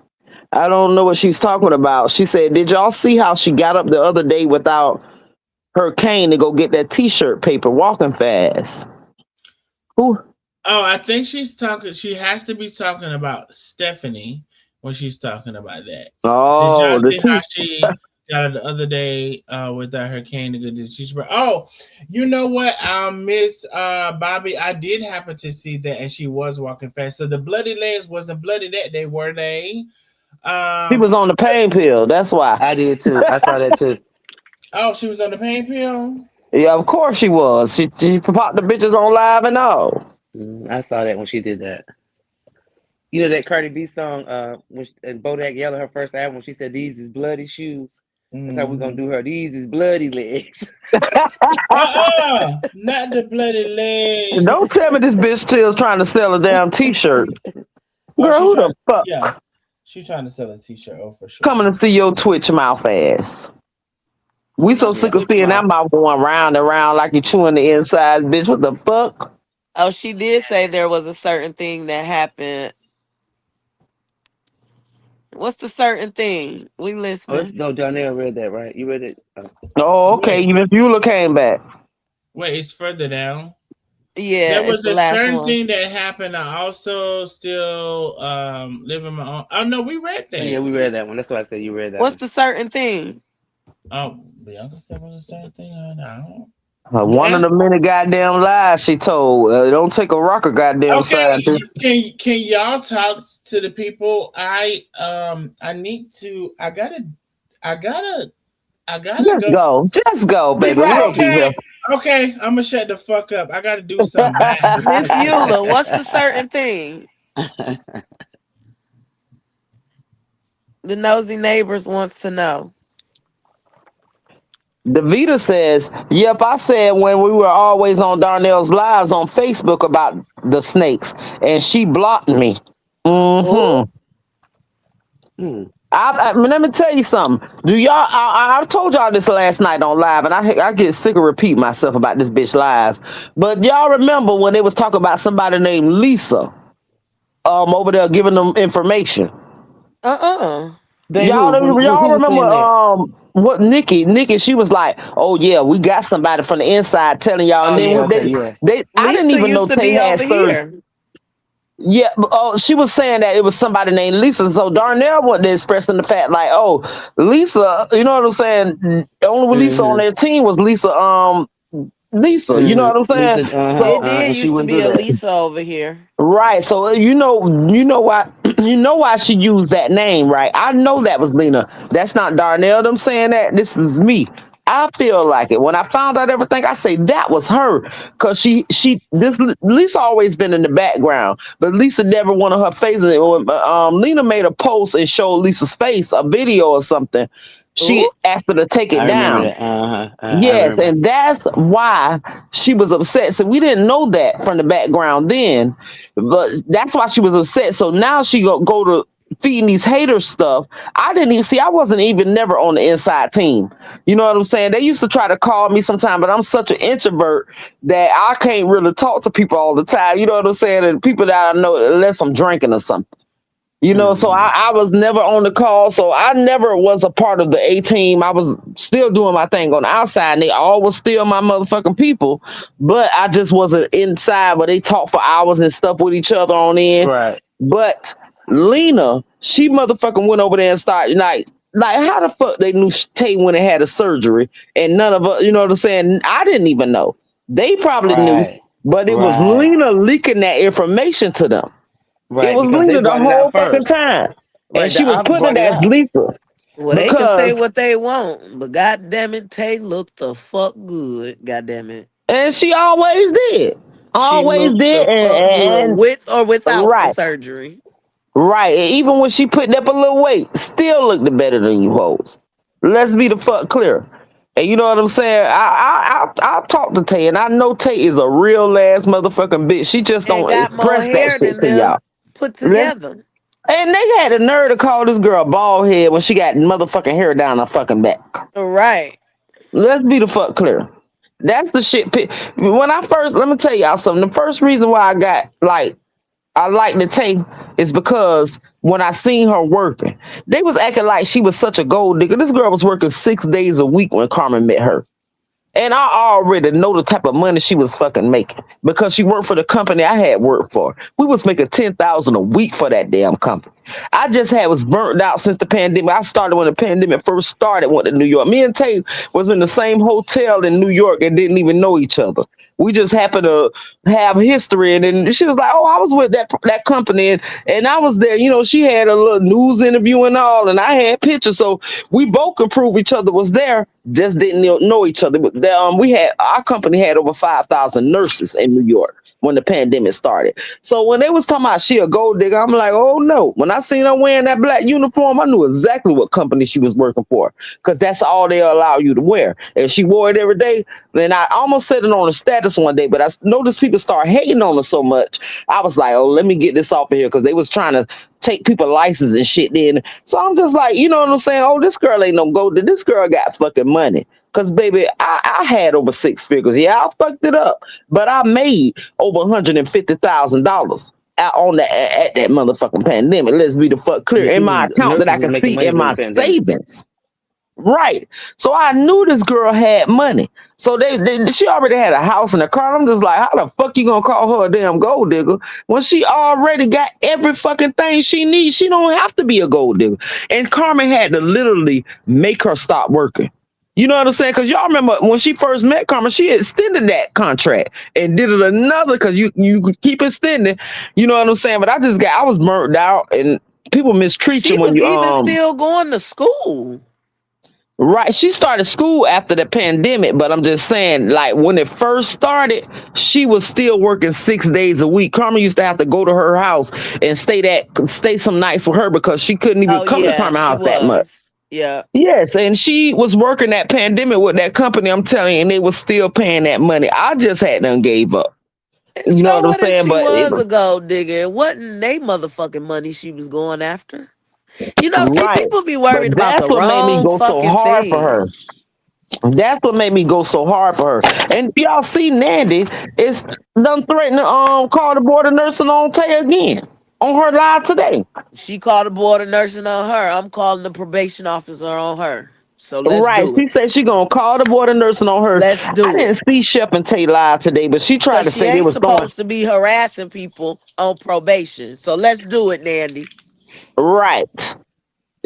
I don't know what she's talking about. She said, "Did y'all see how she got up the other day without her cane to go get that T-shirt paper walking fast?" Who? Oh, I think she's talking. She has to be talking about Stephanie when she's talking about that. Did y'all Oh, the see how T. she got it the other day without her cane to go to she's oh, you know what? Miss Bobby, I did happen to see that, and she was walking fast. So the bloody legs wasn't bloody that day, were they? She was Um. on the pain pill. That's why. I did too. I saw that too. Oh, she was on the pain pill. Yeah, of course she was. She popped the bitches on live and all. I saw that when she did that. You know that Cardi B song, when and Bodak Yellow, her first album, when she said, "These is bloody shoes." That's how we're gonna Mm-hmm. do her. These is bloody legs. Not the bloody And leg. don't tell me this bitch still trying to sell a damn T-shirt. Oh, Girl, she's who trying. the fuck Yeah, she's trying to sell a T-shirt. Oh, for sure. coming to see your Twitch mouth ass? We Who so got the Yeah. sick of switch seeing that mouth? mouth going round and round like you chewing the inside, bitch. What the fuck? Oh, she did say there was a certain thing that happened. What's the certain thing? We Oh, listening. no, Darnell read that, right? You read it? Oh, okay. Wait, Even if Eula came back. wait, it's further down. Yeah, There it's was the a last certain one. thing that happened. I also still live in my own. Oh no, we read Oh, yeah, that. we read that one. That's why I said you read that What's one. the certain thing? Oh, Bianca said was a certain thing. No. One of Ask, the many goddamn lies she told. Don't take a rocket goddamn okay, scientist. can y'all talk to the people? I need to. I gotta Just go. go. Just go, Be baby. We'll right. be here. Okay, okay, I'm gonna shut the fuck up. I gotta do something. Bye. Miss Eula, what's the certain thing? The nosy neighbors wants to know. Davita says, "Yep, I said when we were always on Darnell's lives on Facebook about the snakes, and she blocked me." Who? Mm-hmm. Hmm. I mean, let me tell you something. Do y'all? I told y'all this last night on live, and I get sick of repeating myself about this bitch lies. But y'all remember when they was talking about somebody named Lisa, over there giving them information? Uh-uh. They who? Mm. Who Y'all was remember saying that? what Nikki she was like, oh yeah, we got somebody from the inside telling y'all, and Oh then yeah, when okay, yeah. they I didn't Lisa even know used to Tay be had over surgery. here. Yeah, she was saying that it was somebody named Lisa. So Darnell wasn't expressing the fact like, oh, Lisa, you know what I'm saying? The only Lisa on Mhm. their team was Lisa, you know Mhm. what I'm saying? Lisa. It So did And she used to wouldn't be do a that. Lisa over here. right, so you know why you know why she used that name, right? I know that was Lena. That's not Darnell. Them saying that. This is me. I feel like it. When I found out everything, I say that was her, cause this Lisa always been in the background, but Lisa never wanted her face. When Lena made a post and showed Lisa's face, a video or something, Ooh. she asked her to take I it remember down. that. Uh huh. I Yes, remember. and that's why she was upset. So we didn't know that from the background then, but that's why she was upset. So now she go to feeding these haters stuff. I didn't even see. I wasn't even never on the inside team. You know what I'm saying? They used to try to call me sometime, but I'm such an introvert that I can't really talk to people all the time. You know what I'm saying? And people that I know, unless I'm drinking or something. So Mhm. I was never on the call. So I never was a part of the A team. I was still doing my thing on the outside. And they all was still my motherfucking people. But I just wasn't inside where they talk for hours and stuff with each other on in. Right. But Lena, she motherfucking went over there and started like how the fuck they knew Tay when it had a surgery and none of us, you know what I'm saying? I didn't even know. They probably knew, Right. but it was Right. Lena leaking that information to them. It Right. was Because they Lena the brought it out whole fucking first. time. And Right. she The was ops putting brought it it as out. Lisa Well, they can say because, what they want, but god damn it, Tay looked the fuck good. God damn it. and she always did. She Always looked the did. fuck good with or without the Right, surgery. right. And even when she putting up a little weight, still looked better than you hoes. Let's be the fuck clear. And you know what I'm saying? I talk to Tay, and I know Tay is a real ass motherfucking bitch. She just And don't got more express that hair shit than to y'all. them put Let's, together. and they had the nerve to call this girl bald head when she got motherfucking hair down her fucking back. Right. Let's be the fuck clear. That's the shit. When I first, let me tell y'all something. The first reason why I like to take is because when I seen her working, they was acting like she was such a gold digger. This girl was working 6 days a week when Carmen met her. And I already know the type of money she was fucking making because she worked for the company I had worked for. We was making 10,000 a week for that damn company. I just had was burnt out since the pandemic. I started when the pandemic first started. Went to New York. Me and Tate was in the same hotel in New York and didn't even know each other. We just happened to have history, and then she was like, "Oh, I was with that company, and I was there." She had a little news interview and all, and I had pictures, so we both could prove each other was there. Just didn't know each other. We had our company had over 5,000 nurses in New York when the pandemic started. So when they was talking about she a gold digger, I'm like, oh no. When I seen her wearing that black uniform, I knew exactly what company she was working for because that's all they allow you to wear. If she wore it every day, then I almost said it on a status one day, but I noticed people start hating on her so much. I was like, oh, let me get this off of here because they was trying to take people license and shit then. So I'm just like, you know what I'm saying? Oh, this girl ain't no gold. This girl got fucking money. Cause baby, I had over six figures. Yeah, I fucked it up, but I made over $150,000 out on at that motherfucking pandemic. Let's be the fuck clear Yeah, in people, my account that I nurses was can making see money in during my the pandemic. savings. Right. So I knew this girl had money. So she already had a house and a car. I'm just like, how the fuck you gonna call her a damn gold digger when she already got every fucking thing she needs? She don't have to be a gold digger. And Carmen had to literally make her stop working. You know what I'm saying? Because y'all remember when she first met Carmen, she extended that contract and did it another because you keep extending. You know what I'm saying? But I was burnt out and people mistreat She you when was you even still going to school. Right. She started school after the pandemic, but I'm just saying, like, when it first started, she was still working 6 days a week. Carmen used to have to go to her house and stay some nights with her because she couldn't even Oh come to yeah, Carmen's she house that much. was. Yeah. Yes, and she was working that pandemic with that company, I'm telling you, and they was still paying that money. I just had done gave up. And You know so what I'm what if saying? she But it was was a gold digger? It wasn't they motherfucking money she was going after. See, right. people be But worried about that's the what made me wrong go so fucking hard for her. thing. That's what made me go so hard for her. And y'all see Nandy is done threatening to call the board of nursing on Tay again. on her live today. She called the board of nursing on her. I'm calling the probation officer on her. So let's Right. do it. She said she gonna call the board of nursing on her. Let's I do it. didn't see Shep and Tay live today, but she tried Because to she say they ain't was throwing. supposed to be harassing people on probation. So let's do it, Nandy. Right.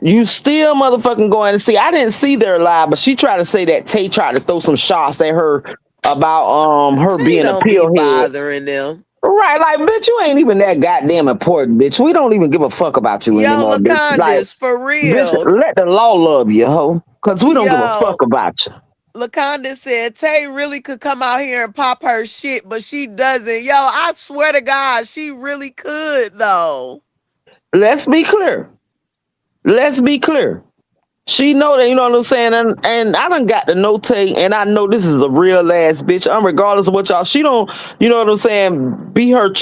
You still motherfucking going to see. I didn't see their live, but she tried to say that Tay tried to throw some shots at her about her Tay being a don't be pillhead. bothering them. Right, like bitch, you ain't even that goddamn important, bitch. We don't even give a fuck about you Yo, anymore, bitch. Like, Lacondas, for bitch, real. let the law love you, hoe. Cause we don't give a fuck Yo, about you. Laconda said Tay really could come out here and pop her shit, but she doesn't. Yo, I swear to God, she really could, though. Let's be clear. Let's be clear. She know that, you know what I'm saying, and I done got to know Tay, and I know this is a real ass bitch. Regardless of what y'all, she don't, you know what I'm saying, be her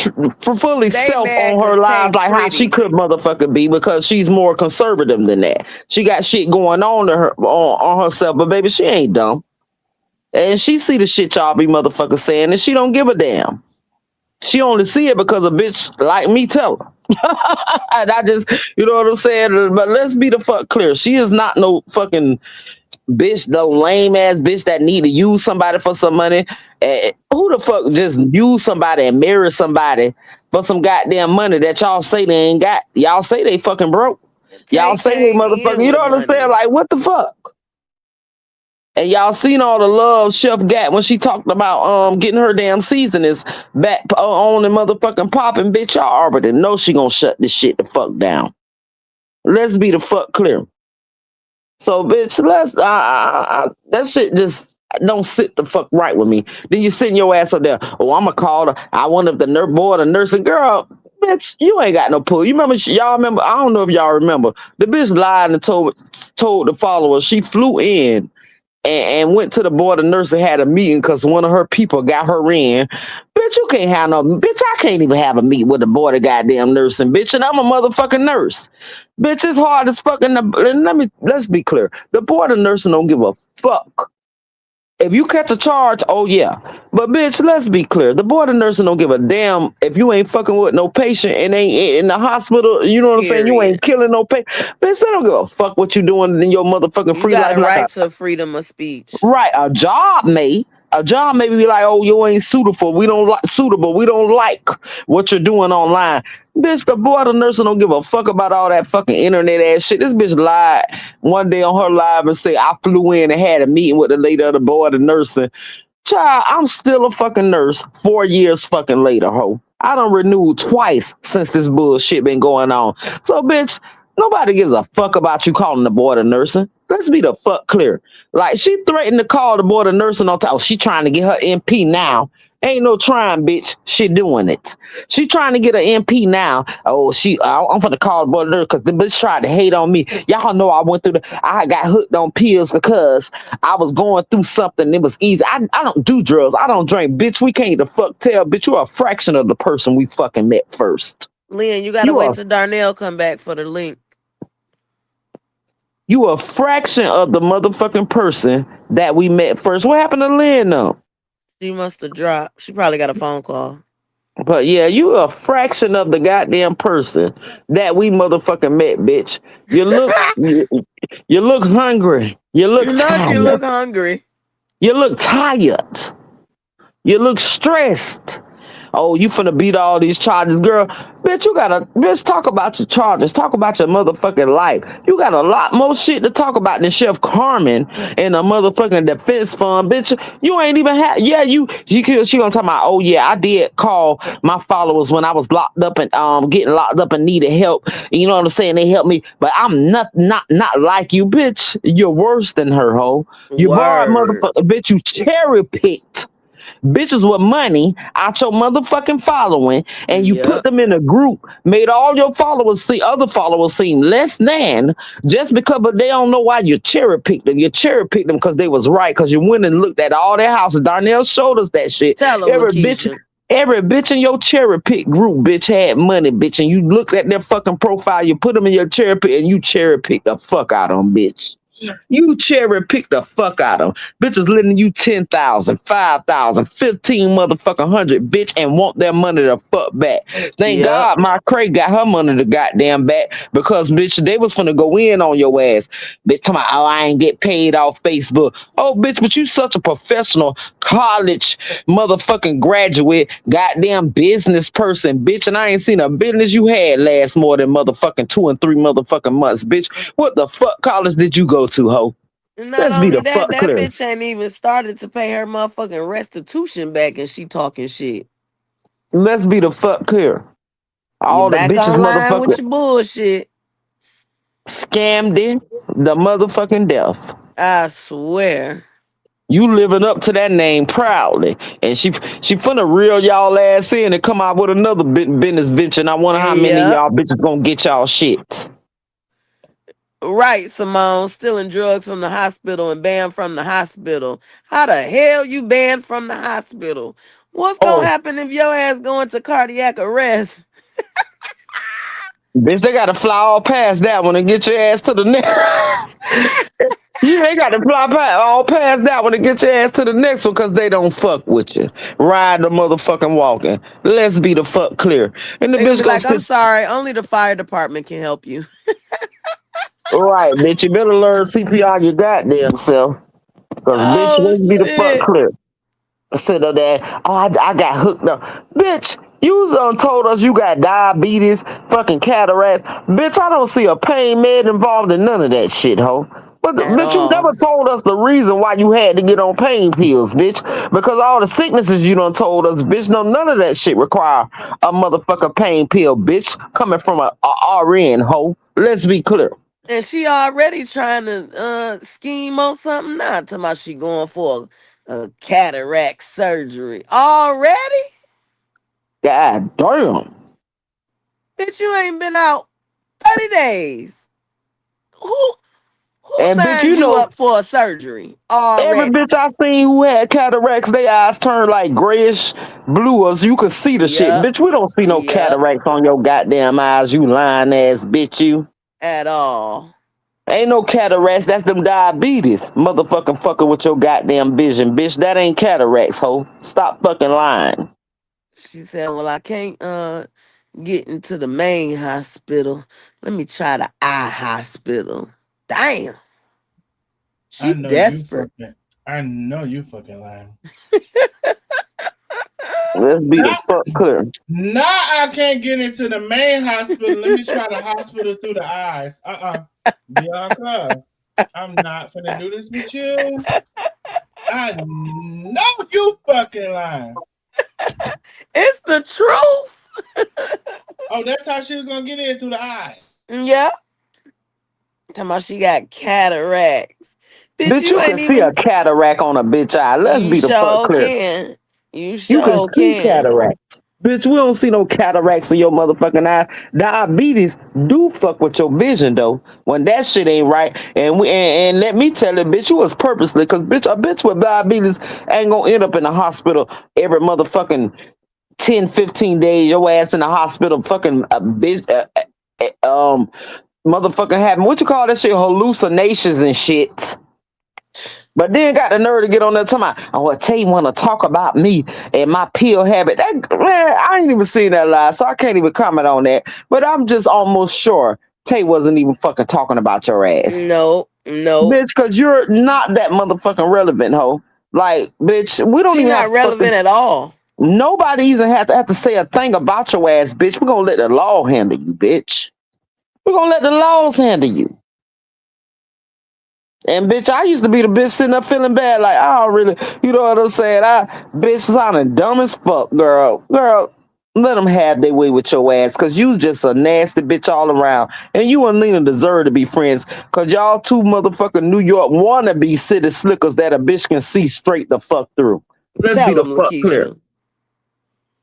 for fully They self mad on her because Tay lives like how she pretty. could motherfucker be because she's more conservative than that. She got shit going on to her on herself, but baby, she ain't dumb, and she see the shit y'all be motherfuckers saying, and she don't give a damn. She only see it because a bitch like me tell her. And I just, you know what I'm saying? But let's be the fuck clear. She is not no fucking bitch, no lame ass bitch that need to use somebody for some money. Who the fuck just use somebody and marry somebody for some goddamn money that y'all say they ain't got? Y'all say they fucking broke. Tay Y'all say they came in motherfucking, you with know what I'm saying? money. Like, what the fuck? And y'all seen all the love Chef got when she talked about getting her damn seasonings back on the motherfucking popping, bitch. Y'all already know she gonna shut this shit the fuck down. Let's be the fuck clear. So, bitch, that shit just don't sit the fuck right with me. Then you sitting your ass up there. Oh, I'm gonna call her. I wonder if the boy, the nursing girl. Bitch, you ain't got no pull. You remember? Y'all remember? I don't know if y'all remember. The bitch lied and told the followers she flew in and went to the board of nursing, had a meeting because one of her people got her in. Bitch, you can't have no bitch. I can't even have a meeting with the board of goddamn nursing, bitch. And I'm a motherfucking nurse. Bitch, it's hard as fucking. Let's be clear. The board of nursing don't give a fuck. If you catch a charge, oh yeah. But bitch, let's be clear. The board of nursing don't give a damn if you ain't fucking with no patient and ain't in the hospital. You know what I'm saying? You ain't Period. killing no patient. Bitch, they don't give a fuck what you doing in your motherfucking You free got life a like right a to freedom of speech. right. A job may be like, oh, you ain't suitable. We don't like what you're doing online. Bitch, the board of nursing don't give a fuck about all that fucking internet ass shit. This bitch lied one day on her live and said I flew in and had a meeting with the lady of the board of nursing. Child, I'm still a fucking nurse 4 years fucking later, ho. I done renewed twice since this bullshit been going on. So, bitch, nobody gives a fuck about you calling the board of nursing. Let's be the fuck clear. Like, she threatened to call the board of nursing on time. Oh, she trying to get her MP now. Ain't no trying, bitch. She doing it. She trying to get an MP now. Oh, I'm gonna call the board of nursing because the bitch tried to hate on me. Y'all know I went through I got hooked on pills because I was going through something. It was easy. I don't do drugs. I don't drink. Bitch, we can't the fuck tell. Bitch, you're a fraction of the person we fucking met first. Lynn, you gotta You wait are till Darnell come back for the link. you a fraction of the motherfucking person that we met first. What happened to Lynn though? She must have dropped. She probably got a phone call. But yeah, you a fraction of the goddamn person that we motherfucking met, bitch. You look you look hungry. You look Not you tired. look hungry. You look tired. You look stressed. Oh, you finna beat all these charges, girl. Bitch, you gotta, bitch, talk about your charges. Talk about your motherfucking life. You got a lot more shit to talk about than Chef Carmen and a motherfucking defense fund. Bitch, you ain't even had, yeah, she gonna talk about, oh yeah, I did call my followers when I was locked up and getting locked up and needed help. You know what I'm saying? They helped me, but I'm not like you, bitch. You're worse than her, hoe. You borrowed Word. motherfucker, bitch, you cherry picked bitches with money out your motherfucking following and you put Yep. them in a group, made all your other followers seem less than just because, but they don't know why you cherry picked them. You cherry picked them because they was right, because you went and looked at all their houses. Darnell showed us that shit. Tell him, Every bitch. Lakeisha. Every bitch in your cherry pick group, bitch, had money, bitch, and you looked at their fucking profile, you put them in your cherry pick, and you cherry picked the fuck out of them, bitch. You cherry pick the fuck out of them. Bitches lending you 10,000, 5,000, 15 motherfucking 100, bitch, and want their money to fuck back. Thank Yep. God my Craig got her money to goddamn back because, bitch, they was finna go in on your ass. Bitch, talking about, oh, I ain't get paid off Facebook. Oh, bitch, but you such a professional college motherfucking graduate, goddamn business person, bitch, and I ain't seen a business you had last more than motherfucking 2 and 3 motherfucking months, bitch. What the fuck college did you go to, ho? And not Let's be only the that, fuck that clear. bitch ain't even started to pay her motherfucking restitution back and she talking shit. Let's be the fuck clear. You All the back bitches online with motherfucking your bullshit. scammed in the motherfucking death. I swear. You living up to that name proudly. And she finna reel y'all ass in and come out with another business venture. And I wonder how many of Yep. y'all bitches gonna get y'all shit. Right, Simone. Stealing drugs from the hospital and banned from the hospital. How the hell you banned from the hospital? What's gonna Oh, happen if your ass go into cardiac arrest? bitch, they gotta fly all past that one and get your ass to the next. Yeah, they got to fly all past that one and get your ass to the next one because they don't fuck with you. Ride the motherfucking walking. Let's be the fuck clear. And the They gonna bitch be go like, I'm sit sorry, only the fire department can help you. right, bitch. You better learn CPR your goddamn self. Because, bitch, Oh let's be the fuck shit. clear. Sit up there. Oh, I got hooked up. Bitch, you done told us you got diabetes, fucking cataracts. Bitch, I don't see a pain med involved in none of that shit, ho. But At bitch, you all. never told us the reason why you had to get on pain pills, bitch. Because all the sicknesses you done told us, bitch, no, none of that shit require a motherfucking pain pill, bitch, coming from a RN, ho. Let's be clear. And she already trying to scheme on something now. Talking about she going for a cataract surgery. Already? God damn. Bitch, you ain't been out 30 days. Who who And bitch, signed you you know, up for a surgery every already? bitch I seen who had cataracts, their eyes turned like grayish blue, so you could see the shit. Yep. Bitch, we don't see no Yep. cataracts on your goddamn eyes, you lying ass bitch, you. At all. Ain't no cataracts, that's them diabetes. Motherfucking fucking with your goddamn vision, bitch. That ain't cataracts, ho. Stop fucking lying. She said, well, I can't get into the main hospital. Let me try the eye hospital. Damn. I She know you desperate. fucking. I know you fucking lying. Let's be the Nah, fuck clear. nah, I can't get into the main hospital. Let me try the hospital through the eyes. Bianca, I'm not finna do this with you. I know you fucking lying. It's the truth. Oh, that's how she was gonna get in through the eye. Yep. Talking about she got cataracts. Bitch, Bitch, you you can ain't see a even. cataract on a bitch eye. Let's You be the fuck sure clear. can. You You can sure see can. cataracts. Bitch, we don't see no cataracts in your motherfucking eyes. Diabetes do fuck with your vision though. When that shit ain't right, and let me tell it, bitch, you was purposely, cause bitch, a bitch with diabetes ain't gonna end up in the hospital every motherfucking 10, 15 days. Your ass in the hospital, fucking bitch, motherfucking having what you call that shit, hallucinations and shit. But then got the nerve to get on there talking about, oh, well, Tay want to talk about me and my pill habit. That, man, I ain't even seen that live, so I can't even comment on that. But I'm just almost sure Tay wasn't even fucking talking about your ass. No, no. Bitch, because you're not that motherfucking relevant, ho. Like, bitch, we don't She even have not to fucking, relevant at all. nobody even have to say a thing about your ass, bitch. We're going to let the law handle you, bitch. We're going to let the laws handle you. And bitch, I used to be the bitch sitting up feeling bad, like I don't really, you know what I'm saying? I bitch sounding dumb as fuck, girl. Girl, let them have their way with your ass, cause you just a nasty bitch all around. And you and Lena deserve to be friends, cause y'all two motherfucking New York wannabe city slickers that a bitch can see straight the fuck through. Let's be Tell the them, fuck clear. Lakeisha.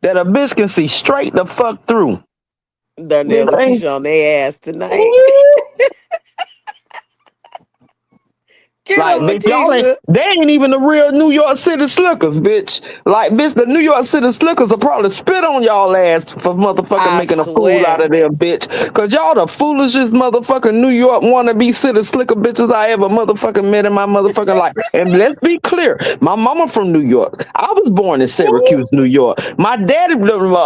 That a bitch can see straight the fuck through. Darnell Bitch, ain't. Lakeisha on their ass tonight. Ooh, Get Like, him, bitch, y'all ain't, Lakeisha. they ain't even the real New York City slickers, bitch. Like, bitch, the New York City slickers will probably spit on y'all ass for motherfucking I making a fool out swear. of them, bitch. Cause y'all the foolishest motherfucking New York wannabe city slicker bitches I ever motherfucking met in my motherfucking life. And let's be clear, my mama from New York. I was born in Ooh, Syracuse, New York. My daddy,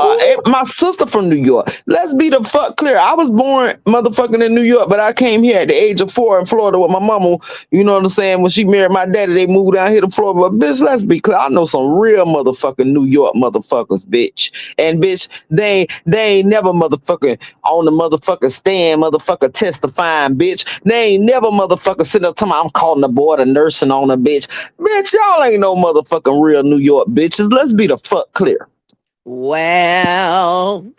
ooh. my sister from New York. Let's be the fuck clear. I was born motherfucking in New York, but I came here at the age of 4 in Florida with my mama. You know what I'm saying? When she married my daddy, they moved down here to Florida. But bitch, let's be clear. I know some real motherfucking New York motherfuckers, bitch. And bitch, they ain't never motherfucking on the motherfucking stand, motherfucker testifying, bitch. They ain't never motherfucker sitting up talking about I'm calling the board of nursing on a bitch. Bitch, y'all ain't no motherfucking real New York bitches. Let's be the fuck clear. Well,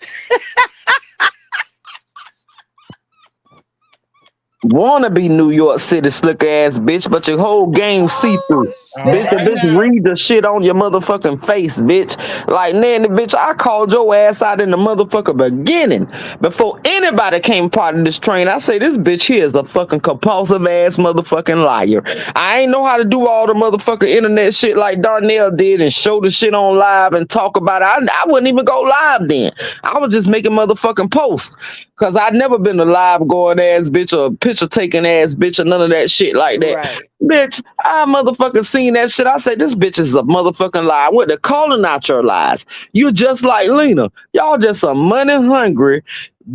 Wanna be New York City slick ass bitch, but your whole game see through. oh All Bitch, shit. the right bitch now. read the shit on your motherfucking face, bitch. Like, nanny, bitch, I called your ass out in the motherfucking beginning. Before anybody came part of this train, I say this bitch here is a fucking compulsive ass motherfucking liar. I ain't know how to do all the motherfucking internet shit like Darnell did and show the shit on live and talk about it. I wouldn't even go live then. I was just making motherfucking posts. Cause I'd never been a live going ass bitch or a picture taking ass bitch or none of that shit like that. Right. Bitch, I motherfucking seen that shit. I said, this bitch is a motherfucking lie. What they're calling out your lies. You just like Lena. Y'all just some money hungry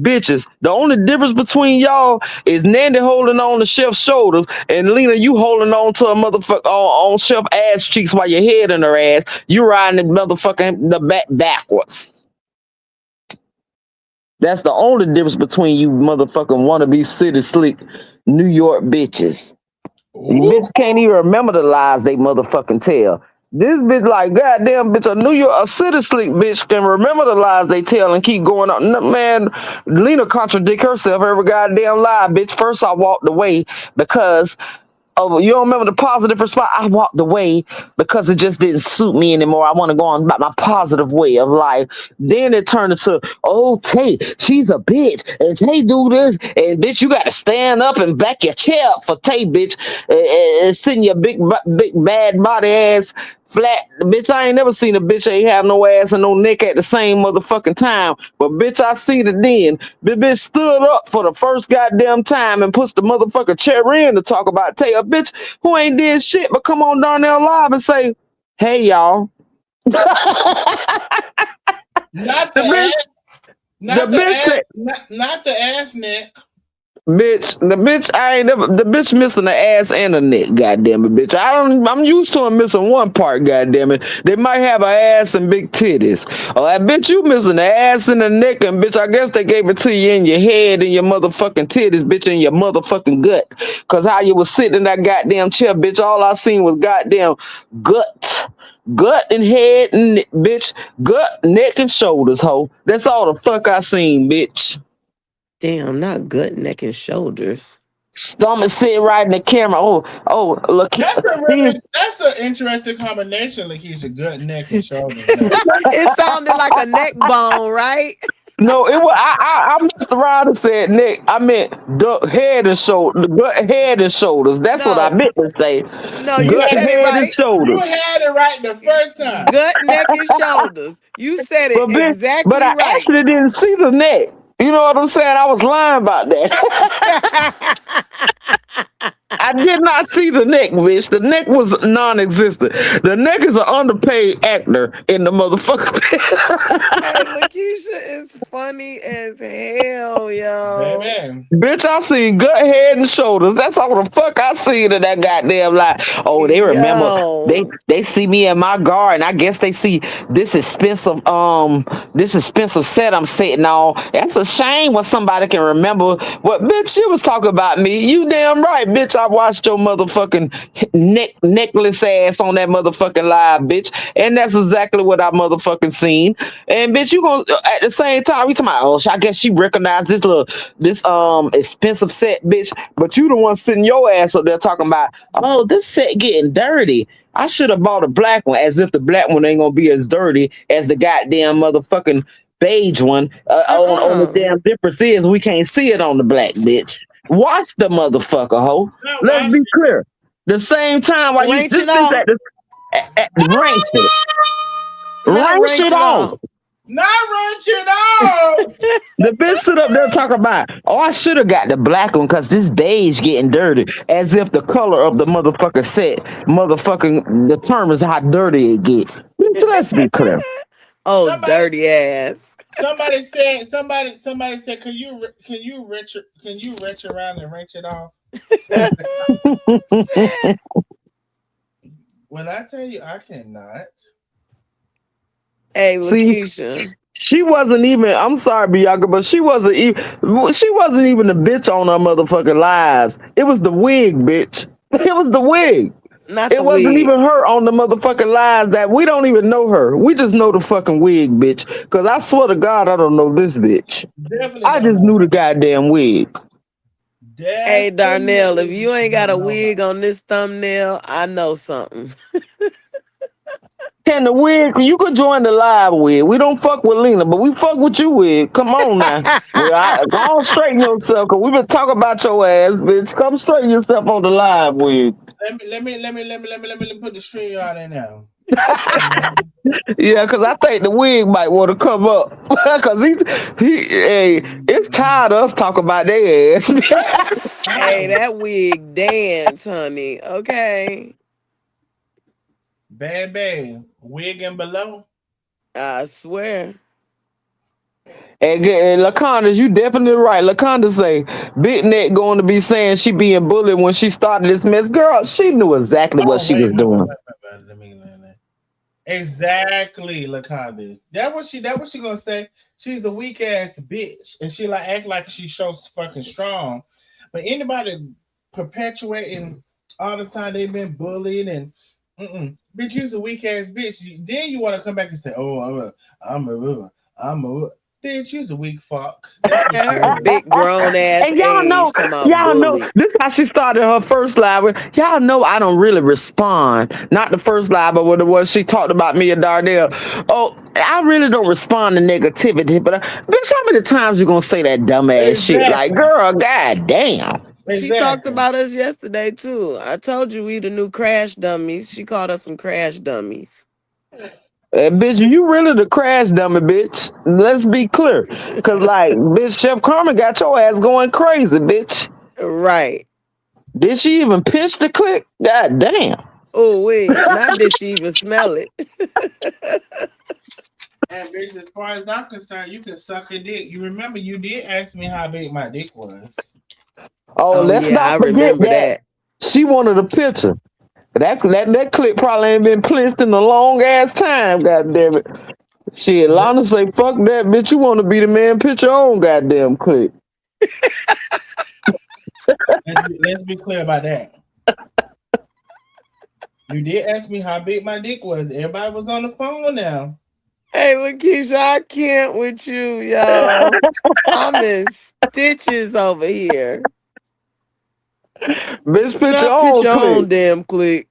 bitches. The only difference between y'all is Nandy holding on to Chef's shoulders and Lena, you holding on to a motherfucker on Chef ass cheeks while your head in her ass. You riding the motherfucking the back backwards. That's the only difference between you motherfucking wannabe city slick New York bitches. You Ooh. bitches can't even remember the lies they motherfucking tell. This bitch like goddamn bitch, a New York, a city slick bitch can remember the lies they tell and keep going on. Man, Lena contradict herself every goddamn lie, bitch. First I walked away because oh, you don't remember the positive response? I walked away because it just didn't suit me anymore. I want to go on about my positive way of life. Then it turned into, oh, Tay, she's a bitch. And Tay do this. And bitch, you got to stand up and back your chair up for Tay, bitch. And sitting your big bad body ass flat. Bitch, I ain't never seen a bitch ain't have no ass and no neck at the same motherfucking time. But bitch, I seen it then. The bitch stood up for the first goddamn time and pushed the motherfucker chair in to talk about Tay. A bitch who ain't did shit but come on Darnell Live and say, hey y'all. Not The the bitch, ass, the not the bitch ass, said, not the ass neck. I ain't never, the bitch missing the ass and the neck, goddamn it, bitch. I'm used to them missing one part, goddamn it. They might have a ass and big titties. Oh, I bet you missing the ass and the neck, and bitch, I guess they gave it to you in your head and your motherfucking titties, bitch, in your motherfucking gut. Cause how you was sitting in that goddamn chair, bitch, all I seen was goddamn gut. Gut and head and bitch, gut, neck and shoulders, hoe. That's all the fuck I seen, bitch. Damn, not gut, neck, and shoulders. Stomach sit right in the camera. Look, That's an interesting combination. Like he's a good neck and shoulders. Now. It sounded like a neck bone, right? no, it was I messed around and said neck. I meant the head and shoulder, the gut, head and shoulders. That's what I No, meant to say. no, You you Gut, said it head, and right. you shoulders. had it right the first time. Gut, neck, and shoulders. You said it But bitch, but exactly I right. actually didn't see the neck. You know what I'm saying? I was lying about that. I did not see the neck, bitch. The neck was non-existent. The neck is an underpaid actor in the motherfucker. Hey, Lakeisha is funny as hell, yo. Baby. Bitch, I seen gut, head, and shoulders. That's all the fuck I seen in that goddamn lie. Oh, they remember. They Yo. they see me in my garden. I guess they see this expensive set I'm sitting on. That's a shame when somebody can remember what bitch you was talking about me. You damn right, bitch. I watched your motherfucking necklace ass on that motherfucking live, bitch. And that's exactly what I motherfucking seen. And bitch, you gonna at the same time we talking about, oh, I guess she recognized this expensive set, bitch. But you the one sitting your ass up there talking about, oh, this set getting dirty. I should have bought a black one, as if the black one ain't gonna be as dirty as the goddamn motherfucking beige one. On the Uh-uh. damn difference is we can't see it on the black, bitch. Watch the motherfucker, hoe. Not Let's watch be clear. The same time while you Ranch this it bitch off. at rinse it. Not Rinse ranch it it off. off. Not wrench it off. The bitch sit up there talking about, oh, I should have got the black one because this beige getting dirty. As if the color of the motherfucker set motherfucking determines how dirty it get. Bitch, let's be clear. Oh, Somebody, dirty ass. somebody said, can you wrench around and wrench it off? Shit. When I tell you, I cannot. Hey, See, Lakeisha. she wasn't even. I'm sorry, Bianca, but she wasn't even. She wasn't even the bitch on her motherfucking lives. It was the wig, bitch. It was the wig. Not It the wasn't wig. even her on the motherfucking lives that we don't even know her. We just know the fucking wig, bitch. Cause I swear to God, I don't know this bitch. Definitely I don't just know knew the her. goddamn wig. Hey, Darnell, if Definitely you ain't got don't a know her. wig on this thumbnail, I know something. Can the wig? You could join the live wig. We don't fuck with Lena, but we fuck with you wig. Come on now. Well, go on straighten yourself, cause we been talking about your ass, bitch. Come straighten yourself on the live wig. Let me put the string out in now. Yeah, cause I think the wig might want to come up, cause hey, it's tired of us talking about their ass. Hey, Oh, that wig dance, honey. Okay. bad, wig and below. I swear. And Laconda, you definitely right. Laconda say Big Neck going to be saying she being bullied when she started this mess. Girl, she knew exactly what Oh, she was doing. wait. Let me. Exactly, Laconda. That what she gonna say. She's a weak ass bitch, and she like act like she shows fucking strong. But anybody perpetuating all the time they've been bullied and bitch, you's a weak ass bitch. Then you want to come back and say, "Oh, I'm a bitch." You's a weak fuck. That's what And you her is. big grown ass And age talking about y'all know, bully. this how she started her first live. Y'all know I don't really respond. Not the first live, but what it was she talked about me and Darnell. Oh, I really don't respond to negativity. But bitch, how many times you gonna say that dumbass shit? Like, Exactly. girl, god damn. She talked Exactly. about us yesterday too. I told you we the new crash dummies. She called us some crash dummies. Bitch, you really the crash dummy, bitch. Let's be clear. Cause like, bitch, Chef Carmen got your ass going crazy, bitch. Right. Did she even pinch the click? God damn. Oh wait, not did she even smell it? And bitch, as far as I'm concerned, you can suck a dick. You remember you did ask me how big my dick was. Oh, Oh let's yeah, I not forget remember that. that. She wanted a picture. That clip probably ain't been pinched in a long ass time, god damn it. Shit, Let- Lana say, fuck that, bitch. You wanna be the man, put your own goddamn clip. let's be clear about that. You did ask me how big my dick was. Everybody was on the phone now. Hey, Lakeisha, I can't with you, yo. I'm in stitches over here. Bitch, put your Not pitch own your clip. own damn click.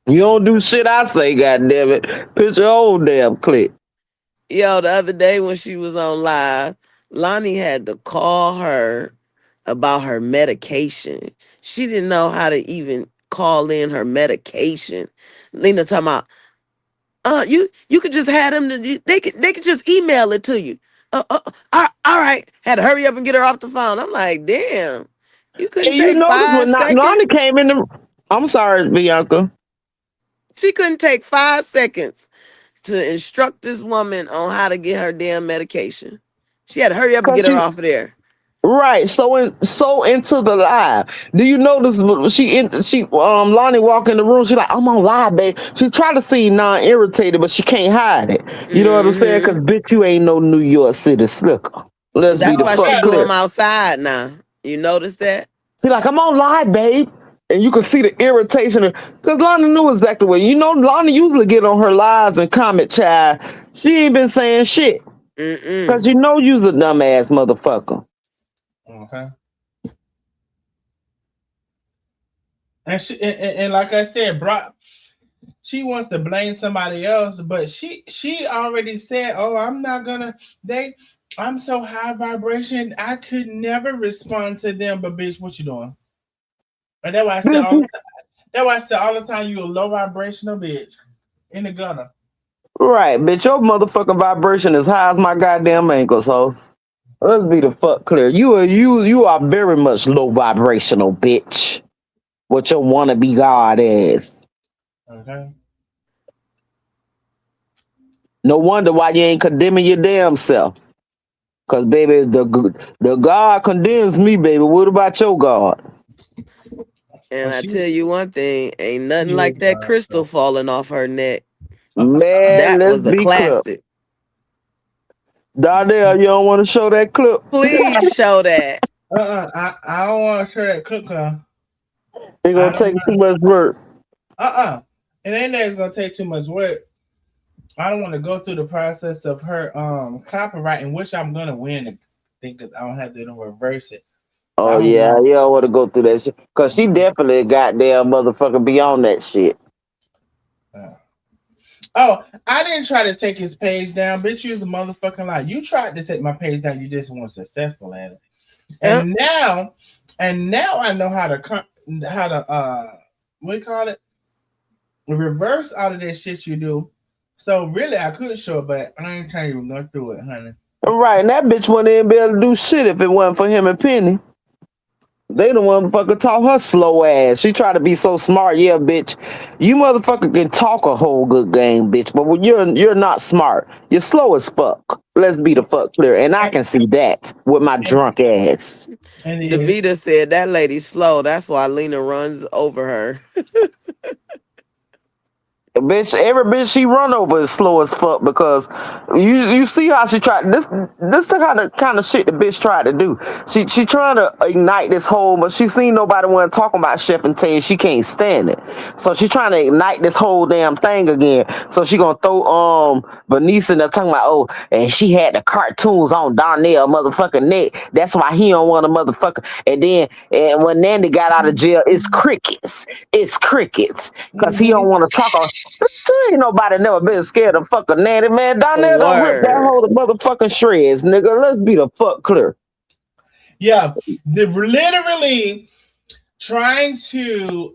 You don't do shit I say, goddamn it. Put your own damn clip. Yo, the other day when she was on live, Lonnie had to call her about her medication. She didn't know how to even call in her medication. Lena talking about, you could just have them. They could just email it to you. All right. Had to hurry up and get her off the phone. I'm like, damn, you couldn't And you take notice five when Lonnie seconds. came in the I'm sorry, Bianca. She couldn't take 5 seconds to instruct this woman on how to get her damn medication. She had to hurry up and Cause get her she off of there. right, so into the live. Do you notice she Lonnie walk in the room? She like, I'm on live, babe. She try to seem non-irritated, but she can't hide it. You know what I'm saying? Cause Hmm. bitch, you ain't no New York City slicker. Let's be That's the why Oh she fuck God, do them clear. outside now. You notice that? She like, I'm on live, babe. And you can see the irritation. Because Lonnie knew exactly what. You know, Lonnie usually get on her lives and comment, child. She ain't been saying shit. Because Mm-mm. you know you's a dumbass motherfucker. okay. And like I said, Brock, she wants to blame somebody else, but she already said, "Oh, I'm not gonna." I'm so high vibration, I could never respond to them. But bitch, what you doing? And that's why I said Bitch, all. That's why I said all the time you a low vibrational bitch in the gutter. right, bitch, your motherfucking vibration is high as my goddamn ankle, so let's be the fuck clear. You are very much low vibrational, bitch. What your wannabe god is. Okay. No wonder why you ain't condemning your damn self. Cause baby, the God condemns me, baby. What about your God? And Oh, I tell you one thing, ain't nothing she is like that God. crystal So. falling off her neck. Man, That let's was a be clear. classic. Dardell, you don't want to show that clip? Please show that. I don't want to share that cook. It's I gonna don't take too want. much work. It ain't that it's gonna take too much work. I don't want to go through the process of her copywriting, which I'm gonna win. I think 'cause I don't have to reverse it. Oh I don't yeah, want. you don't want to go through that shit. Cause she definitely goddamn motherfucker be on that shit. Uh, oh, I didn't try to take his page down, bitch. You was a motherfucking lie. You tried to take my page down. You just weren't successful at it. Uh, And now, I know how to what do you call it? Reverse all of that shit you do. So really, I could show it, but I ain't trying to go through it, honey. Right, and that bitch wouldn't even be able to do shit if it wasn't for him and Penny. They the motherfucker taught her slow ass. She tried to be so smart. Yeah, bitch. You motherfucker can talk a whole good game, bitch. But when you're not smart. You're slow as fuck. Let's be the fuck clear. And I And, can see that with my drunk ass. and is Davita said that lady slow. That's why Lena runs over her. Bitch, every bitch she run over is slow as fuck because you see how she tried this the kind of shit the bitch tried to do. She trying to ignite this whole, but she seen nobody want to talk about Chef and Tay. She can't stand it, so she trying to ignite this whole damn thing again. So she gonna throw Bernice in there talking about, oh, and she had the cartoons on Darnell motherfucking neck. That's why he don't want a motherfucker. And when Nandy got out of jail, it's crickets. It's crickets because he don't want to talk. Ain't nobody never been scared of fucking Nanny, man. Donnell done ripped that Word. whole motherfucking shreds, nigga. Let's be the fuck clear. yeah, they're literally trying to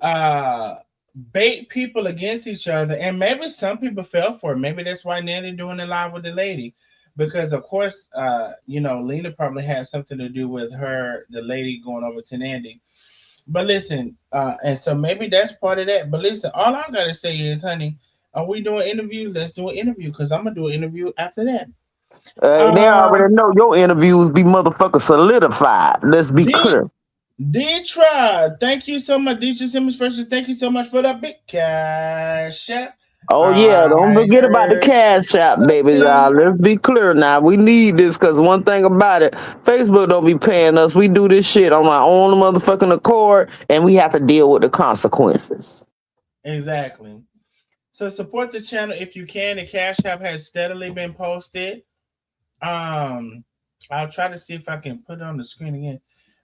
bait people against each other, and maybe some people fell for it. Maybe that's why Nanny doing it live with the lady, because of course, Lena probably had something to do with her, the lady going over to Nandy. But listen, and so maybe that's part of that. But listen, all I gotta say is, honey, are we doing interviews? Let's do an interview because I'm gonna do an interview after that. They Um, already know your interviews be motherfucker solidified. Let's be did clear. Detra, thank you so much. Detra Simmons first, thank you so much for the big cash app. Oh yeah, don't I forget about the heard cash app, baby, y'all. something. Let's be clear now. We need this because one thing about it, Facebook don't be paying us. We do this shit on our own motherfucking accord, and we have to deal with the consequences. Exactly. So support the channel if you can. The cash app has steadily been posted. Um, I'll try to see if I can put it on the screen again.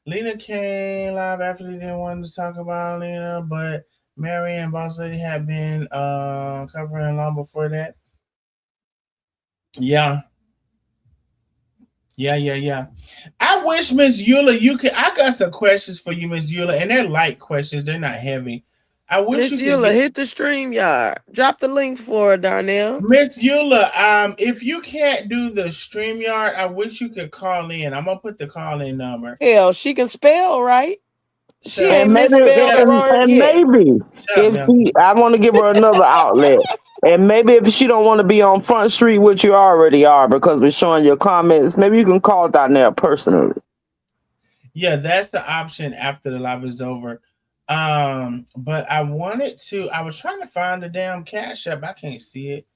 Lena came live after they didn't want to talk about Lena, but Mary and Boss Lady had been covering long before that. Yeah, yeah. I wish Miss Eula, you could. I got some questions for you, Miss Eula, and they're light questions. They're not heavy. I wish Miss you could Eula, get hit the stream yard. Drop the link for her, Darnell. Miss Eula. If you can't do the StreamYard, I wish you could call in. I'm gonna put the call in number. Hell, she can spell, right? Shut She up. ain't And maybe, misspelled Shut the up. word and yet. maybe Shut up if now. she, I want to give her another outlet. And maybe if she don't want to be on Front Street, which you already are, because we're showing your comments, maybe you can call down there personally. Yeah, that's the option after the live is over. But I wanted to. I was trying to find the damn cash app. I can't see it.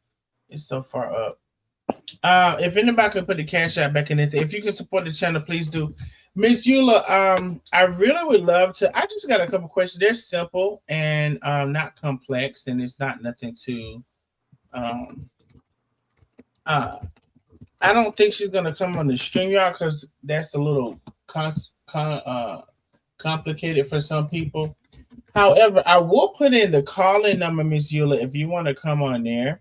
It's so far up. If anybody could put the cash app back in it, if you can support the channel, please do. Miss Eula, I really would love to. I just got a couple questions. They're simple and not complex, and it's not nothing too. Um, uh, I don't think she's gonna come on the StreamYard because that's a little complicated for some people. However, I will put in the call-in number, Miss Eula, if you want to come on there,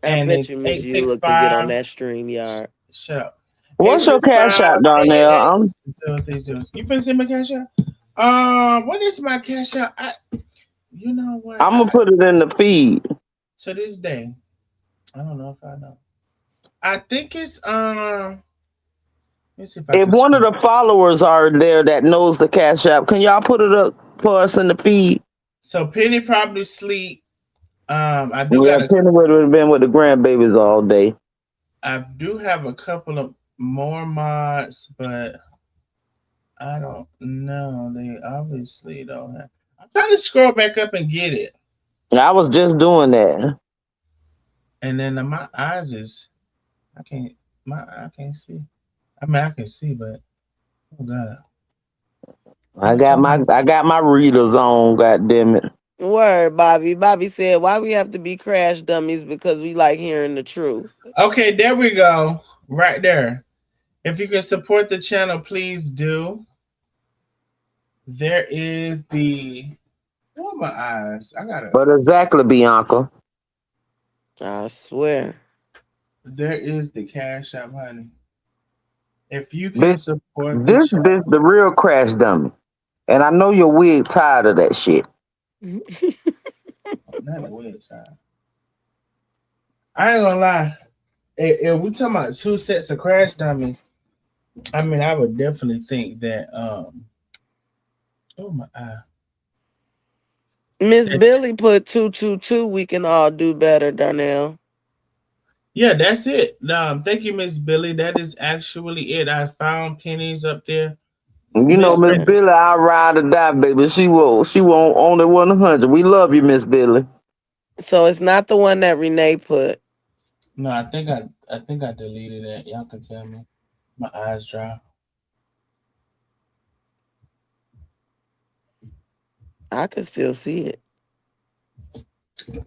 I and bet it's you Miss eight six Eula could get on five. that stream yard. Shut up. Eight What's your six cash five out, eight eight Darnell? eight zero three zero. You finna send me cash out? What is my cash out? You know what? I'm gonna put it in the feed. To this day, I don't know if I know. I think it's let me see if I If can one of scroll. the followers are there that knows the Cash App, can y'all put it up for us in the feed? So Penny probably sleep. I do Yeah, got a Penny would have been with the grandbabies all day. I do have a couple of more mods, but I don't know. They obviously don't have. I'm trying to scroll back up and get it, I was just doing that. and then my eyes is I can't I can't see. I mean I can see, but oh god, what is that? I got my readers on. God damn it! Word, Bobby. Bobby said, "Why we have to be crash dummies? Because we like hearing the truth." Okay, there we go, right there. If you can support the channel, please do. There is the. Oh my eyes! I gotta. But exactly, Bianca. I swear. There is the cash app, honey. If you can Bitch, support the this bitch channel, the real crash dummy. And I know your wig tired of that shit. not a weird time. I ain't gonna lie. If we talking about two sets of crash dummies, I mean, I would definitely think that. Oh my eye. Miss That, Billy put 222. We can all do better, Darnell. yeah, that's it. Thank you, Miss Billy. That is actually it. I found pennies up there. You know, Miss Miss Okay. Billy, I ride or die, baby. She won't only 100. We love you, Miss Billy. So it's not the one that Renee put. No, I think I deleted it. Y'all can tell me. My eyes dry. I could still see it. And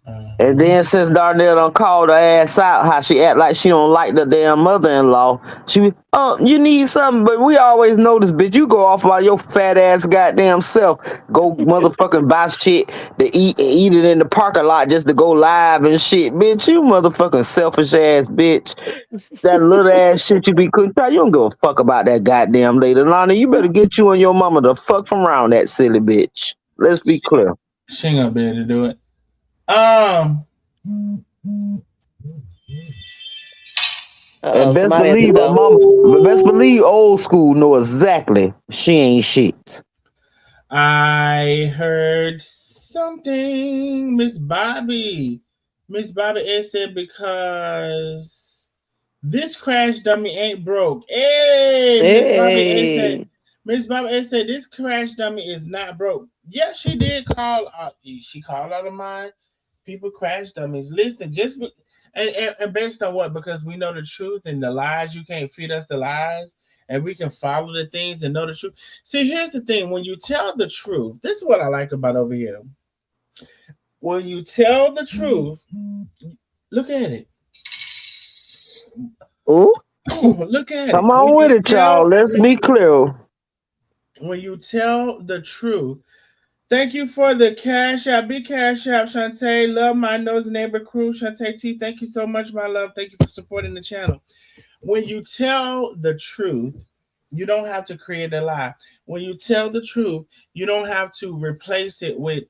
Uh-huh. then since Darnell done called her ass out, how she act like she don't like the damn mother-in-law. She be, you need something, but we always know this, bitch. You go off by your fat ass goddamn self. Go motherfucking buy shit to eat and eat it in the parking lot just to go live and shit. Bitch, you motherfucking selfish ass bitch. That little ass shit you be cooking. You don't give a fuck about that goddamn lady. Lonnie, you better get you and your mama the fuck from around that silly bitch. Let's be clear. She ain't gonna be able to do it. Um, Uh-oh, And best somebody at the believe her door. mama, but best believe old school know exactly she ain't shit. I heard something, Miss Bobby. Miss Bobby A said because this crash dummy ain't broke. Hey, Miss Bobby A said. Hey. Miss Bobby A said this crash dummy is not broke. Yeah, she did call out. She called out of mine. People crash dummies. Listen, and based on what? Because we know the truth and the lies. You can't feed us the lies, and we can follow the things and know the truth. See, here's the thing: when you tell the truth, this is what I like about over here. When you tell the truth, look at it. Ooh. Look at Come it. on with it, y'all. Let's be clear. When you tell the truth. Thank you for the cash app. Big cash app, Shantae. Love my Nosy Neighbor crew. Shantae T, thank you so much, my love. Thank you for supporting the channel. When you tell the truth, you don't have to create a lie. When you tell the truth, you don't have to replace it with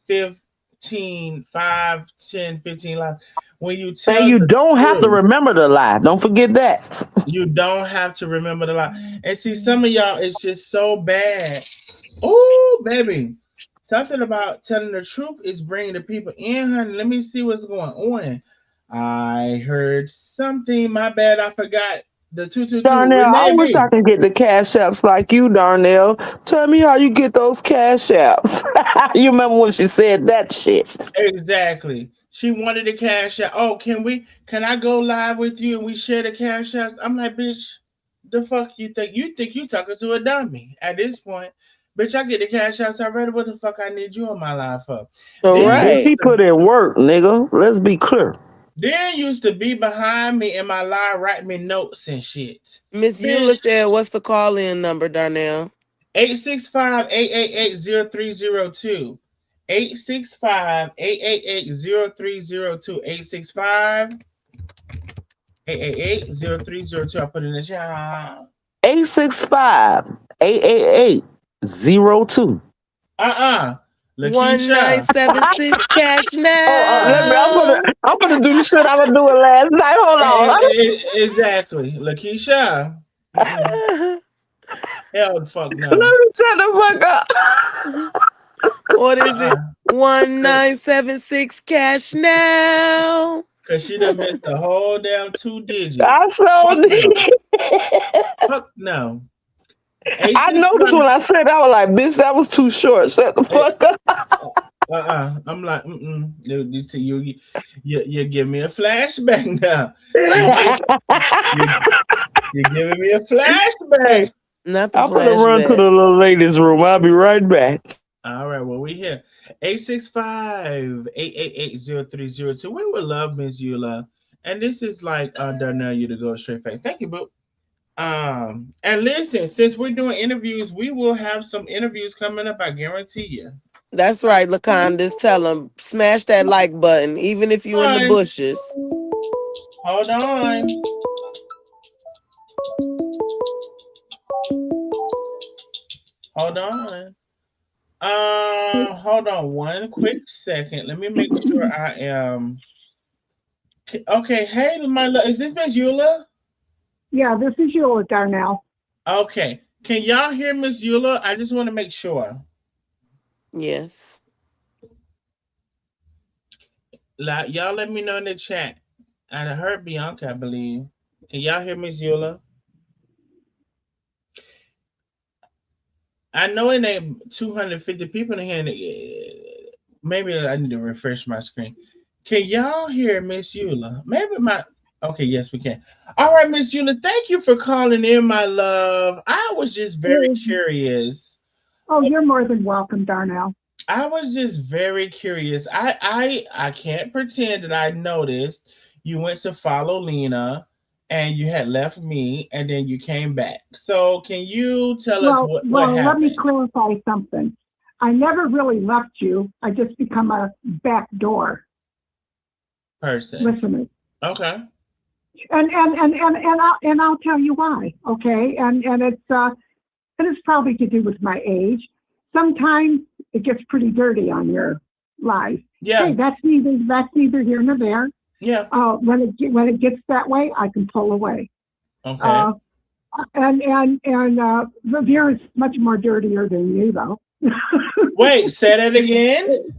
15, 5, 10, 15 lies. When you And tell you the don't have to truth, remember the lie. Don't forget that. you don't have to remember the lie. And see, some of y'all, it's just so bad. Oh, baby. Something about telling the truth is bringing the people in, honey. Let me see what's going on. I heard something. My bad. I forgot the 222. Darnell, I Renee wish I B. could get the cash apps like you, Darnell. Tell me how you get those cash apps. You remember when she said that shit? Exactly. She wanted the cash out. Oh, can I go live with you and we share the cash outs? I'm like, bitch, the fuck you think? You think you talking to a dummy at this point. Bitch, I get the cash outs already. What the fuck I need you on my live for? All Then Bitch, right. he put in work, nigga. Let's be clear. Dan used to be behind me in my live, write me notes and shit. Miss Eula Bitch, said, "What's the call-in number, Darnell?" 865-888-0302. 865-888-0302. 865-888-0302. I put in the chat. 865 888-02. Lakeisha. 1976 cash Let me. now. I'm gonna do the shit I was doing last night. Hold on. Exactly. Lakeisha. Hell the fuck Let no. me shut the fuck up. What is it? Uh-uh. 1976 cash now. Cause she done missed the whole damn 2 digits. I showed Fuck no. it. Fuck no. I noticed 865. when I said I was like, bitch, that was too short. Shut the eh, fuck up. I'm like, You see, you give me a flashback now. You give you you giving me a flashback. Not the I'm gonna run to the flashback. little ladies' room. I'll be right back. All right, well, we here. 865-888-0302. We would love Miss Eula. And this is like Darnell, you to go straight face. Thank you, boo. And listen, since we're doing interviews, we will have some interviews coming up, I guarantee you. That's right, Lacondas. Tell them smash that like button, even if you in the Hold on. bushes. Hold on. Hold on. Hold on one quick second. Let me make sure I am okay. Hey, my love, is this Miss Eula? Yeah, this is Eula Darnell. Okay. Can y'all hear Miss Eula? I just want to make sure. Yes. Like, y'all let me know in the chat. I heard Bianca, I believe. Can y'all hear Miss Eula? I know it ain't 250 people in here. Maybe I need to refresh my screen. Can y'all hear Miss Eula? Maybe my okay, yes, we can. All right, Miss Eula, thank you for calling in, my love. I was just very curious. Oh, you're more than welcome, Darnell. I was just very curious. I can't pretend that I noticed you went to follow Lena and you had left me and then you came back. So can you tell us what Let me happened? clarify something. I never really left you. I just become a backdoor Person. listener. Okay. And I'll tell you why. Okay. And it's probably to do with my age. Sometimes it gets pretty dirty on your live. Yeah. Hey, that's neither here nor there. Yeah. When it gets that way, I can pull away. Okay. And Revere is much more dirtier than you, though. Wait, say that again.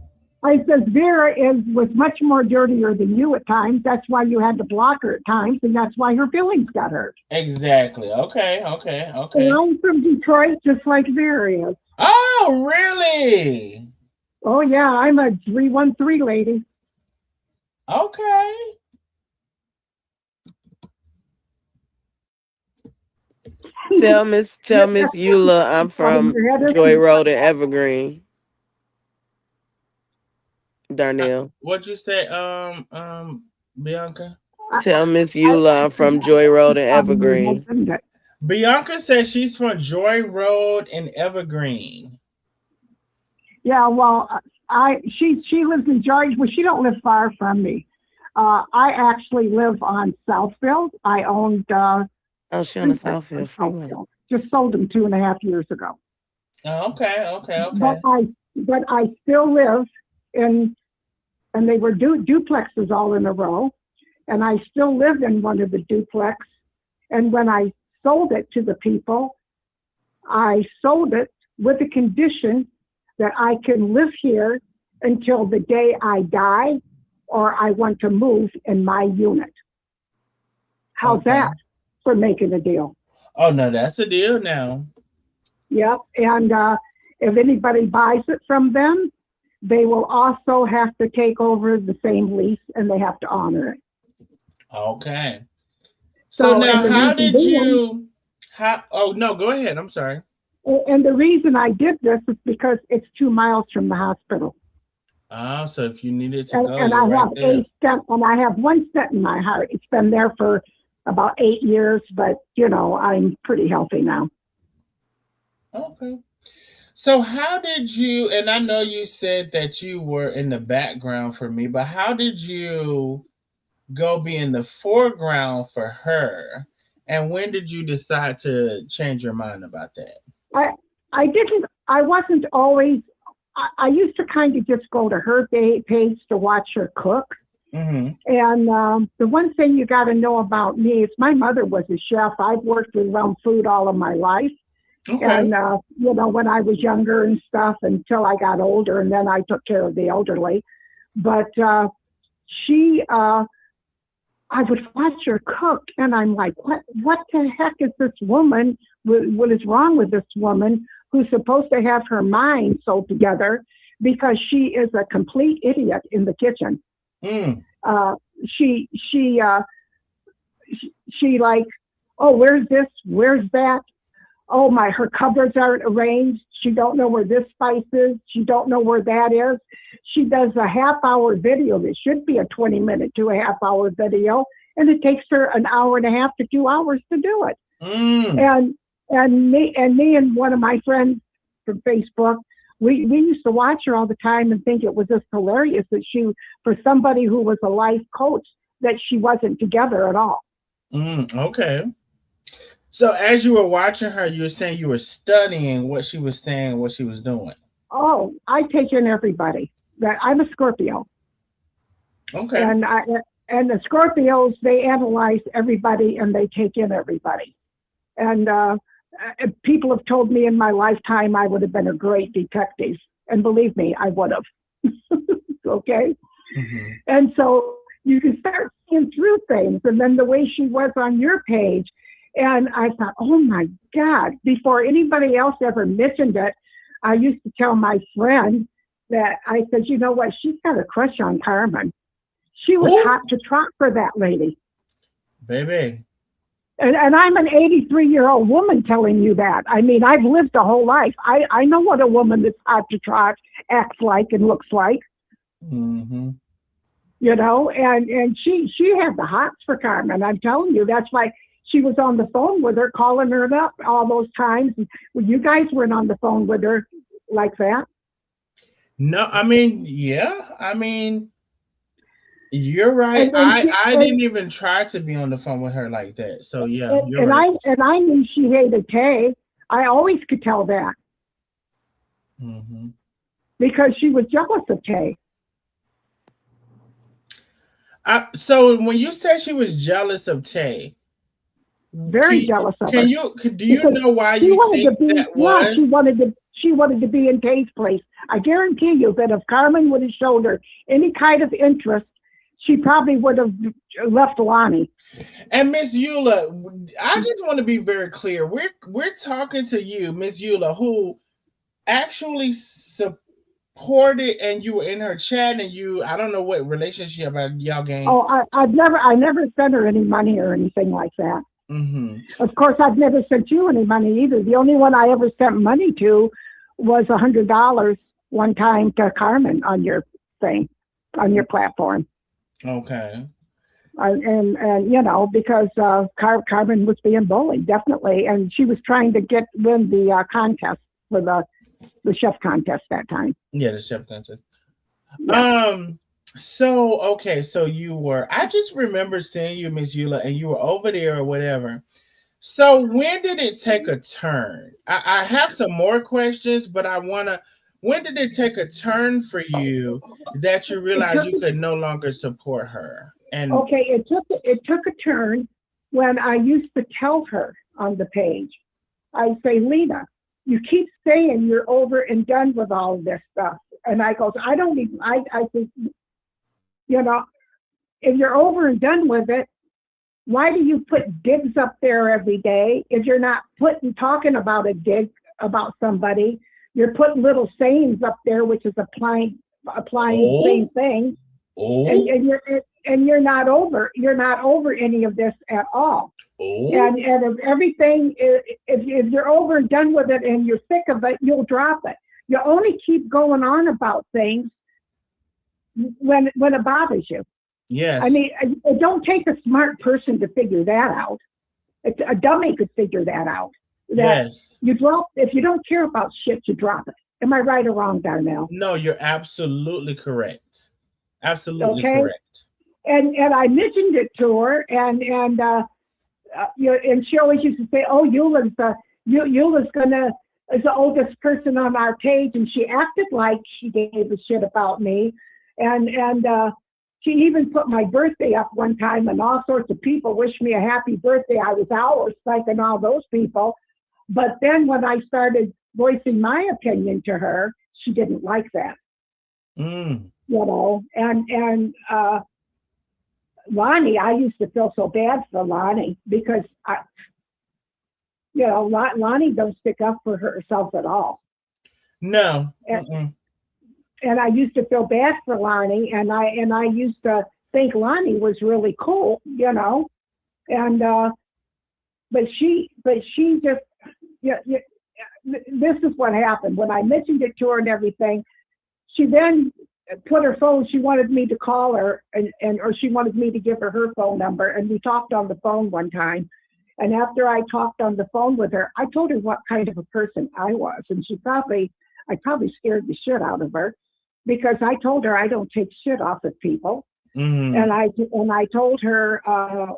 I says Vera was much more dirtier than you at times. That's why you had to block her at times, and that's why her feelings got hurt. Exactly. Okay. And I'm from Detroit, just like Vera is. Oh, really? Oh yeah, I'm a 313 lady. Okay. Tell Miss Eula I'm from Joy Road and Evergreen. Darnell. What'd you say, Bianca? Tell Miss Eula I'm from Joy Road and Evergreen. Bianca says she's from Joy Road in Evergreen. Yeah, well, she lives in Georgia. Well, she don't live far from me. I actually live on Southfield. I owned. She on the Southfield Freeway. Just sold them 2.5 years ago. Oh, okay. But I still live in, and they were duplexes all in a row, and I still live in one of the duplex. And when I sold it to the people, I sold it with the condition that I can live here until the day I die or I want to move in my unit. How's that for making a deal? Oh, no, that's a deal now. Yep. And if anybody buys it from them, they will also have to take over the same lease and they have to honor it. Okay. So now how did you, oh, no, go ahead. I'm sorry. And the reason I did this is because it's 2 miles from the hospital. Oh, so if you needed to go, and I have one stent in my heart. It's been there for about 8 years, but I'm pretty healthy now. Okay. So how did you, and I know you said that you were in the background for me, but how did you go be in the foreground for her? And when did you decide to change your mind about that? I wasn't always, I used to kind of just go to her page to watch her cook. Mm-hmm. And the one thing you got to know about me is my mother was a chef. I've worked around food all of my life. Okay. And, when I was younger and stuff until I got older, and then I took care of the elderly. But I would watch her cook, and I'm like, what the heck is this woman? What is wrong with this woman who's supposed to have her mind so together, because she is a complete idiot in the kitchen. Mm. She like, oh, where's this? Where's that? Oh my, her cupboards aren't arranged. She don't know where this spice is. She don't know where that is. She does a half-hour video that should be a 20-minute to a half-hour video, and it takes her an hour and a half to 2 hours to do it. Mm. And me and one of my friends from Facebook, we used to watch her all the time and think it was just hilarious that for somebody who was a life coach, that she wasn't together at all. Okay. So as you were watching her, you were saying you were studying what she was saying, what she was doing. Oh, I take in everybody. I'm a Scorpio. Okay. And the Scorpios, they analyze everybody and they take in everybody. And people have told me in my lifetime I would have been a great detective. And believe me, I would have. Okay? Mm-hmm. And so you can start seeing through things. And then the way she was on your page, and I thought, oh my God, before anybody else ever mentioned it, I used to tell my friend that I said, you know what, she's got a crush on Carmen. She was hot to trot for that lady. Baby. And I'm an 83-year-old woman telling you that. I mean, I've lived a whole life. I know what a woman that's hot to trot acts like and looks like. Mm-hmm. You know, and she had the hots for Carmen. I'm telling you, that's why she was on the phone with her, calling her up all those times. Well, you guys weren't on the phone with her like that. No, I mean, yeah. I mean, you're right. I didn't even try to be on the phone with her like that. So yeah, you're right. I knew she hated Tay. I always could tell that. Mm-hmm. Because she was jealous of Tay. So when you said she was jealous of Tay, very jealous of her. Do you know why you think that was? Yeah, she wanted to be in Tay's place. I guarantee you that if Carmen would have showed her any kind of interest, she probably would have left Lonnie. And Miss Eula, I just want to be very clear. We're talking to you, Miss Eula, who actually supported, and you were in her chat, and I don't know what relationship y'all gained. Oh, I never sent her any money or anything like that. Mm-hmm. Of course, I've never sent you any money either. The only one I ever sent money to was $100 one time to Carmen on your thing, on your platform. Okay. And you know, because Carmen was being bullied, definitely, and she was trying to win the contest for the chef contest that time. Yeah, the chef contest. Yeah. So okay, so I just remember seeing you, Miss Eula, and you were over there or whatever. So when did it take a turn? I have some more questions, but when did it take a turn for you that you realized you could no longer support her? And okay, it took a turn when I used to tell her on the page. I'd say, Lena, you keep saying you're over and done with all of this stuff. And I goes, I think, you know, if you're over and done with it, why do you put digs up there every day? If you're not talking about a dig about somebody, you're putting little sayings up there, which is applying the same thing. And you're not over any of this at all. And if everything, if you're over and done with it and you're sick of it, you'll drop it. You only keep going on about things when it bothers you. Yes. I mean, it don't take a smart person to figure that out. A dummy could figure that out. Yes. If you don't care about shit, you drop it. Am I right or wrong, Darnell? No, you're absolutely correct. Absolutely correct. And I mentioned it to her, and she always used to say, "Oh, Eula's gonna is the oldest person on our page, and she acted like she gave a shit about me. And she even put my birthday up one time, and all sorts of people wished me a happy birthday. I was out psyching all those people. But then when I started voicing my opinion to her, she didn't like that. Mm. You know, and Lonnie, I used to feel so bad for Lonnie because Lonnie don't stick up for herself at all. No. And I used to feel bad for Lonnie, and I used to think Lonnie was really cool, you know, and but she just this is what happened when I mentioned it to her and everything. She then put her phone. She wanted me to call her, or she wanted me to give her phone number, and we talked on the phone one time. And after I talked on the phone with her, I told her what kind of a person I was, and I probably scared the shit out of her, because I told her I don't take shit off of people. Mm-hmm. And I told her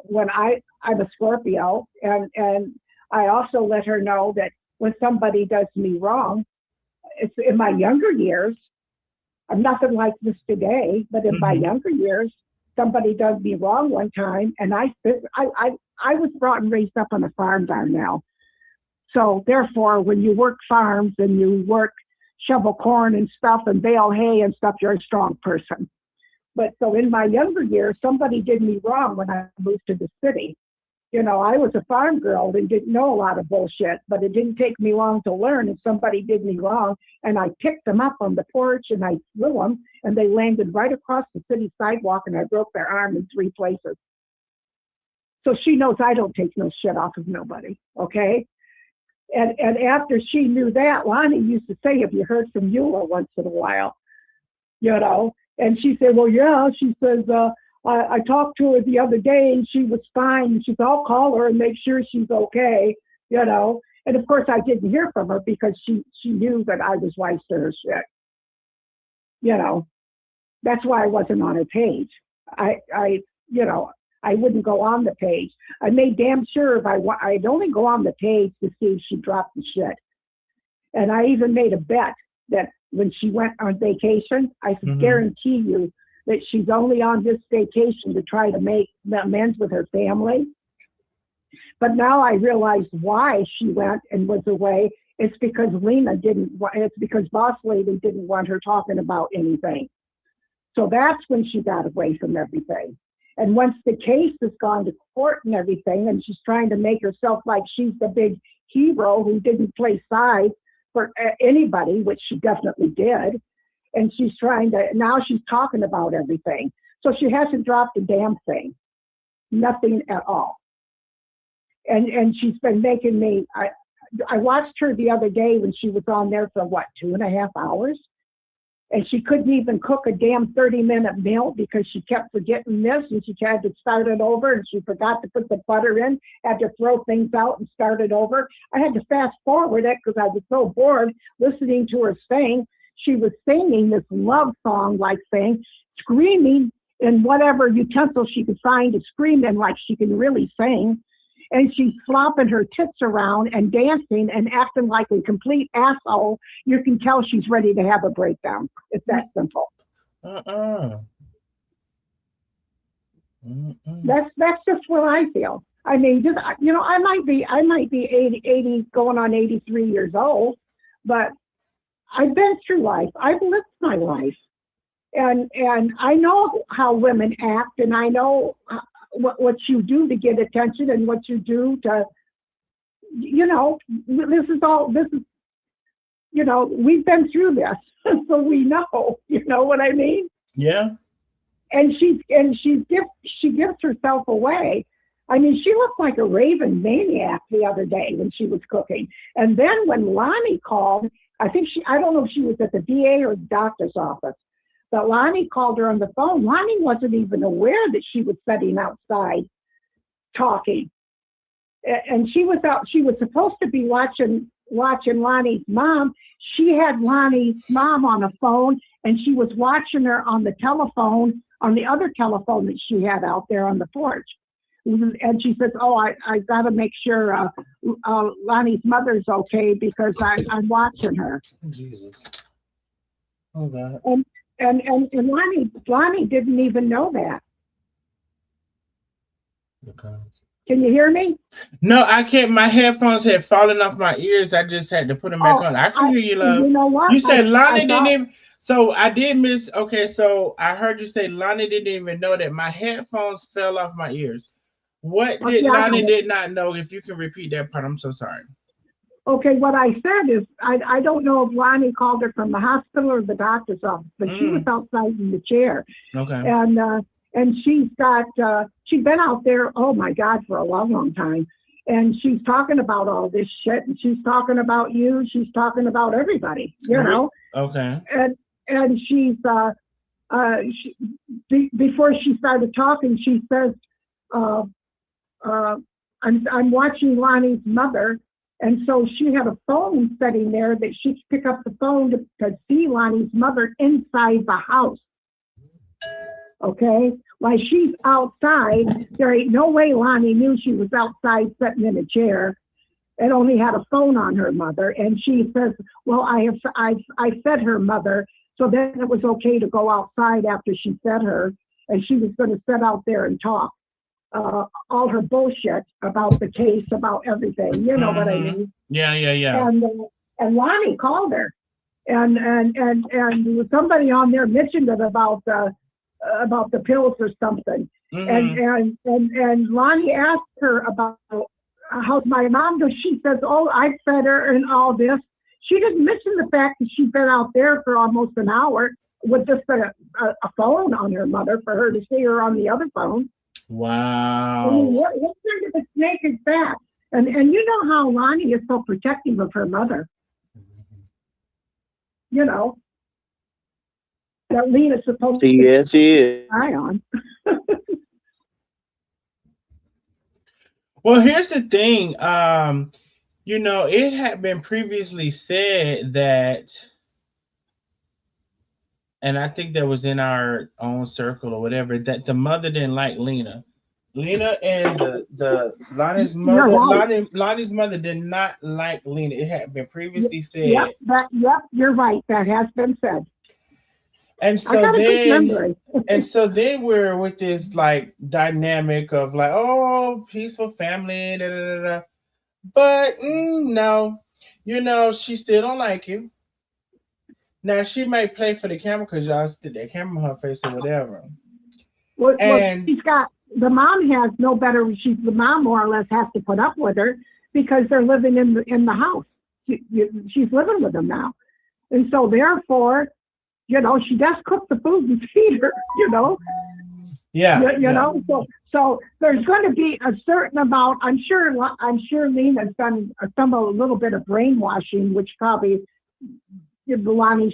when I'm a Scorpio, and I also let her know that when somebody does me wrong, it's in my younger years. I'm nothing like this today, but in my younger years, somebody does me wrong one time, and I was brought and raised up on a farm down now. So therefore, when you work farms and you work shovel corn and stuff and bale hay and stuff, you're a strong person. But so in my younger years, somebody did me wrong when I moved to the city. You know, I was a farm girl and didn't know a lot of bullshit, but it didn't take me long to learn if somebody did me wrong. And I picked them up on the porch and I threw them, and they landed right across the city sidewalk, and I broke their arm in 3 places. So she knows I don't take no shit off of nobody, okay? And after she knew that, Lonnie used to say, "Have you heard from Eula?" once in a while, you know? And she said, "Well, yeah." She says, I talked to her the other day and she was fine. And she said, "I'll call her and make sure she's okay," you know? And of course I didn't hear from her because she knew that I was wise to her shit. You know, that's why I wasn't on her page. I wouldn't go on the page. I made damn sure I'd only go on the page to see if she dropped the shit. And I even made a bet that when she went on vacation, I could guarantee you that she's only on this vacation to try to make amends with her family. But now I realize why she went and was away. It's because it's because Boss Lady didn't want her talking about anything. So that's when she got away from everything. And once the case has gone to court and everything, and she's trying to make herself like she's the big hero who didn't play sides for anybody, which she definitely did. And now she's talking about everything. So she hasn't dropped a damn thing, nothing at all. And she's been making me, I watched her the other day when she was on there for 2.5 hours? And she couldn't even cook a damn 30-minute meal because she kept forgetting this, and she had to start it over, and she forgot to put the butter in, had to throw things out and start it over. I had to fast forward it because I was so bored listening to her sing. She was singing this love song like thing, screaming in whatever utensil she could find to scream in like she can really sing. And she's flopping her tits around and dancing and acting like a complete asshole. You can tell she's ready to have a breakdown. It's that simple. That's just what I feel. I mean, just, you know, I might be 80 going on 83 years old, but I've been through life. I've lived my life, and I know how women act, and I know what you do to get attention, and what you do to, you know, this is, you know, we've been through this, so we know, you know what I mean? Yeah. And she gives herself away. I mean, she looked like a raving maniac the other day when she was cooking. And then when Lonnie called, I don't know if she was at the VA or the doctor's office, but Lonnie called her on the phone. Lonnie wasn't even aware that she was sitting outside talking. And she was out, she was supposed to be watching Lonnie's mom. She had Lonnie's mom on the phone, and she was watching her on the telephone, on the other telephone that she had out there on the porch. And she says, "Oh, I got to make sure Lonnie's mother's okay because I'm watching her." Jesus. Oh God. And Lonnie didn't even know that. Okay. Can you hear me? No, I can't. My headphones had fallen off my ears. I just had to put them back Oh, on. I can hear you, love. you know what? You said I Lonnie didn't thought, even. So I did miss. Okay, so I heard you say Lonnie didn't even know that my headphones fell off my ears. What did yeah, Lonnie did not know? If you can repeat that part, I'm so sorry. okay, what I said is, I don't know if Lonnie called her from the hospital or the doctor's office, but she was outside in the chair. Okay. And she's been out there, oh my God, for a long, long time. And she's talking about all this shit, and she's talking about you, she's talking about everybody, you know? Okay. And before she started talking, she says, uh, I'm watching Lonnie's mother. And so she had a phone sitting there that she could pick up the phone to see Lonnie's mother inside the house. Okay? While she's outside, there ain't no way Lonnie knew she was outside sitting in a chair and only had a phone on her mother. And she says, well, I fed her mother, so then it was okay to go outside after she fed her. And she was going to sit out there and talk. All her bullshit about the case, about everything. You know what I mean? Yeah. And Lonnie called her, and somebody on there mentioned it about the pills or something. And Lonnie asked her about how's my mom doing. She says, "Oh, I fed her and all this." She didn't mention the fact that she'd been out there for almost an hour with just a phone on her mother for her to see her on the other phone. Wow. I mean, what kind of a snake is that? And you know how Lonnie is so protective of her mother. You know, that Lena's supposed to Yes, she is. eye on. Well, here's the thing. You know, it had been previously said that, and I think that was in our own circle or whatever, that the mother didn't like Lena. Lena and the Lonnie's You're mother, right. Lonnie's mother did not like Lena. It had been previously Yep, said. you're right. That has been said. And I so got a good then memory. we're with this like dynamic of like, oh, peaceful family, da, da, da, da. But no, you know, she still don't like you. Now she might play for the camera because y'all stick that camera on her face or whatever. Well, And she's got the mom has no better. The mom more or less has to put up with her because they're living in the house. She's living with them now, and so therefore, you know, she does cook the food and feed her. You know, you know. So there's going to be a certain amount. I'm sure Lena's done a little bit of brainwashing, which probably Lonnie's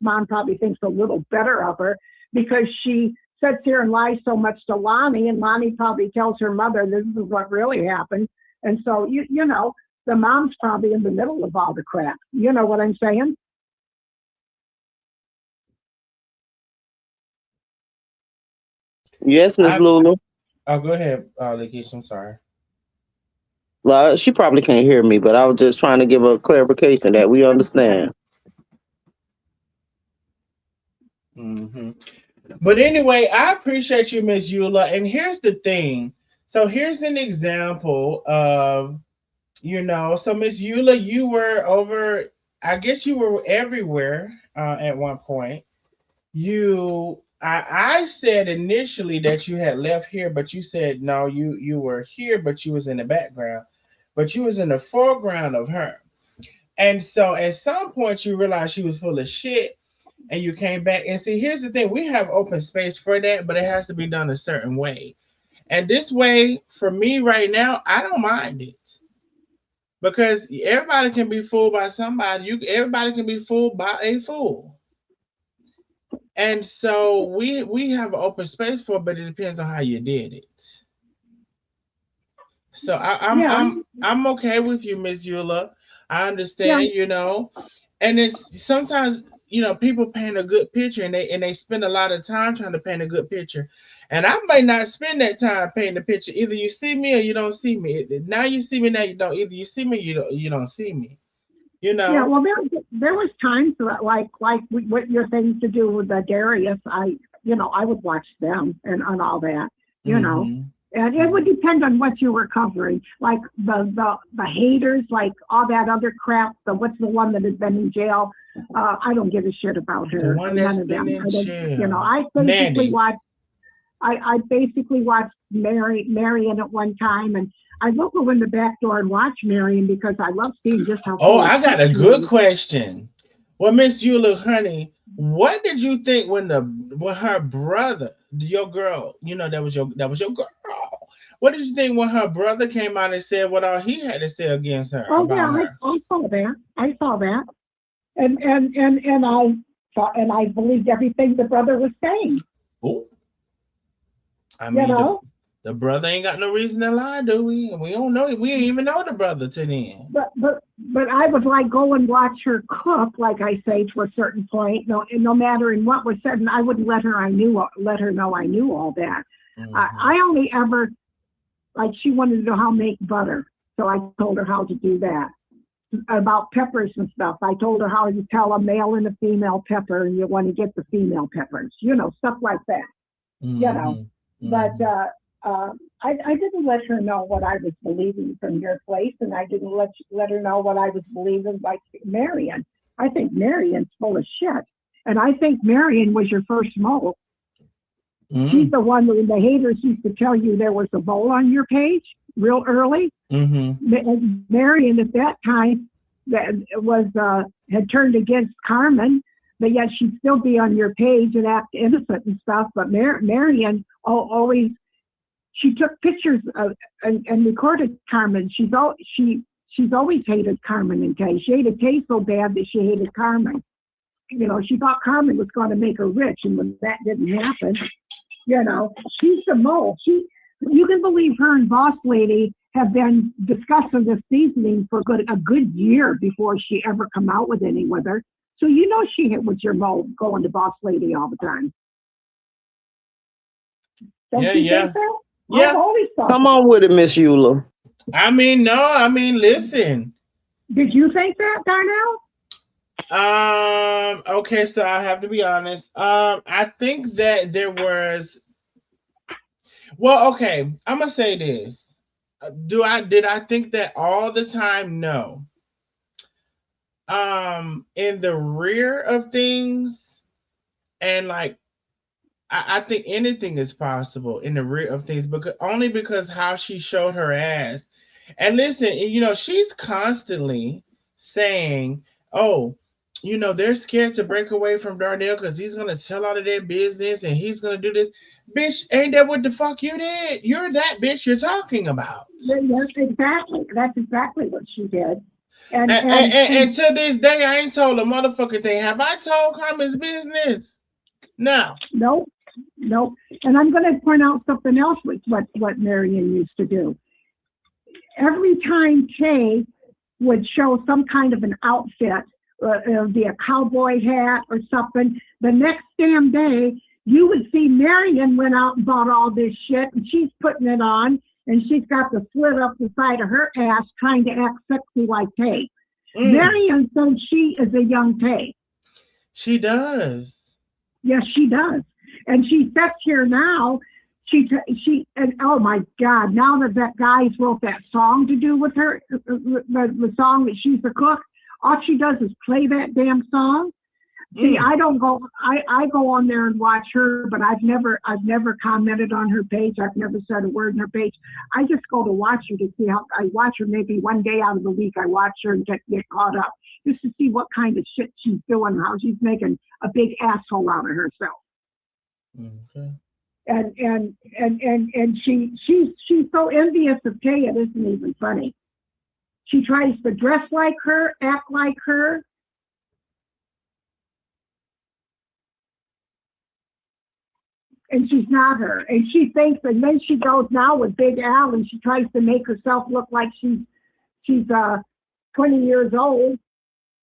mom probably thinks a little better of her because she sits here and lies so much to Lonnie, and Lonnie probably tells her mother this is what really happened. And so you know, the mom's probably in the middle of all the crap. You know what I'm saying? Yes, Miss I Lulu. oh go ahead, Lakeisha, I'm sorry. Well, she probably can't hear me, but I was just trying to give a clarification that we understand. hmm But anyway, I appreciate you, Miss Eula. And here's the thing. So here's an example of, you know, so Miss Eula, you were over, I guess you were everywhere at one point. I said initially that you had left here, but you said no, you were here, but you was in the background, but you was in the foreground of her. And so at some point you realized she was full of shit and you came back. And see, here's the thing, we have open space for that, but it has to be done a certain way. And this way, for me right now, I don't mind it. Because everybody can be fooled by somebody. Everybody can be fooled by a fool. And so we have an open space for it, but it depends on how you did it. So Yeah, I'm okay with you, Miss Eula. I yeah, understand, you know, and it's sometimes, you know, people paint a good picture and they spend a lot of time trying to paint a good picture, And I might not spend that time painting the picture. Either you see me or you don't see me. Now you see me, now you don't. Either you see me, you don't see me. You Yeah, know. well, there was times that, like what your things to do with the Darius, I would watch them and all that, Mm-hmm. and it would depend on what you were covering, like the haters, like all that other crap. What's the one that has been in jail? I don't give a shit about The her. one that's None of been them. in jail. I basically Mandy. watched. I basically watched Marion at one time, and I will go in the back door and watch Marion because I love seeing just how Oh, full of I got shit a she good is. question. Well, Miss Eula, honey, what did you think when her brother, your girl, that was your girl. What did you think when her brother came out and said what all he had to say against her Oh yeah, about her? I saw that. I saw that, and I thought, and I believed everything the brother was saying. Oh, I You mean know, the brother ain't got no reason to lie, do we? We don't know. We didn't even know the brother to then. but I would like go and watch her cook, like I say, to a certain point. No matter in what was said, and I wouldn't let her know I knew all that. Mm-hmm. I only ever, like, she wanted to know how to make butter, so I told her how to do that. About peppers and stuff, I told her how to tell a male and a female pepper, and you want to get the female peppers, stuff like that. Mm-hmm. But I didn't let her know what I was believing from your place, and I didn't let her know what I was believing like Marion. I think Marion's full of shit, and I think Marion was your first mole. Mm-hmm. She's the one that the haters used to tell you there was a mole on your page real early. Mm-hmm. Marion at that time that was had turned against Carmen, but yet she'd still be on your page and act innocent and stuff. But Marion always, she took pictures of, and recorded Carmen. She's always hated Carmen and Tay. She hated Tay so bad that she hated Carmen. She thought Carmen was going to make her rich, and when that didn't happen, she's the mole. You can believe her and Boss Lady have been discussing this seasoning for a good year before she ever come out with any with her. So she hit with your mole going to Boss Lady all the time. Don't you think that? Yeah. I've always thought Come on with it, Miss Eula. I mean, no. I mean, listen. Did you think that, Darnell? Okay, so I have to be honest. I think that there was. Well, okay. I'm gonna say this. Did I think that all the time? No. In the rear of things, and like, I think anything is possible in the rear of things, because how she showed her ass. And listen, she's constantly saying, "Oh, they're scared to break away from Darnell because he's gonna tell all of their business and he's gonna do this." Bitch, ain't that what the fuck you did? You're that bitch you're talking about. Yes, exactly. That's exactly what she did. And to this day, I ain't told a motherfucking thing. Have I told Carmen's business? No. Nope. And I'm going to point out something else with what Marion used to do. Every time Tay would show some kind of an outfit, it would be a cowboy hat or something, the next damn day, you would see Marion went out and bought all this shit, and she's putting it on, and she's got the slit up the side of her ass trying to act sexy like Tay. Marion says she is a young Tay. She does. Yes, she does. And she sits here now. And oh my God! Now that guys wrote that song to do with her, the song that she's the cook. All she does is play that damn song. See, I don't go. I go on there and watch her, but I've never commented on her page. I've never said a word on her page. I just go to watch her to see how I watch her. Maybe one day out of the week, I watch her and get caught up just to see what kind of shit she's doing, how she's making a big asshole out of herself. Okay. And she's so envious of Tay, it isn't even funny. She tries to dress like her, act like her. And she's not her. And she thinks, and then she goes now with Big Al, and she tries to make herself look like she's 20 years old,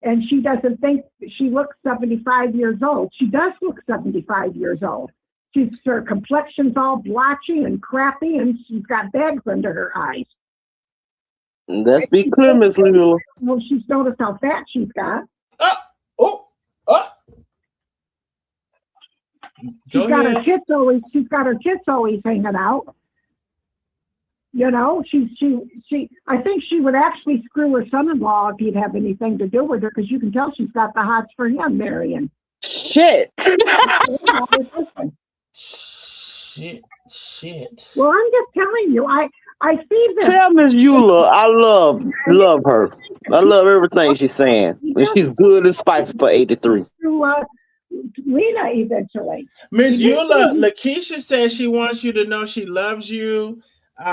and she doesn't think she looks 75 years old. She does look 75 years old. her complexion's all blotchy and crappy, and she's got bags under her eyes. Let's be clear, Miss Lula. Well, she's noticed how fat she's got. She's got her tits always hanging out. You know, I think she would actually screw her son-in-law if he'd have anything to do with her, because you can tell she's got the hots for him, Marion. Shit. Shit. Well, I'm just telling you, I see this. Tell Miss Eula I love her. I love everything she's saying. And she's good and spicy for 83. To Lena eventually. Miss Eula, Lakeisha says she wants you to know she loves you.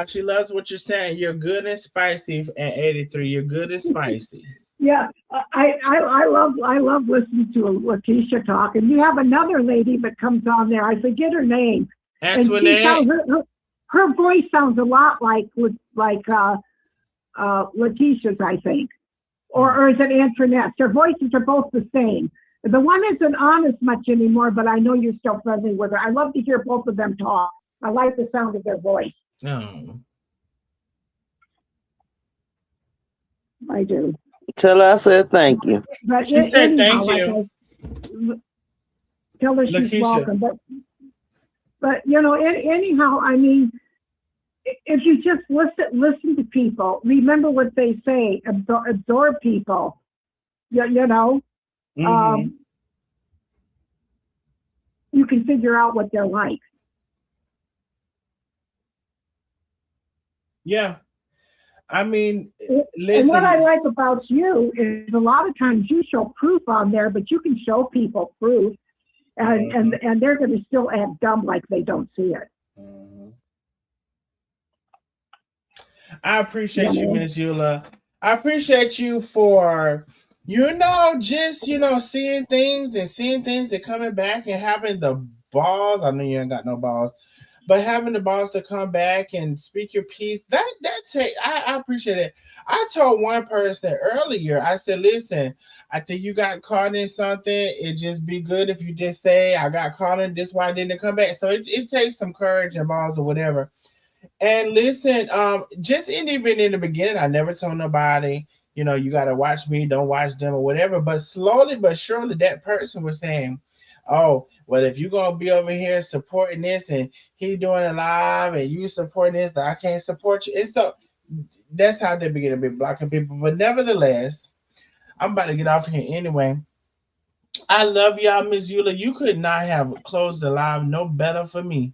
She loves what you're saying. You're good and spicy at 83. You're good and spicy. Yeah, I love listening to Lakeisha talk. And you have another lady that comes on there. I forget her name. Antoinette. Her voice sounds a lot like Letitia's, I think, or is it Antoinette's? Their voices are both the same. The one isn't on as much anymore, but I know you're still friendly with her. I love to hear both of them talk. I like the sound of their voice. Oh. I do. Tell her I said thank you. But She said thank you. Tell her she's welcome. But you know, anyhow, I mean, if you just listen to people, remember what they say, absorb people. You know, you can figure out what they're like. Yeah. I mean, listen. And what I like about you is a lot of times you show proof on there, but you can show people proof, and they're going to still act dumb like they don't see it. I appreciate you, Miss Eula. I appreciate you for, just, seeing things and coming back and having the balls. I know you ain't got no balls, but having the balls to come back and speak your piece, I appreciate it. I told one person earlier, I said, listen, I think you got caught in something. It just be good if you just say, I got caught in this, why I didn't come back. So it takes some courage and balls or whatever. And listen, just even in the beginning, I never told nobody, you got to watch me, don't watch them or whatever. But slowly but surely, that person was saying, oh, well, if you're going to be over here supporting this and he doing it live and you supporting this, I can't support you. And so that's how they begin to be blocking people. But nevertheless, I'm about to get off here anyway. I love y'all, Miss Eula. You could not have closed the live no better for me.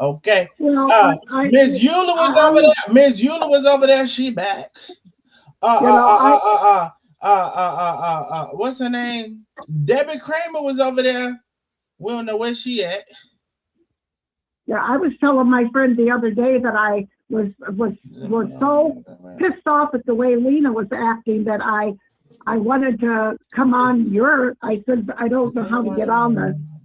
Okay. Well, Miss Eula was over there. Miss Eula was over there. She back. What's her name? Debbie Kramer was over there. We don't know where she at. Yeah, I was telling my friend the other day that I was so pissed off at the way Lena was acting that I wanted to come on I said, I don't know how to get on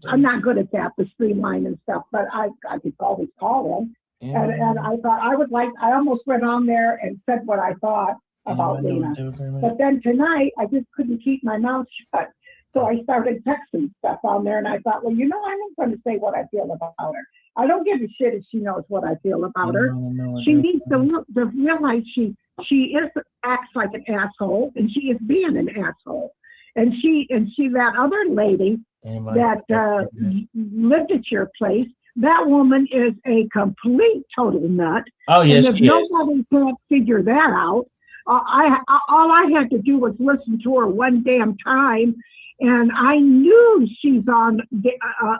I'm not good at that, the streamline and stuff, but I could always call them. Yeah. And I thought I almost went on there and said what I thought about Lena. But then tonight, I just couldn't keep my mouth shut. So I started texting stuff on there, and I thought, well, I'm not going to say what I feel about her. I don't give a shit if she knows what I feel about her. She needs to realize she acts like an asshole, and she is being an asshole. And that other lady that lived at your place, that woman is a complete total nut. Oh yes, and if nobody can't figure that out, all I had to do was listen to her one damn time, and I knew she's on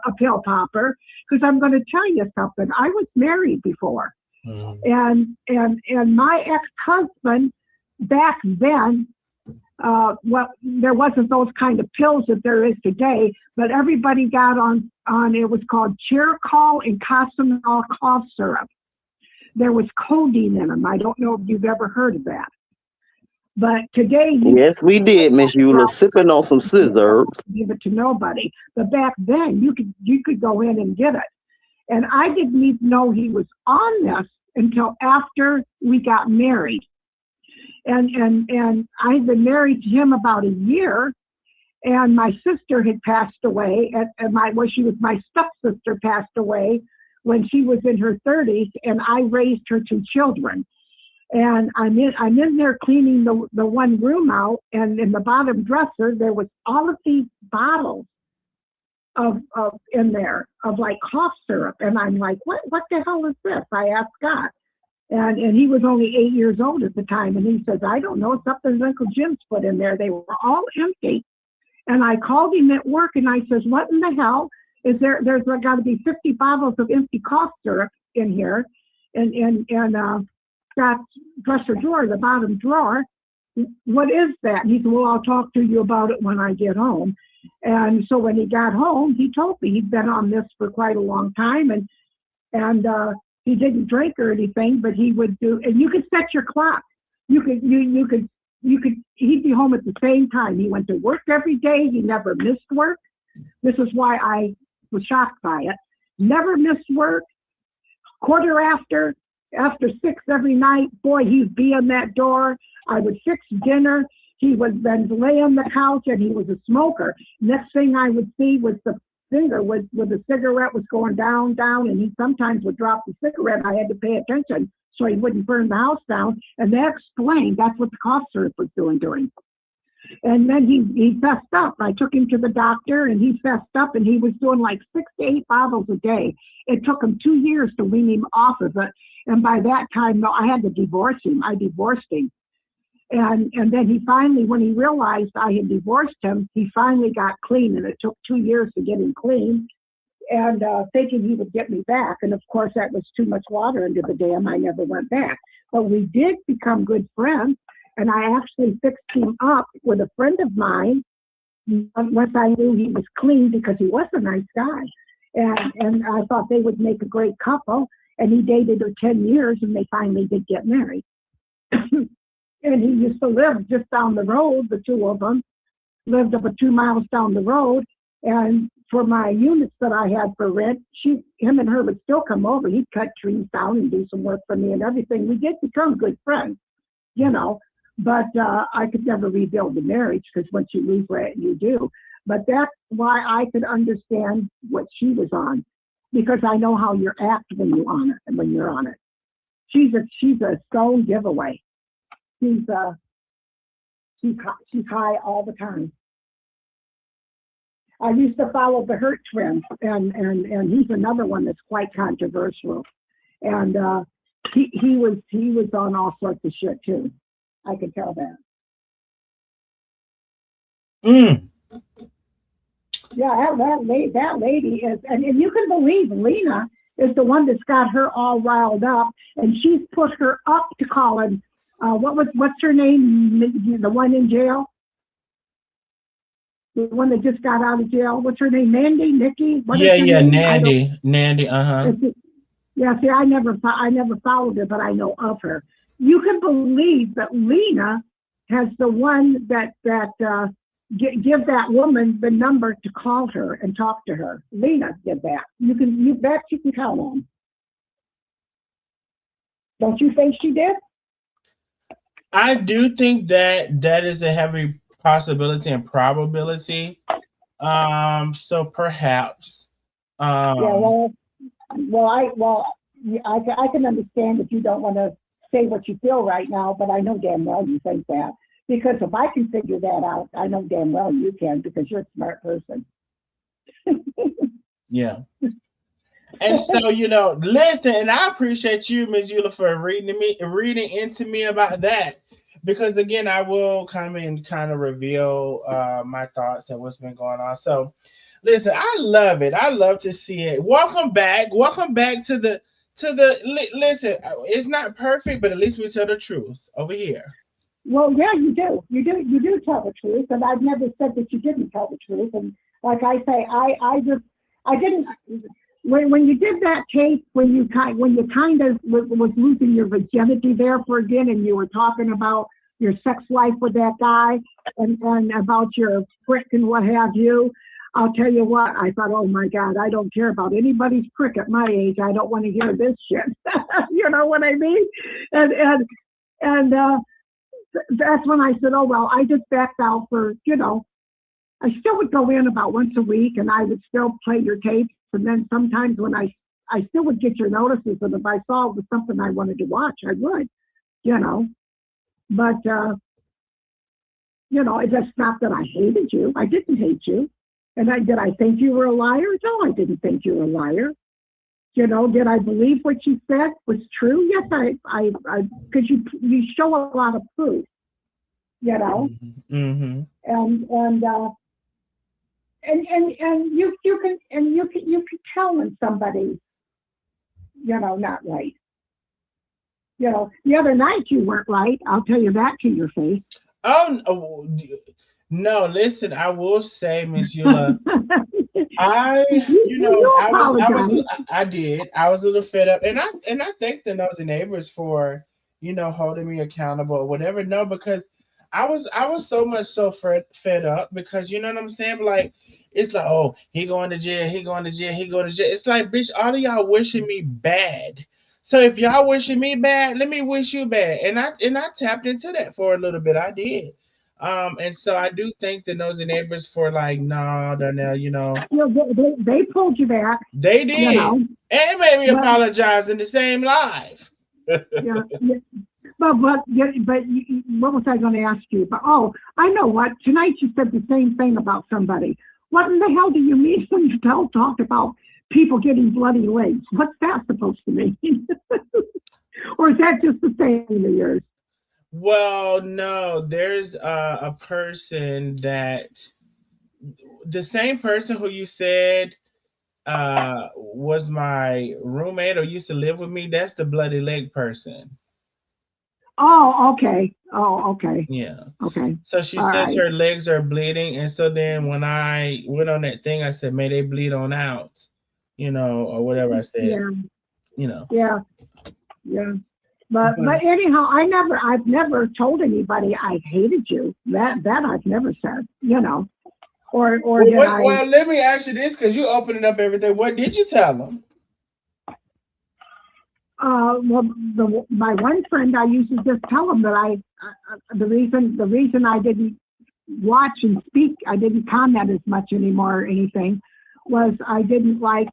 a pill popper, because I'm going to tell you something. I was married before, and my ex-husband back then, there wasn't those kind of pills that there is today, but everybody got on it was called Cheracol and Costinol cough syrup. There was codeine in them. I don't know if you've ever heard of that. But today, yes, we did, Miss Eula, sipping on some scissors. Give it to nobody. But back then, you could go in and get it. And I didn't even know he was on this until after we got married. And I had been married to him about a year, And my sister had passed away, she was my stepsister passed away when she was in her 30s, and I raised her 2 children. And I'm in there cleaning the one room out, and in the bottom dresser there was all of these bottles of in there of like cough syrup, and I'm like, what the hell is this? I asked Scott, and he was only 8 years old at the time, and he says, I don't know, something Uncle Jim's put in there. They were all empty. And I called him at work, and I says, what in the hell is there? There's got to be 50 bottles of empty cough syrup in here, and Scott's dresser drawer, the bottom drawer. What is that? And he said, well, I'll talk to you about it when I get home. And so when he got home, he told me he'd been on this for quite a long time, and he didn't drink or anything, but he would do. And you could set your clock. You could. He'd be home at the same time. He went to work every day. He never missed work. This is why I was shocked by it. Never missed work. Quarter after 6 every night, boy, he'd be in that door. I would fix dinner. He would then lay on the couch, and he was a smoker. Next thing I would see was the finger where the cigarette was going down, and he sometimes would drop the cigarette. I had to pay attention so he wouldn't burn the house down. And that explained that's what the cough syrup was doing to him. And then he fessed up. I took him to the doctor, and he fessed up, and he was doing like 6 to 8 bottles a day. It took him 2 years to wean him off of it. And by that time, no, I had to divorce him. I divorced him. And then he finally, when he realized I had divorced him, he finally got clean, and it took 2 years to get him clean, and thinking he would get me back. And of course, that was too much water into the dam. I never went back. But we did become good friends, and I actually fixed him up with a friend of mine once I knew he was clean, because he was a nice guy. And I thought they would make a great couple. And he dated her 10 years, and they finally did get married. And he used to live just down the road. The two of them lived about 2 miles down the road. And for my units that I had for rent, him and her would still come over. He'd cut trees down and do some work for me and everything. We did become good friends, but I could never rebuild the marriage, because once you lose what you do. But that's why I could understand what she was on, because I know how you act when you're on it and when you're on it. She's a stone giveaway. She's high all the time. I used to follow the Hurt twins, and he's another one that's quite controversial. And he was on all sorts of shit too. I could tell that. Yeah, that lady is, and you can believe Lena is the one that's got her all riled up, and she's put her up to call him. What's her name? The one in jail? The one that just got out of jail. What's her name? Mandy? Nikki? Nandy. Yeah, see, I never followed her, but I know of her. You can believe that Lena has the one that give that woman the number to call her and talk to her. Lena did that. You bet you can count on. Don't you think she did? I do think that is a heavy possibility and probability. So perhaps. I can understand if you don't want to say what you feel right now, but I know damn well you think that. Because if I can figure that out, I know damn well you can, because you're a smart person. Yeah. And so, listen, and I appreciate you, Ms. Eula, for reading into me about that. Because again, I will come and kind of reveal my thoughts and what's been going on. So listen, I love it. I love to see it. Welcome back. Welcome back to the listen, it's not perfect, but at least we tell the truth over here. Well, yeah, you do. You do tell the truth, and I've never said that you didn't tell the truth. And like I say, I didn't. When you did that tape, when you kind of was losing your virginity there for again, and you were talking about your sex life with that guy, and about your prick and what have you, I'll tell you what, I thought, oh my God, I don't care about anybody's prick at my age. I don't want to hear this shit. You know what I mean? And that's when I said, oh well, I just backed out for I still would go in about once a week, and I would still play your tapes. And then sometimes when I still would get your notices, and if I saw it was something I wanted to watch, I would, you know. But you know, it's just not that I hated you. I didn't hate you. And did I think you were a liar? No, I didn't think you were a liar. You know, did I believe what you said was true? Yes, because you show a lot of proof. You know, Mm-hmm. and you can tell when somebody's, you know, not right. You know, the other night you weren't right. I'll tell you that to your face. Oh no! Listen, I will say, Miss Eula, You apologize. I did. I was a little fed up, and I thank the nosy neighbors for holding me accountable or whatever. No, because I was so much so fed up because you know what I'm saying. Like it's like, oh, he going to jail, he going to jail, he going to jail. It's like, bitch, all of y'all wishing me bad. So if y'all wishing me bad, let me wish you bad. And I tapped into that for a little bit. I did. And so I do thank the nosy neighbors for like, nah, Darnell, You know, they pulled you back. they You did. know, And made me but apologize in the same live. yeah, yeah. What was I going to ask you? But I know what. Tonight you said the same thing about somebody. What in the hell do you mean when you talk about people getting bloody legs? What's that supposed to mean? Or is that just the same of yours? Well, no, there's a person that the same person who you said was my roommate or used to live with me. That's the bloody leg person. Oh, okay. Oh, okay. Yeah. Okay. So she All says right. her legs are bleeding, and so then when I went on that thing, I said, "May they bleed on out," or whatever I said, Yeah. you know. Yeah. Yeah. But But anyhow, I've never told anybody I hated you. That I've never said. You know. Or well, did I? let me ask you this because you opening up everything. What did you tell them? Well, my one friend, I used to just tell him that the reason I didn't watch and speak, I didn't comment as much anymore or anything, was I didn't like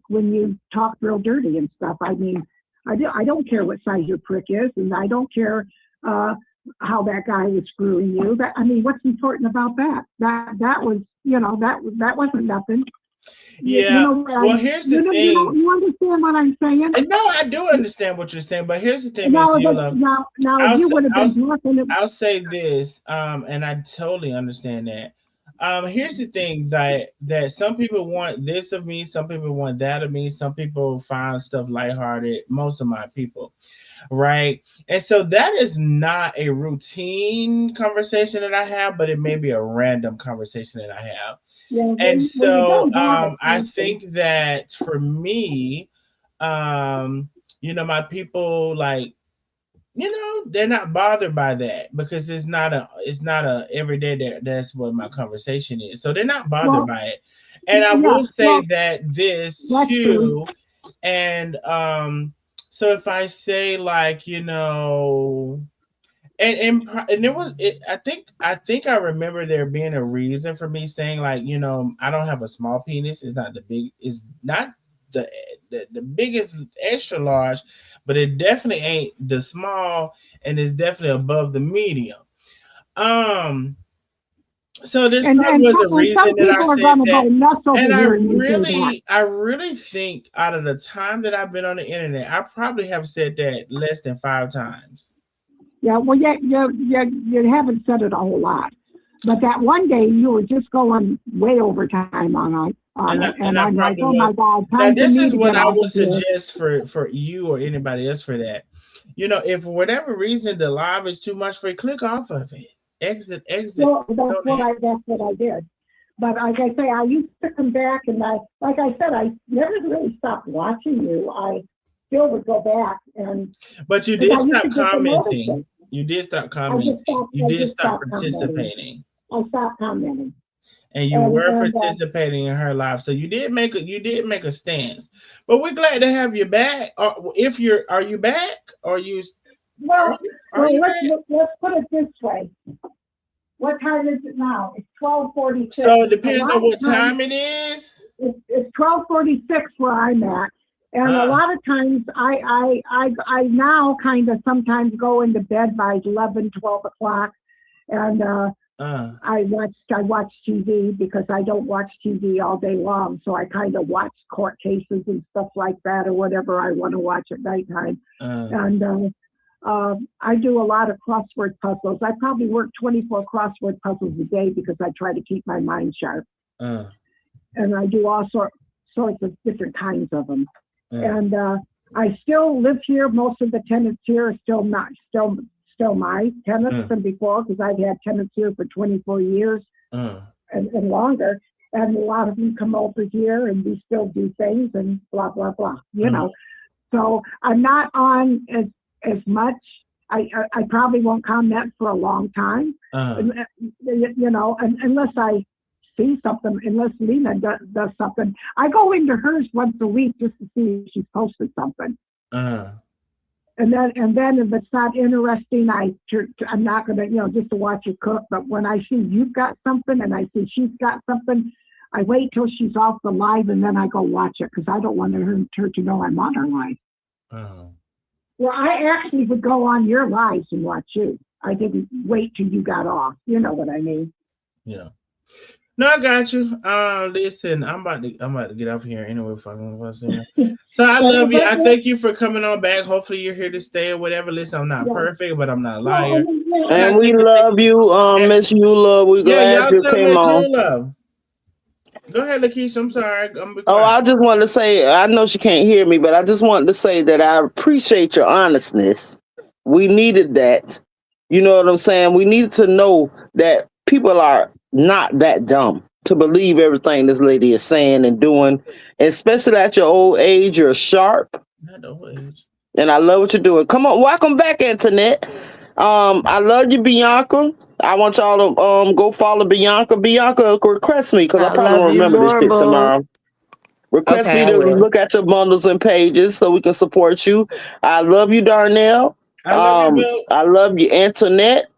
when you talk real dirty and stuff. I mean, I don't care what size your prick is, and I don't care uh, how that guy was screwing you. I mean, what's important about that? That was, that wasn't nothing. You Yeah. know what Well, here's the thing. you understand what I'm saying? And no, I do understand what you're saying, but here's the thing, Miss Now, Eula. if I'll you s- would have I'll been talking, I'll say this, and I totally understand that. Here's the thing that some people want this of me, some people want that of me, some people find stuff lighthearted. Most of my people, right? And so that is not a routine conversation that I have, but it may be a random conversation that I have. And when you so don't have it, I think that for me, um, my people like they're not bothered by that because it's not a everyday that's what my conversation is, so they're not bothered well, by it. And I yeah, will say well, that this that's true. too. And so if I say like and I think I remember there being a reason for me saying like I don't have a small penis. It's not the the biggest extra large, but it definitely ain't the small, and it's definitely above the medium. Um, so this probably was a And reason some that I people are said going to go that. nuts over And I hearing you say that. really, I really think out of the time that I've been on the internet, I probably have said that less than 5 times. Yeah, well, you haven't said it a whole lot, but that one day you were just going way over time on and I, it, and and I I'm like, probably oh was. my God, Now, time for this me is to what get I off would of here. suggest for you or anybody else for that. If for whatever reason the live is too much for you, click off of it. Exit, exit. Well, Don't that's what I did. But like I say, I used to come back, and like I said, I never really stopped watching you. I still would go back, and But you because did I used to stop get the commenting. notices. You did stop commenting. You I did just stop stopped commenting. participating. I stopped commenting, And you and were and participating in her life. So you did make a stance. But we're glad to have you back. If are you back? Are you are well, you are you let's back? let's put it this way. What time is it now? It's 12:46. So it depends on what time it is. It's 12:46 where I'm at, and a lot of times I now kind of sometimes go into bed by 11, 12 o'clock, and I watch TV because I don't watch TV all day long, so I kind of watch court cases and stuff like that or whatever I want to watch at nighttime, and I do a lot of crossword puzzles. I probably work 24 crossword puzzles a day because I try to keep my mind sharp. And I do all sorts of different kinds of them. And I still live here. Most of the tenants here are still my tenants from before, because I've had tenants here for 24 years and longer. And a lot of them come over here and we still do things and blah, blah, blah, you know. So I'm not on as much. I probably won't comment for a long time, you know, unless I see something, unless Lena does something. I go into hers once a week just to see if she's posted something. And then if it's not interesting, I'm not going to, you know, just to watch her cook. But when I see you've got something and I see she's got something, I wait till she's off the live and then I go watch it, because I don't want her to know I'm on her live. Well, I actually would go on your lives and watch you. I didn't wait till you got off. You know what I mean? Yeah. No, I got you. Listen, I'm about to get off here anyway. So I love you. I thank you for coming on back. Hopefully you're here to stay or whatever. Listen, I'm not perfect, but I'm not a liar. And we love you, Miss Eula. We're glad you came on. Eula. Go ahead, Lakeisha. I'm sorry. I just wanted to say, I know she can't hear me, but I just wanted to say that I appreciate your honestness. We needed that. You know what I'm saying? We needed to know that people are not that dumb to believe everything this lady is saying and doing, especially at your old age. You're sharp. Not the old age. And I love what you're doing. Come on, welcome back, Antoinette. I love you, Bianca. I want y'all to go follow Bianca. Bianca, request me, because I probably won't remember this shit tomorrow. Request me to look at your bundles and pages so we can support you. I love you, Darnell. I love you, Antoinette.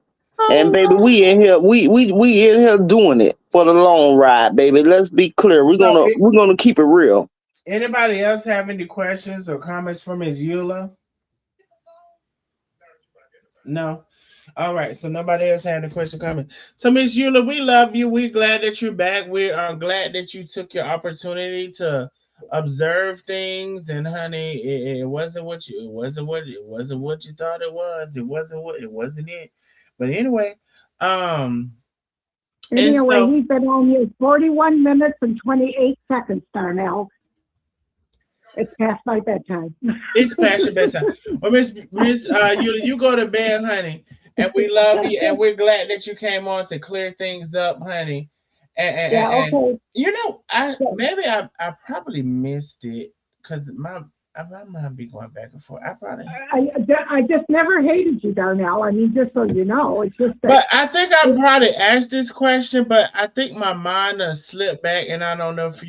And baby, we in here, we in here doing it for the long ride, baby. Let's be clear. We're gonna keep it real. Anybody else have any questions or comments for Ms. Eula? No. All right. So nobody else had a question coming. So Ms. Eula, we love you. We're glad that you're back. We are glad that you took your opportunity to observe things. And honey, it wasn't what you thought it was. It wasn't it. But anyway, he's been on here 41 minutes and 28 seconds, Darnell. It's past my bedtime. It's past your bedtime. Well, Miss you go to bed, honey, and we love you, and we're glad that you came on to clear things up, honey. And you know, I probably missed it because I might be going back and forth. I just never hated you, Darnell. I mean, just so you know, it's just that. But I think I probably asked this question, but I think my mind slipped back, and I don't know if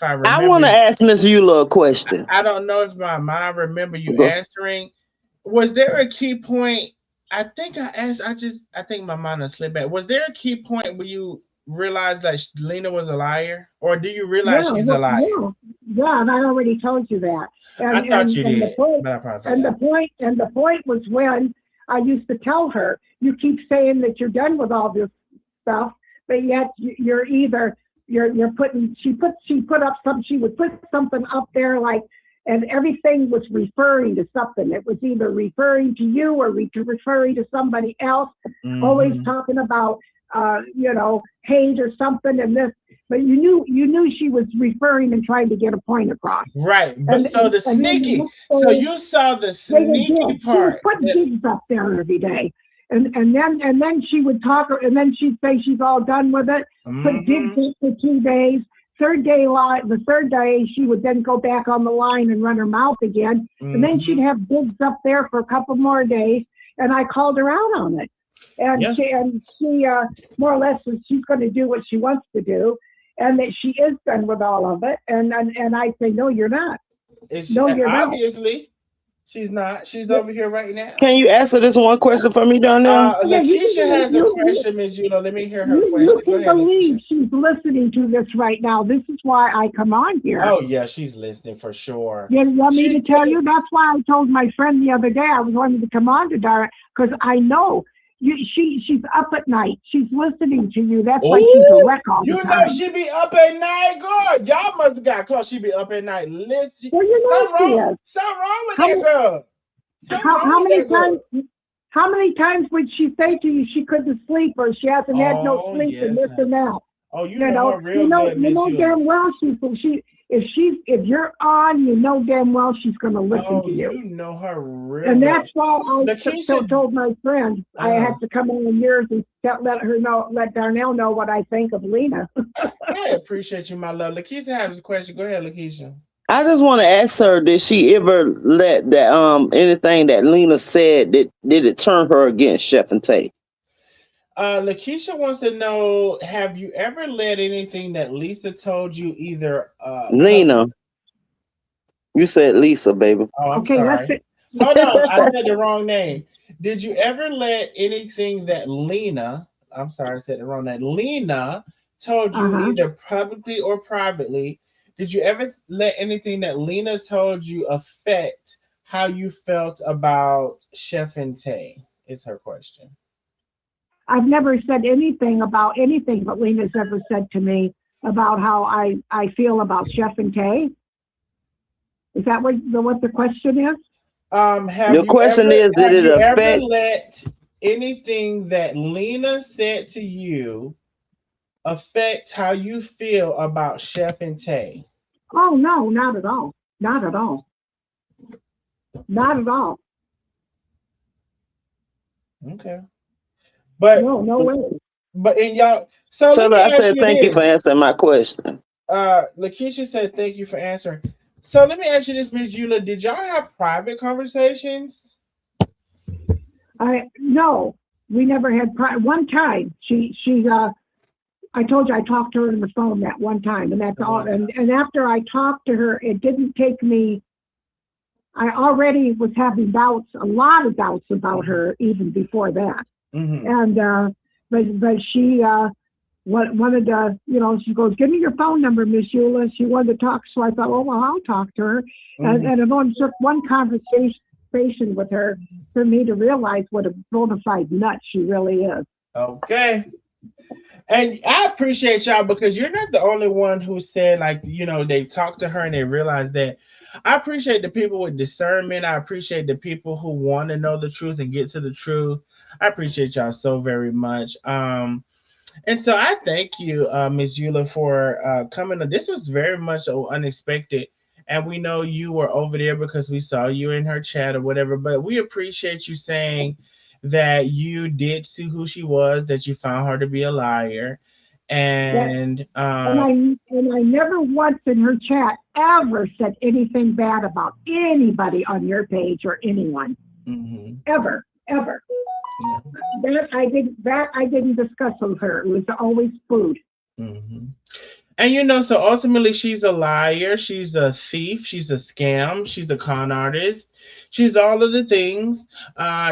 I remember. I want to ask Miss Eula a question. I don't know if my mind remember you answering. Was there a key point? I think I asked. I think my mind slipped back. Was there a key point where you realized that Lena was a liar, or do you realize she's a liar? Yeah, and I already told you that. And, I thought you did. The point was when I used to tell her, you keep saying that you're done with all this stuff, but yet you're either you're putting. She would put something up there like, and everything was referring to something. It was either referring to you or referring to somebody else. Always talking about hate or something and this. But you knew she was referring and trying to get a point across. Right. But so you saw the sneaky part. She would put gigs up there every day. And then she would talk, and then she'd say she's all done with it, put gigs in for 2 days. The third day, she would then go back on the line and run her mouth again. And then she'd have gigs up there for a couple more days. And I called her out on it. And she more or less she's going to do what she wants to do, and that she is done with all of it. And I say, no, you're not. You're obviously. She's not. She's over here right now. Can you answer this one question for me, Donnell? Yeah, Lakeisha has a question, Ms. Eula. Let me hear her question. You Go can ahead, believe Lakeisha. she's listening to this right now. This is why I come on here. Oh yeah, she's listening for sure. You want me She's to tell been- you? That's why I told my friend the other day I was wanting to come on to Dara because I know she's up at night. She's listening to you. That's why she's a wreck all the You know time. she be up at night, girl. Y'all must have got close. She be up at night. Listen, Well, you know something she wrong. is. Something wrong with How that many- girl. Something wrong How with many that girl. times? How many times would she say to you she couldn't sleep or she hasn't had no Oh, sleep and yes, this and that? Oh, you know her real you good, Miss know Eula. damn well if you're on, you know damn well she's going to listen to you. You know her real And well. that's why I Lakeisha- told my friend I had to come on yours and let Darnell know what I think of Lena. I appreciate you, my love. Lakeisha has a question. Go ahead, Lakeisha. I just want to ask her: did she ever let that anything that Lena said did it turn her against Chef and Tay? Lakeisha wants to know: have you ever let anything that Lisa told you either? Lena, you said Lisa, baby. Oh, I'm Okay, sorry. Hold on, I said the wrong name. Did you ever let anything that Lena? I'm sorry, I said the wrong name. Lena told you either publicly or privately. Did you ever let anything that Lena told you affect how you felt about Chef and Tay? Is her question. I've never said anything about anything but Lena's ever said to me about how I feel about Chef and Tay. Is that what the question is? The question is, did it affect? Ever let anything that Lena said to you affect how you feel about Chef and Tay? Oh no, not at all. Not at all. Not at all. Okay. But no way. But in y'all, so let me I ask said you thank this. you for answering my question. Lakeisha said thank you for answering. So let me ask you this, Ms. Eula. Did y'all have private conversations? No, we never had. One time, I told you I talked to her on the phone that one time, and that's all. And after I talked to her, it didn't take me. I already was having doubts, a lot of doubts about her even before that. Mm-hmm. And but she wanted to, she goes, "Give me your phone number, Miss Eula." She wanted to talk, so I thought, oh well, I'll talk to her. Mm-hmm. And it only took one conversation with her for me to realize what a bona fide nut she really is. Okay. And I appreciate y'all because you're not the only one who said, like, they talked to her and they realized that. I appreciate the people with discernment. I appreciate the people who want to know the truth and get to the truth. I appreciate y'all so very much. And so I thank you, Ms. Eula, for coming. This was very much unexpected. And we know you were over there because we saw you in her chat or whatever. But we appreciate you saying that you did see who she was, that you found her to be a liar. And I never once in her chat ever said anything bad about anybody on your page or anyone. Mm-hmm. Ever. Yeah. That I didn't discuss with her. It was always food. Mm-hmm. And so ultimately she's a liar, she's a thief, she's a scam, she's a con artist, she's all of the things.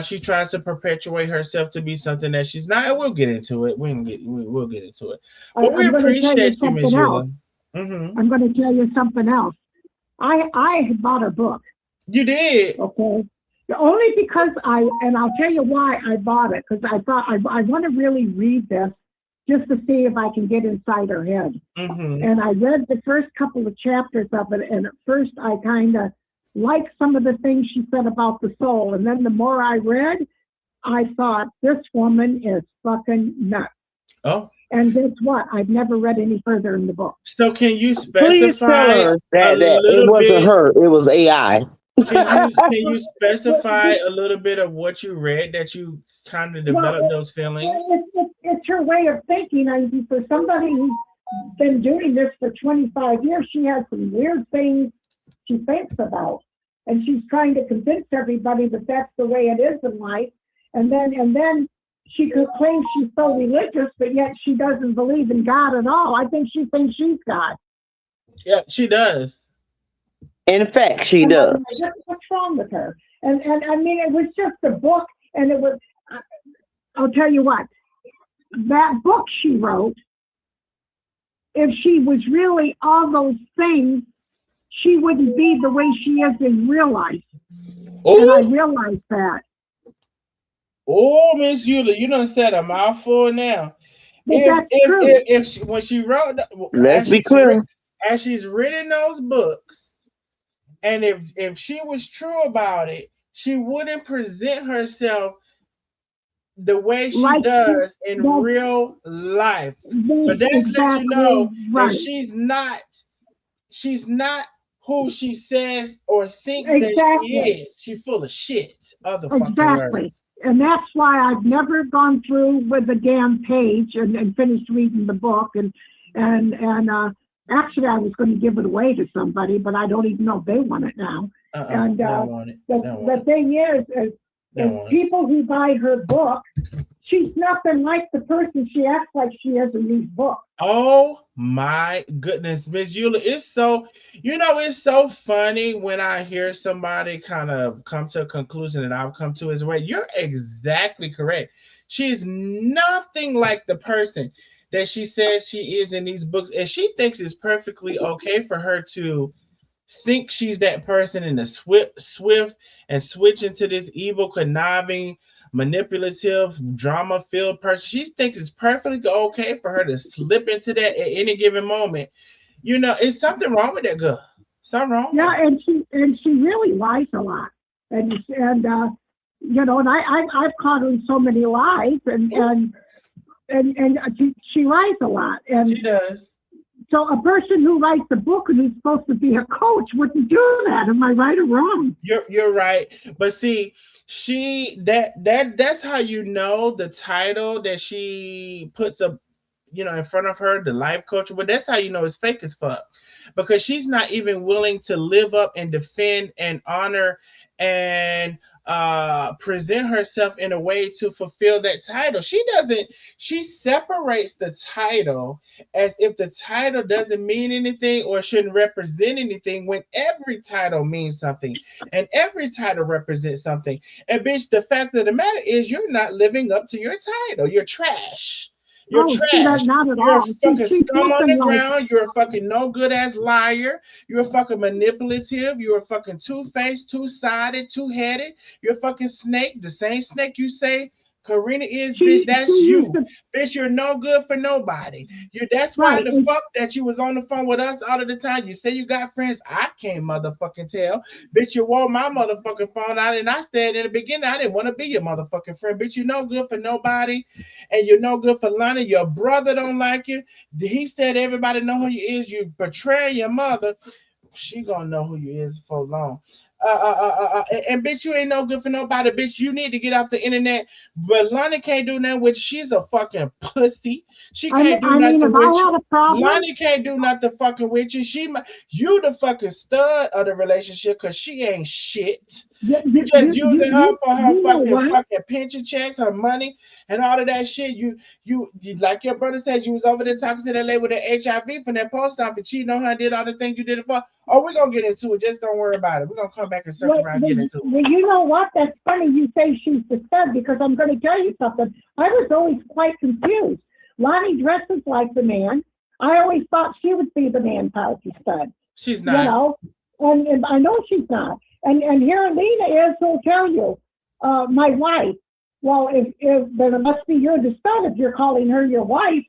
She tries to perpetuate herself to be something that she's not, and we'll get into it. We'll get into it. But we appreciate you, Ms. Eula. Mm-hmm. I'm going to tell you something else. I had bought her book. You did? Okay. Only because I'll tell you why I bought it, because I thought I want to really read this just to see if I can get inside her head. Mm-hmm. And I read the first couple of chapters of it, and at first I kind of liked some of the things she said about the soul. And then the more I read, I thought, this woman is fucking nuts. Oh. And guess what? I've never read any further in the book. So can you Please tell specify her that it wasn't bit? her, it was AI. Can you specify a little bit of what you read that you kind of developed those feelings? It's her way of thinking. And for somebody who's been doing this for 25 years, she has some weird things she thinks about. And she's trying to convince everybody that that's the way it is in life. And then she could claim she's so religious, but yet she doesn't believe in God at all. I think she thinks she's God. Yeah, she does. In fact, she And does. I'm like, what's wrong with her? And I mean, it was just a book, and it was. I'll tell you what, that book she wrote. If she was really all those things, she wouldn't be the way she is in real life. And I Oh, realized that. oh, Miss Eula, you done said a mouthful now. But that's true. If she, when she wrote Let's as be she's clear. as she's written those books, and if she was true about it, she wouldn't present herself the way she Like does in that's, real life. But that's that's let you exactly know that right. she's not who she says or thinks that she Exactly. is. She's full of shit. Other fucking Exactly. words. And that's why I've never gone through with the damn page and finished reading the book. And actually, I was going to give it away to somebody, but I don't even know if they want it now. And Don't want it. Don't want the it. thing is Don't want it. people who buy her book, she's nothing like the person she acts like she is in these books. Oh my goodness, Miss Eula, it's so it's so funny when I hear somebody kind of come to a conclusion that I've come to as well. You're exactly correct. She's nothing like the person that she says she is in these books, and she thinks it's perfectly okay for her to think she's that person in the swift and switch into this evil, conniving, manipulative, drama-filled person. She thinks it's perfectly okay for her to slip into that at any given moment. It's something wrong with that girl. Something wrong with Yeah, her. and she really lies a lot, and I've caught her in so many lies, and she lies a lot, She and does. so a person who writes a book and who's supposed to be a coach wouldn't do that. Am I right or wrong? You're right. But see, that's how you know the title that she puts up, in front of her, the life coach. But that's how you know it's fake as fuck. Because she's not even willing to live up and defend and honor and present herself in a way to fulfill that title. She separates the title as if the title doesn't mean anything or shouldn't represent anything, when every title means something and every title represents something. And bitch, the fact of the matter is you're not living up to your title. You're trash. You're Oh, she does trash. not at You're a all. fucking She's scum on nothing the like. ground. You're a fucking no good ass liar. You're a fucking manipulative. You're a fucking two-faced, two-sided, two-headed. You're a fucking snake. The same snake you say Karina is, bitch, She that's used you. to Bitch, you're no good for nobody. That's why right. the fuck that you was on the phone with us all of the time. You say you got friends. I can't motherfucking tell. Bitch, you wore my motherfucking phone out, and I said in the beginning I didn't want to be your motherfucking friend. Bitch, you no good for nobody, and you're no good for Lonnie. Your brother don't like you. He said everybody know who you is. You betray your mother. She gonna know who you is for long. And bitch, you ain't no good for nobody. Bitch, you need to get off the internet. But Lonnie can't do nothing with you. She's a fucking pussy. She can't do I mean, nothing if with I you. had a problem, Lonnie can't do nothing fucking with you. You the fucking stud of the relationship because she ain't shit. you You you just you using you, her you, for her you know fucking what? fucking pension checks, her money, and all of that shit. You like your brother said, you was over there talking to that lady with the HIV from that post office, cheating on her, did all the things you did it for. Oh, we're gonna get into it. Just don't worry about it. We're gonna come back and circle around and get into it. Well, you know what? That's funny you say she's the stud because I'm going to tell you something. I was always quite confused. Lonnie dresses like the man. I always thought she would be the man part, the stud. She's You not. know, and I know she's not. And here Alina is who'll tell you, my wife. Well, if then it must be you're the stud if you're calling her your wife.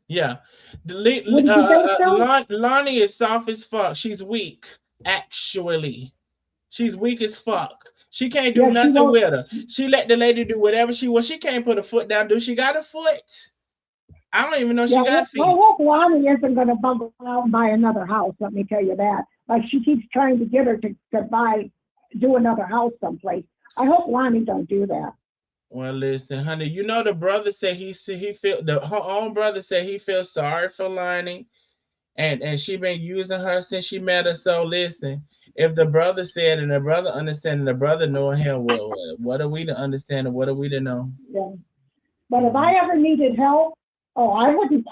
Yeah. What did you say, Phil? Lonnie is soft as fuck. She's weak, actually. She's weak as fuck. She can't do Yeah, she nothing won't. with her. She let the lady do whatever she wants. She can't put a foot down. Do she got a foot? I don't even know Yeah, she got I feet. hope Lonnie isn't going to bumble out and buy another house. Let me tell you that. Like she keeps trying to get her to do another house someplace. I hope Lonnie don't do that. Well, listen, honey. The brother said he feel her own brother said he feels sorry for Lonnie, and she been using her since she met her. So listen, if the brother said and the brother understand and the brother knowing hell, what are we to understand and what are we to know? Yeah. But if Mhm. I ever needed help, oh, I wouldn't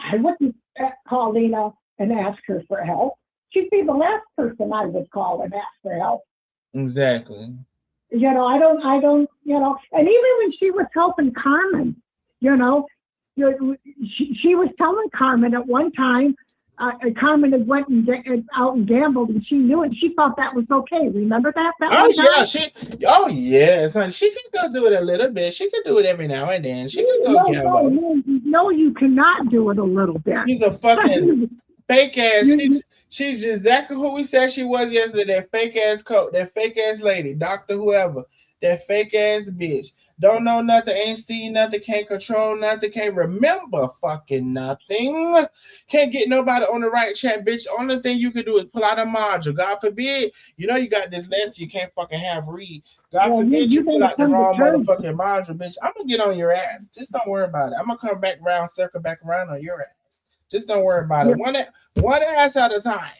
call Lena and ask her for help. she'd be the last person I would call and ask for help. Exactly. I don't, and even when she was helping Carmen, you know, she was telling Carmen at one time, Carmen had went out and gambled, and she knew it. She thought that was okay. Remember that Oh one yeah, time? Oh yes, honey. She can go do it a little bit. She can do it every now and then. She can go gamble. No, you cannot do it a little bit. She's a fucking fake ass. You- She's exactly who we said she was yesterday. That fake ass coat. That fake ass lady. Doctor whoever. That fake ass bitch. Don't know nothing. Ain't seen nothing. Can't control nothing. Can't remember fucking nothing. Can't get nobody on the right track, bitch. Only thing you can do is pull out a module. God forbid, you got this list you can't fucking have read. God forbid you pull out the wrong motherfucking module, bitch. I'm gonna get on your ass. Just don't worry about it. I'm gonna come back around, circle back around on your ass. Just don't worry about it. One ass at a time.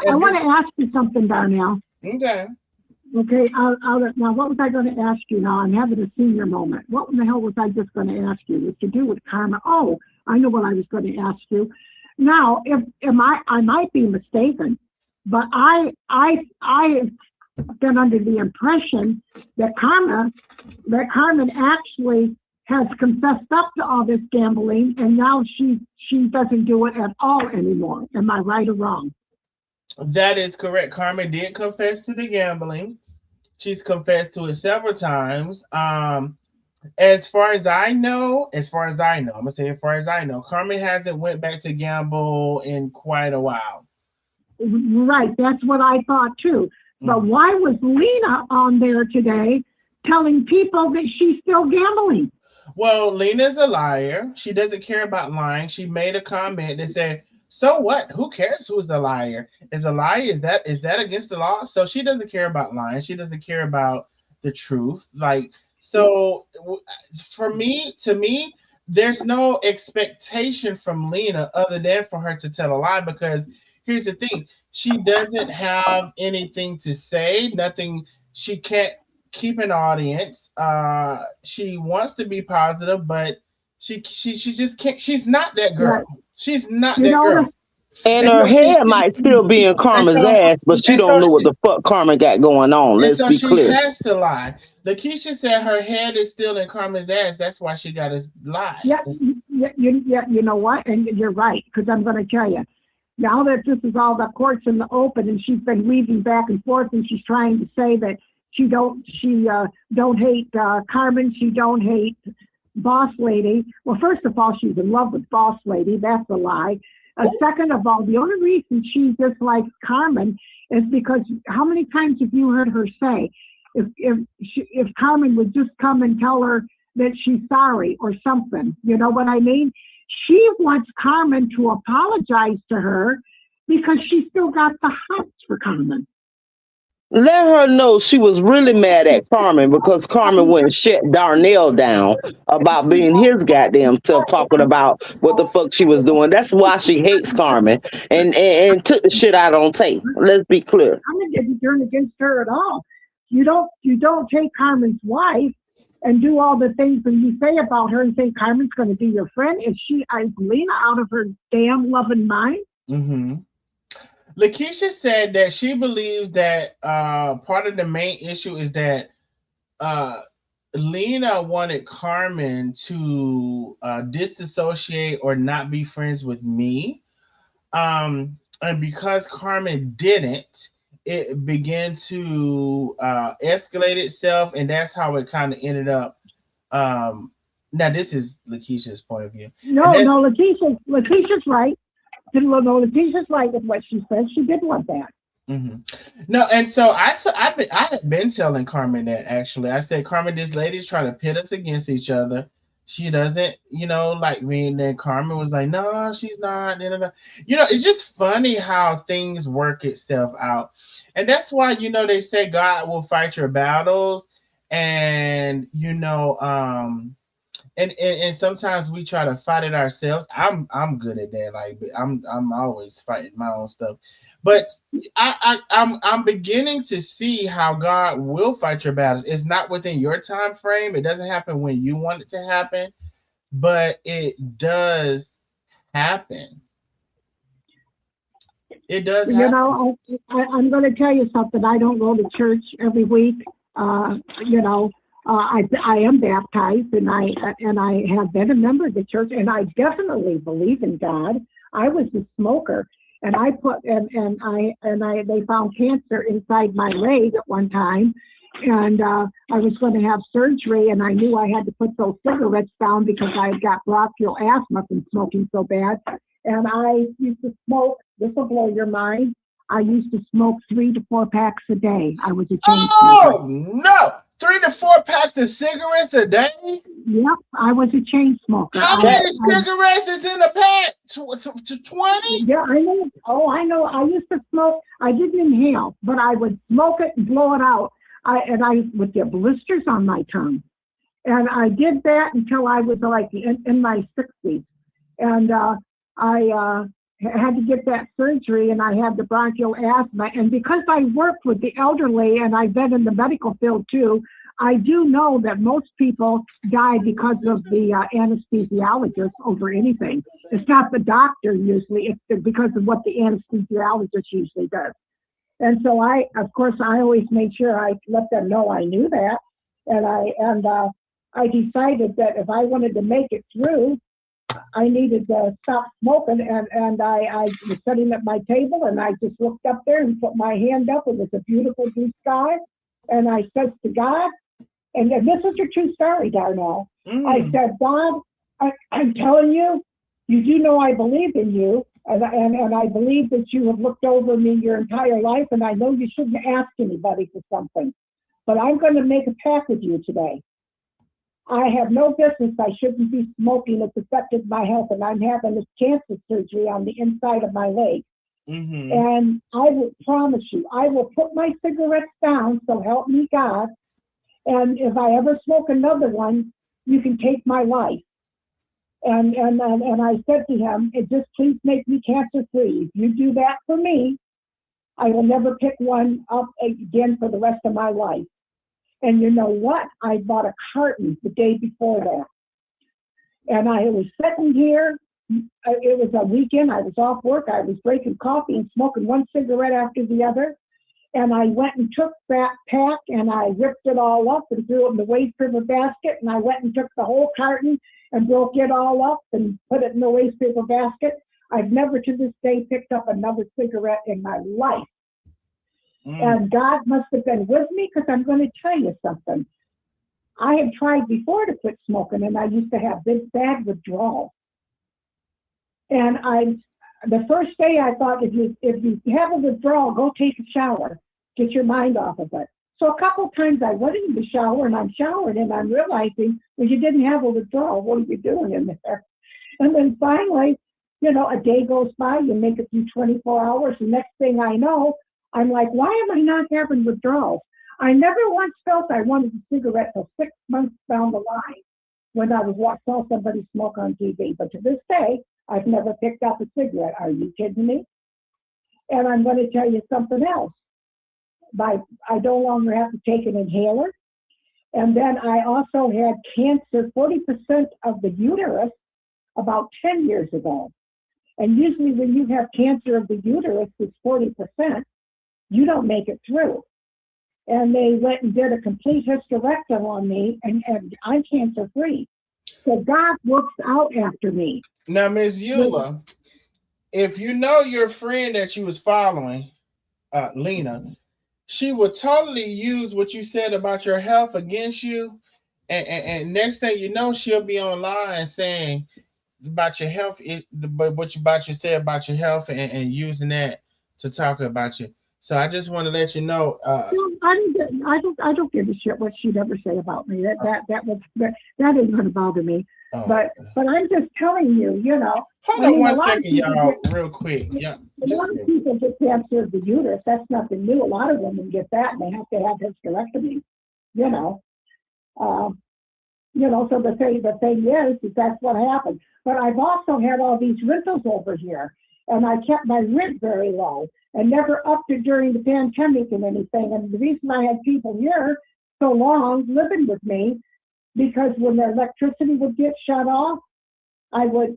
I want to ask you something, Darnell. Okay. Okay. Now, what was I going to ask you? Now I'm having a senior moment. What the hell was I just going to ask you? It was to do with karma. Oh, I know what I was going to ask you. Now, I might be mistaken, but I've been under the impression that Carmen actually has confessed up to all this gambling, and now she doesn't do it at all anymore. Am I right or wrong? That is correct. Carmen did confess to the gambling. She's confessed to it several times. As far as I know, I'm gonna say as far as I know, Carmen hasn't went back to gamble in quite a while. Right, that's what I thought too. But why was Lena on there today telling people that she's still gambling? Well, Lena's a liar. She doesn't care about lying. She made a comment that said, "So what? Who cares who's a liar? Is a lie is that against the law?" So she doesn't care about lying. She doesn't care about the truth. To me, there's no expectation from Lena other than for her to tell a lie, because here's the thing. She doesn't have anything to say, nothing. She can't keep an audience. She wants to be positive, but she just can't. She's not that girl. Right. She's not that girl. And her head might still be in Carmen's ass, but she don't know what the fuck Carmen got going on. Let's be clear. She has to lie. Lakeisha said her head is still in Carmen's ass. That's why she got to lie. Yeah, you know what? And you're right, because I'm going to tell you. Now that this is all the courts in the open, and she's been weaving back and forth, and she's trying to say that she don't hate Carmen, she don't hate Boss Lady. Well, first of all, she's in love with Boss Lady. That's a lie. Second of all, the only reason she dislikes Carmen is because how many times have you heard her say, if Carmen would just come and tell her that she's sorry or something, you know what I mean? She wants Carmen to apologize to her because she still got the hots for Carmen. Let her know she was really mad at Carmen because Carmen wouldn't shut Darnell down about being his goddamn self, talking about what the fuck she was doing. That's why she hates Carmen and took the shit out on tape. Let's be clear. I'm not going to turn against her at all. You don't take Carmen's wife and do all the things that you say about her and think Carmen's going to be your friend. Is Lena out of her damn loving mind? Mm-hmm. Lakeisha said that she believes that part of the main issue is that Lena wanted Carmen to disassociate or not be friends with me. And because Carmen didn't, it began to escalate itself, and that's how it kind of ended up. Now, this is Lakeisha's point of view. No, Lakeisha's right. No, Lakeisha's right with what she said. She did want that. Mm-hmm. No, and so I had been telling Carmen that, actually. I said, Carmen, this lady's trying to pit us against each other. She doesn't, like me. And then Carmen was like, no, she's not. It's just funny how things work itself out. And that's why, they say God will fight your battles. And, and sometimes we try to fight it ourselves. I'm good at that. Like I'm always fighting my own stuff. But I'm beginning to see how God will fight your battles. It's not within your time frame. It doesn't happen when you want it to happen, but it does happen. It does You happen. know, I'm going to tell you something. I don't go to church every week. You know, I am baptized, and I have been a member of the church, and I definitely believe in God. I was a smoker, and they found cancer inside my leg at one time, and I was going to have surgery, and I knew I had to put those cigarettes down because I had got bronchial asthma from smoking so bad. And I used to smoke. This will blow your mind. I used to smoke 3 to 4 packs a day. I was a chain smoker. Oh no! 3 to 4 packs of cigarettes a day? Yep, I was a chain smoker. How many cigarettes is in a pack? 20? Yeah, I know. Oh, I know. I used to smoke. I didn't inhale, but I would smoke it and blow it out. I would get blisters on my tongue, and I did that until I was like in my 60s, and I had to get that surgery, and I had the bronchial asthma. And because I worked with the elderly, and I've been in the medical field too, I do know that most people die because of the anesthesiologist over anything. It's not the doctor usually, it's because of what the anesthesiologist usually does. And so of course, I always made sure I let them know I knew that. And I decided that if I wanted to make it through, I needed to stop smoking, and I was sitting at my table, and I just looked up there and put my hand up. It was a beautiful blue sky, and I said to God, and this is a true story, Darnell. I said, God, I'm telling you, you do know I believe in you, and I believe that you have looked over me your entire life, and I know you shouldn't ask anybody for something, but I'm going to make a pact with you today. I have no business. I shouldn't be smoking. It's affected my health, and I'm having this cancer surgery on the inside of my leg. And I will promise you, I will put my cigarettes down, so help me God. And if I ever smoke another one, you can take my life. And I said to him, just please make me cancer free. If you do that for me, I will never pick one up again for the rest of my life. And you know what? I bought a carton the day before that. And I was sitting here. It was a weekend. I was off work. I was drinking coffee and smoking one cigarette after the other. And I went and took that pack, and I ripped it all up and threw it in the waste paper basket. And I went and took the whole carton and broke it all up and put it in the waste paper basket. I've never to this day picked up another cigarette in my life. And God must have been with me, because I'm going to tell you something. I had tried before to quit smoking, and I used to have bad withdrawals. And the first day I thought, if you have a withdrawal, go take a shower, get your mind off of it. So a couple of times I went in the shower, and I'm showering, and I'm realizing, well, you didn't have a withdrawal. What are you doing in there? And then finally, a day goes by, you make it through 24 hours, and next thing I know, I'm like, why am I not having withdrawals? I never once felt I wanted a cigarette till 6 months down the line when I saw somebody smoke on TV. But to this day, I've never picked up a cigarette. Are you kidding me? And I'm going to tell you something else. I no longer have to take an inhaler. And then I also had cancer, 40% of the uterus, about 10 years ago. And usually when you have cancer of the uterus, it's 40%. You don't make it through. And they went and did a complete hysterectomy on me, and I'm cancer free. So God works out after me. Now, Ms. Eula, if you know your friend that you was following, Lena, she would totally use what you said about your health against you. And next thing you know, she'll be online saying about your health, what you said about your health, and using that to talk about you. So I just want to let you know. I don't give a shit what she'd ever say about me. That isn't going to bother me. But I'm just telling you, Hold on one second, y'all, real quick. Yeah, a lot of people get cancer of the uterus. That's nothing new. A lot of women get that, and they have to have hysterectomy. So the thing is that's what happened. But I've also had all these rentals over here, and I kept my rent very low and never upped it during the pandemic and anything. And the reason I had people here so long living with me, because when their electricity would get shut off, I would,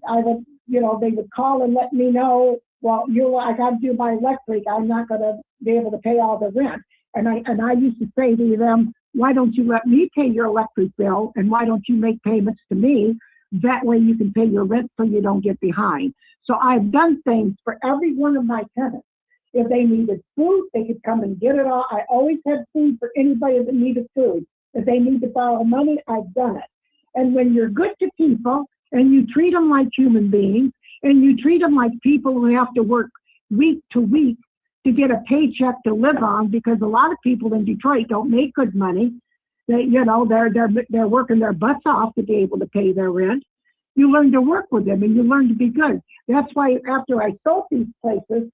they would call and let me know well, I got to do my electric. I'm not going to be able to pay all the rent. And I used to say to them, why don't you let me pay your electric bill, and why don't you make payments to me? That way you can pay your rent so you don't get behind. So I've done things for every one of my tenants. If they needed food, they could come and get it all. I always had food for anybody that needed food. If they need to borrow money, I've done it. And when you're good to people and you treat them like human beings and you treat them like people who have to work week to week to get a paycheck to live on, because a lot of people in Detroit don't make good money. They're working their butts off to be able to pay their rent. You learn to work with them and you learn to be good. That's why after I sold these places,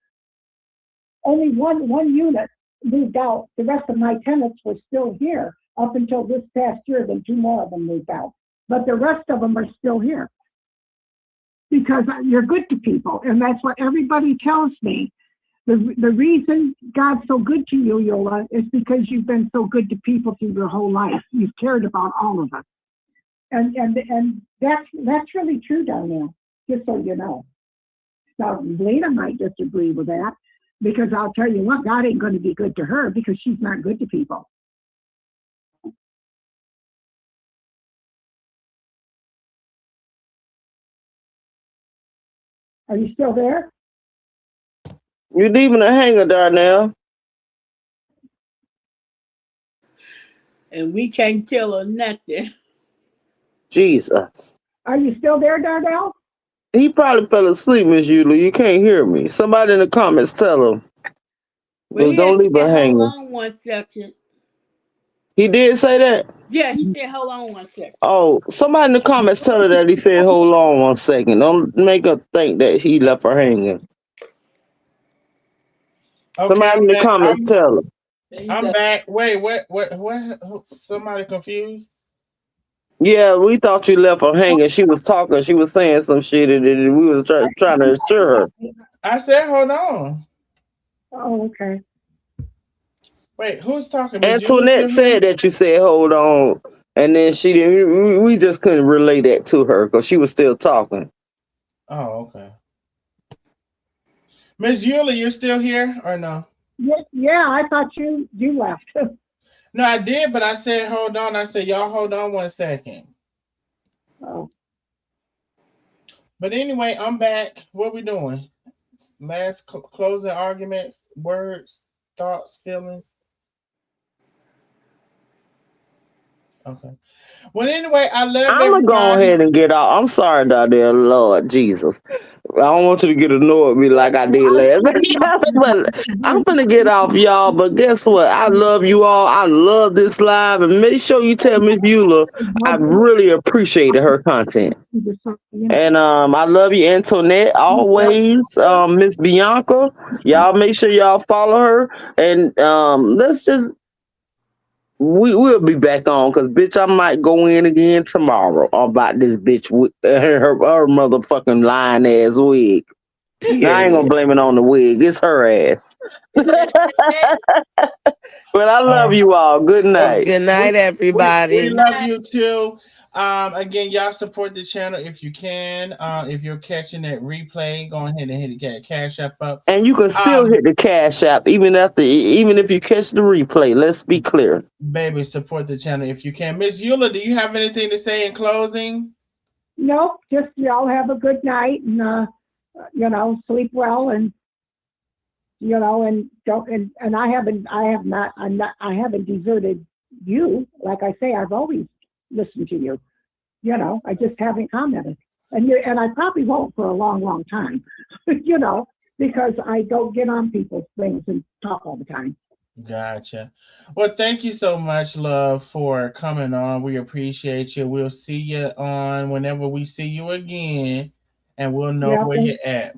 only one unit moved out. The rest of my tenants were still here up until this past year. Then 2 more of them moved out, but the rest of them are still here because you're good to people, and that's what everybody tells me. The reason God's so good to you, Yola, is because you've been so good to people through your whole life. You've cared about all of us, and that's really true down there. Just so you know. Now, Lena might disagree with that, because I'll tell you what, God ain't going to be good to her because she's not good to people. Are you still there? You leaving a hanger, Darnell? And we can't tell her nothing. Jesus. Are you still there, Darnell? He probably fell asleep, Miss Eula. You can't hear me. Somebody in the comments tell him. Well, Don't leave her hanging. Hold on one second. He did say that? Yeah, he said, hold on one second. Oh, somebody in the comments tell her that he said, hold on 1 second. Don't make her think that he left her hanging. Okay, somebody in the comments tell her. I'm back. Wait, what? Somebody confused? Yeah, we thought you left her hanging. She was talking. She was saying some shit, and we was trying to assure her. I said, hold on. Oh, okay. Wait, who's talking? Antoinette said that you said hold on, and then she didn't. We just couldn't relay that to her because she was still talking. Oh, okay. Miss Eula, you're still here or no? Yeah, I thought you left. No, I did, but I said hold on. I said y'all hold on 1 second. Oh. But anyway, I'm back. What we doing? Last closing arguments, words, thoughts, feelings. Okay. Well, anyway, I love I'm gonna go ahead and get off. I'm sorry, Dardell. Lord Jesus, I don't want you to get annoyed with me like I did last. But I'm gonna get off, y'all. But guess what? I love you all. I love this live, and make sure you tell Miss Eula I really appreciated her content. And I love you, Antoinette, always. Miss Bianca, y'all make sure y'all follow her, and let's just. We'll be back on because bitch, I might go in again tomorrow about this bitch with her motherfucking lying ass wig. Now, I ain't gonna blame it on the wig. It's her ass. But I love you all. Good night. Good night, everybody. We love you too. Again, y'all support the channel if you can. If you're catching that replay, go ahead and hit the Cash App up. And you can still hit the Cash App even if you catch the replay. Let's be clear. Baby, support the channel if you can. Miss Eula, do you have anything to say in closing? Nope. Just y'all have a good night and sleep well and and don't and I haven't deserted you. Like I say, I've always listened to you. I just haven't commented. And I probably won't for a long, long time, because I don't get on people's things and talk all the time. Gotcha. Well, thank you so much, love, for coming on. We appreciate you. We'll see you on whenever we see you again, and we'll know where you're at.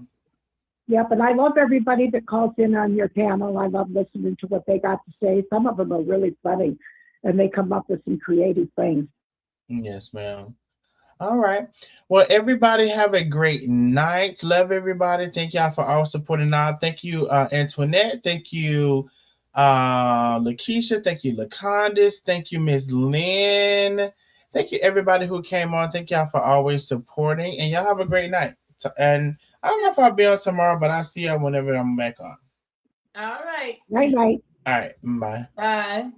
Yep, and I love everybody that calls in on your panel. I love listening to what they got to say. Some of them are really funny, and they come up with some creative things. Yes, ma'am. All right. Well, everybody have a great night. Love everybody. Thank y'all for all supporting now. Thank you, Antoinette. Thank you, Lakeisha. Thank you, LaCondas. Thank you, Miss Lynn. Thank you, everybody who came on. Thank y'all for always supporting. And y'all have a great night. And I don't know if I'll be on tomorrow, but I'll see y'all whenever I'm back on. All right. Night night. All right. Bye. Bye.